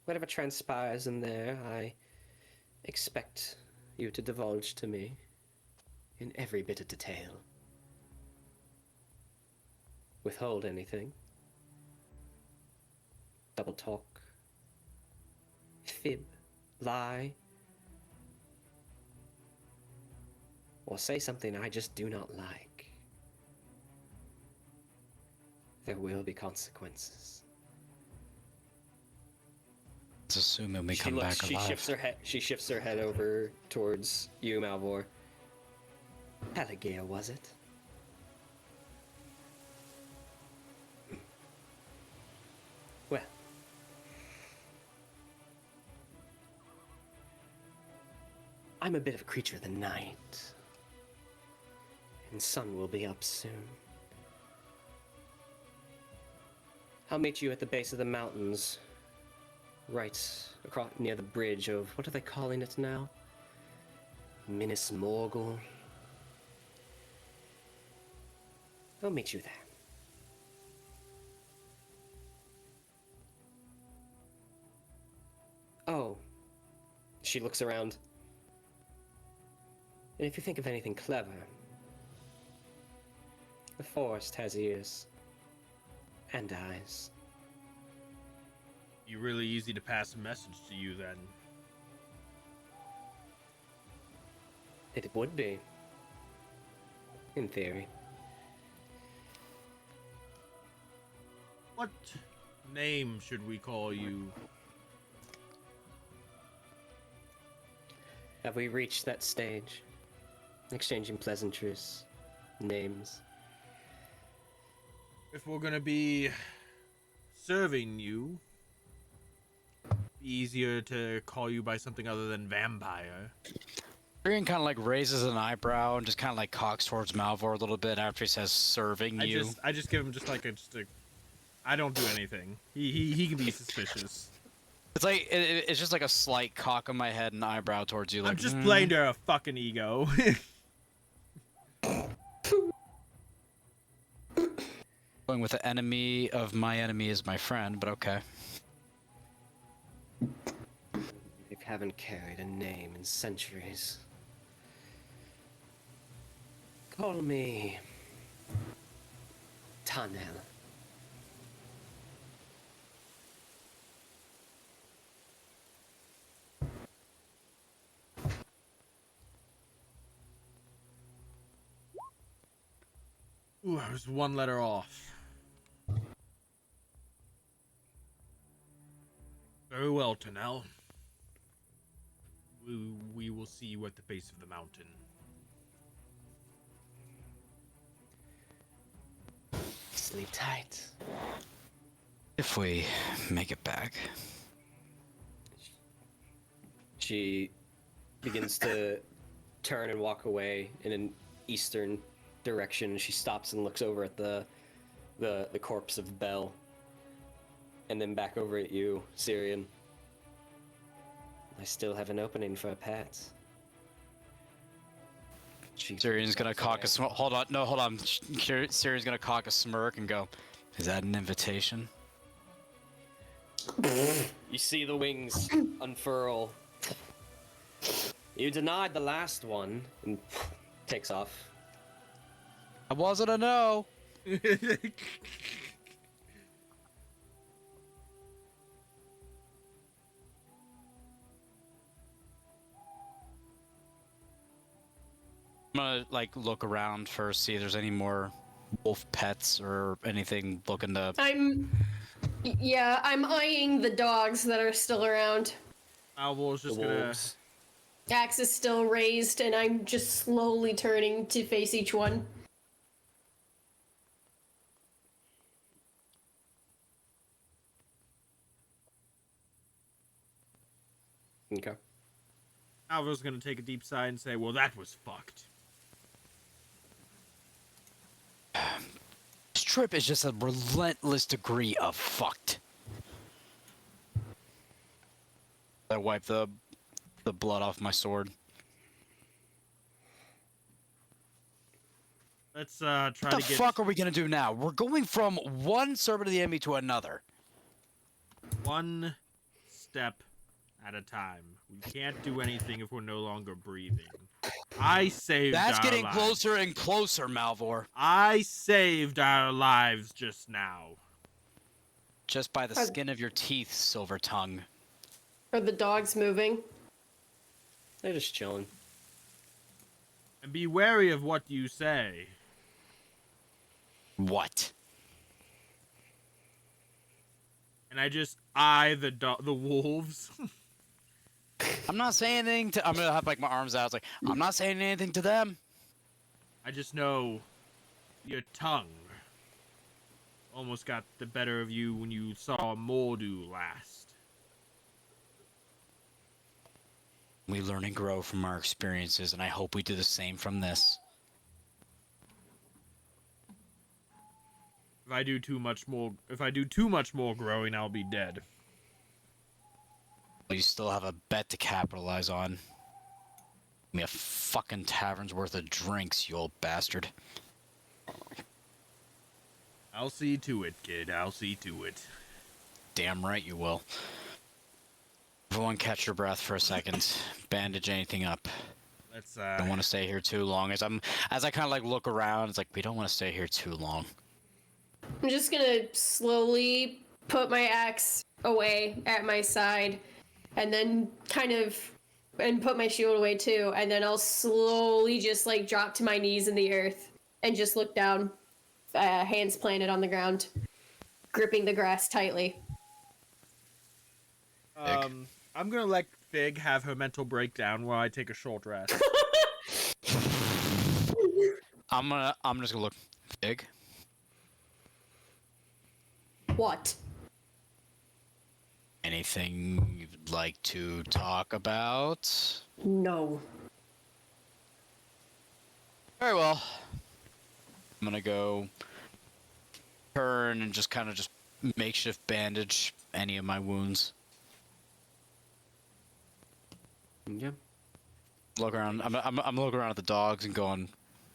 Whatever transpires in there, I expect you to divulge to me in every bit of detail. Withhold anything. Double talk. Fib. Lie. Or say something I just do not like. There will be consequences. Let's assume we come back alive. She shifts her head over towards you, Malvhor. Pelagia, was it? I'm a bit of a creature of the night. And sun will be up soon. I'll meet you at the base of the mountains. Right across near the bridge of, what are they calling it now? Minas Morgul. I'll meet you there. Oh. She looks around. And if you think of anything clever, the forest has ears and eyes. Be really easy to pass a message to you then. It would be. In theory. What name should we call you? Have we reached that stage? Exchanging pleasantries, names. If we're gonna be serving you, be easier to call you by something other than vampire. Cirion kind of like raises an eyebrow and just kind of like cocks towards Malvhor a little bit after he says serving you. I just give him just a I don't do anything. He can be suspicious. It's like it's just like a slight cock of my head and eyebrow towards you. Like, I'm just playing to a fucking ego. Going with the enemy of my enemy is my friend, but okay. You haven't carried a name in centuries. Call me Tanel. Ooh, I was one letter off. Very well, Tanel. We will see you at the base of the mountain. Sleep tight. If we make it back. She begins to turn and walk away in an eastern direction. She stops and looks over at the corpse of Bell. And then back over at you, Cirion. I still have an opening for a pet. Cyrion's gonna cock a smirk. Hold on. Cyrion's gonna cock a smirk and go, "Is that an invitation?" You see the wings unfurl. You denied the last one, and takes off. I wasn't a no. I'm gonna like look around first, see if there's any more wolf pets or anything looking to. I'm eyeing the dogs that are still around. Malvor's just The gonna. wolves. Axe is still raised, and I'm just slowly turning to face each one. Okay. Malvor's gonna take a deep sigh and say, "Well, that was fucked." This trip is just a relentless degree of fucked. I wipe the blood off my sword. Let's try What to the get fuck are we gonna do now? We're going from one servant of the enemy to another. one step at a time. We can't do anything if we're no longer breathing. I saved That's our getting lives. closer and closer, Malvhor. I saved our lives just now. Just by the skin of your teeth, Silver Tongue. Are the dogs moving? They're just chilling. And be wary of what you say. What? And I just eye the wolves. I'm not saying anything to. I'm gonna have like my arms out. It's like I'm not saying anything to them. I just know your tongue almost got the better of you when you saw Mordu last. We learn and grow from our experiences, and I hope we do the same from this. If I do too much more growing, I'll be dead. You still have a bet to capitalize on. Give me a fucking tavern's worth of drinks, you old bastard. I'll see to it, kid. I'll see to it. Damn right you will. Everyone catch your breath for a second. Bandage anything up. Let's Don't want to stay here too long. As I kind of like look around, it's like we don't want to stay here too long. I'm just gonna slowly put my axe away at my side, and then and put my shield away too, and then I'll slowly just like drop to my knees in the earth and just look down, hands planted on the ground, gripping the grass tightly. I'm gonna let Fig have her mental breakdown while I take a short rest. I'm just gonna look. Big. What? Anything you'd like to talk about? No. Very well. I'm gonna go turn and just kind of just makeshift bandage any of my wounds. Yeah. Look around. I'm looking around at the dogs and going,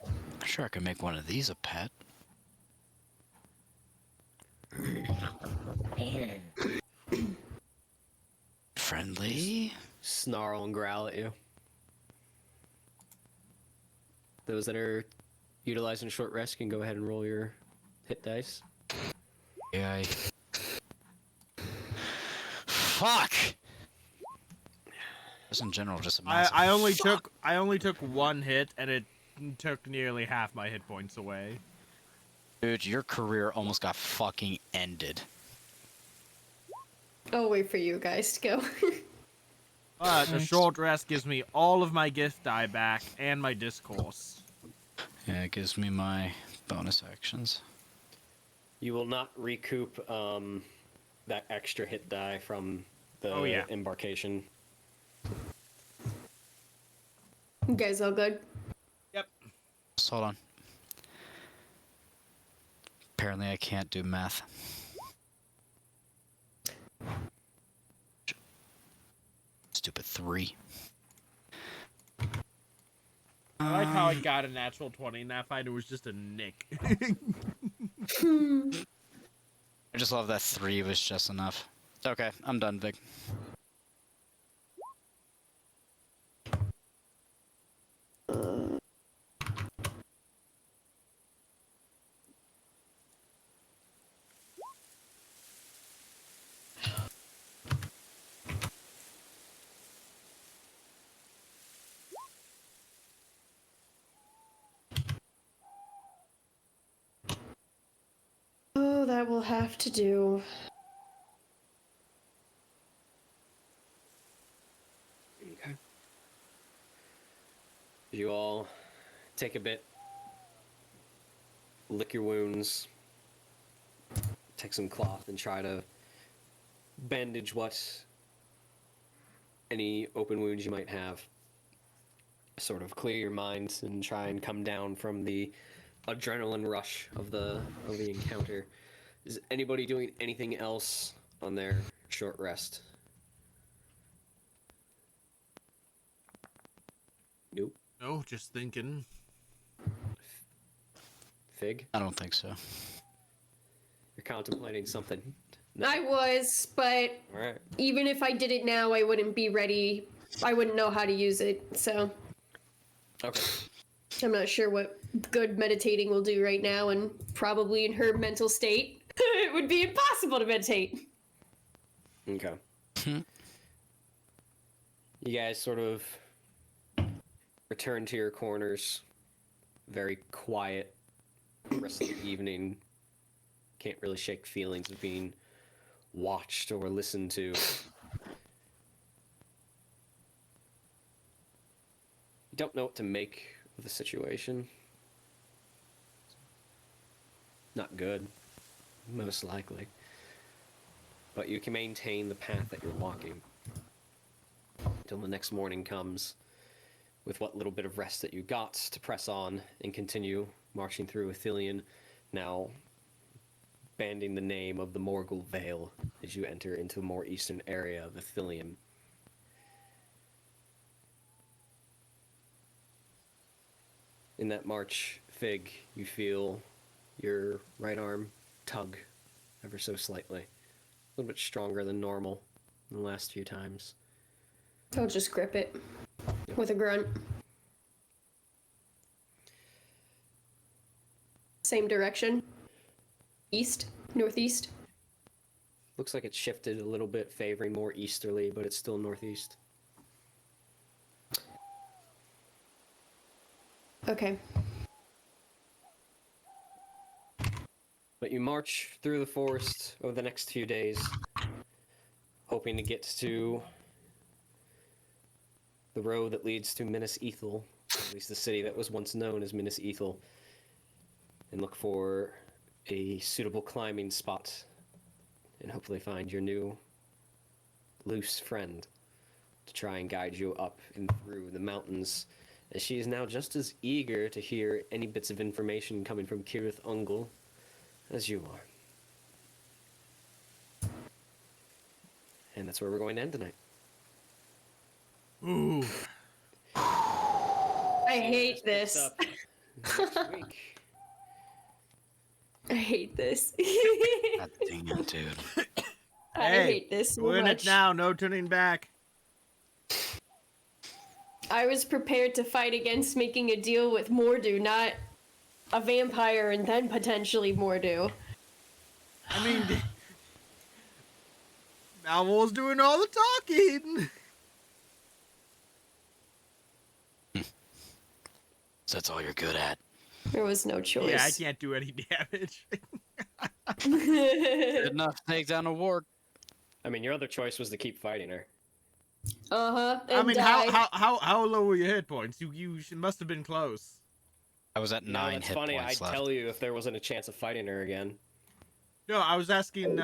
I'm sure I could make one of these a pet. Friendly. Snarl and growl at you. Those that are utilizing a short rest can go ahead and roll your hit dice. Yeah. Fuck. Just in general, just a massive I only fuck. took one hit, and it took nearly half my hit points away. Dude, your career almost got fucking ended. I'll wait for you guys to go. But a short rest gives me all of my gift die back and my discourse. Yeah, it gives me my bonus actions. You will not recoup that extra hit die from the embarkation. You guys all good? Yep. Just hold on. Apparently I can't do math. Stupid 3. I like how I got a natural 20 in that fight. It was just a nick. I just love that 3 was just enough. Okay, I'm done, Vic. Oh, that will have to do. Okay. You all take a bit, lick your wounds, take some cloth and try to bandage any open wounds you might have. Sort of clear your mind and try and come down from the adrenaline rush of the encounter. Is anybody doing anything else on their short rest? Nope. No, just thinking. Fig? I don't think so. You're contemplating something. I was, but Alright. even if I did it now, I wouldn't be ready. I wouldn't know how to use it, so Okay. I'm not sure what good meditating will do right now, and probably in her mental state, it would be impossible to meditate. Okay. You guys sort of return to your corners. Very quiet rest of the evening. Can't really shake feelings of being watched or listened to. You don't know what to make of the situation. Not good, most likely. But you can maintain the path that you're walking. till the next morning comes with what little bit of rest that you got to press on and continue marching through Ithilien, now banding the name of the Morgul Vale as you enter into a more eastern area of Ithilien. In that march, Fig, you feel your right arm tug ever so slightly. A little bit stronger than normal in the last few times. I'll just grip it with a grunt. Same direction. East, northeast. Looks like it shifted a little bit, favoring more easterly, but it's still northeast. Okay. But you march through the forest over the next few days, hoping to get to the road that leads to Minas Ithil, at least the city that was once known as Minas Ithil, and look for a suitable climbing spot and hopefully find your new loose friend to try and guide you up and through the mountains, as she is now just as eager to hear any bits of information coming from Cirith Ungol as you are. And that's where we're going to end tonight. Ooh. I hate this. Up next week. I hate this. God dang it, dude. I hate this so we're in much. it now. No turning back. I was prepared to fight against making a deal with Mordu, not a vampire and then potentially Mordu. I mean, Malvor's doing all the talking. So that's all you're good at. There was no choice. Yeah, I can't do any damage. Good enough to take down a ward. I mean, your other choice was to keep fighting her. Uh-huh. I mean, die. how low were your hit points? Must have been close. I was at 9 That's hit funny. points I'd left. tell you if there wasn't a chance of fighting her again. No, I was asking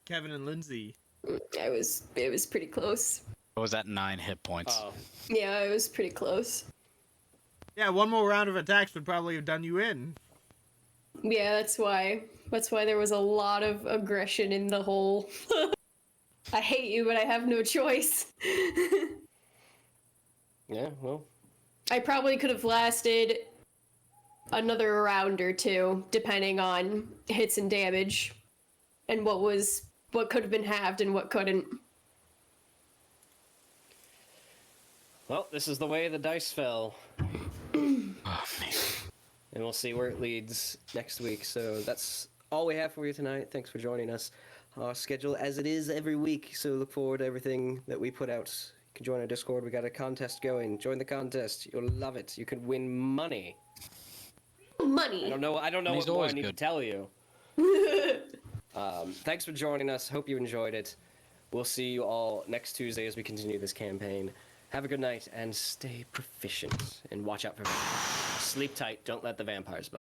Kevin and Lindsay. It was pretty close. I was at 9 hit points. Oh, Yeah, it was pretty close. Yeah, one more round of attacks would probably have done you in. Yeah, that's why there was a lot of aggression in the whole I hate you, but I have no choice. yeah. Well, I probably could have lasted another round or two, depending on hits and damage, and what could have been halved and what couldn't. well, this is the way the dice fell, Oh, man. and we'll see where it leads next week. So that's all we have for you tonight. Thanks for joining us. Our schedule as it is every week, so look forward to everything that we put out. You can join our Discord. We got a contest going. Join the contest. You'll love it. You can win money. Money. I don't know Money's what more I always need to good. tell you. Thanks for joining us. Hope you enjoyed it. We'll see you all next Tuesday as we continue this campaign. Have a good night and stay proficient. And watch out for vampires. Sleep tight. Don't let the vampires bite.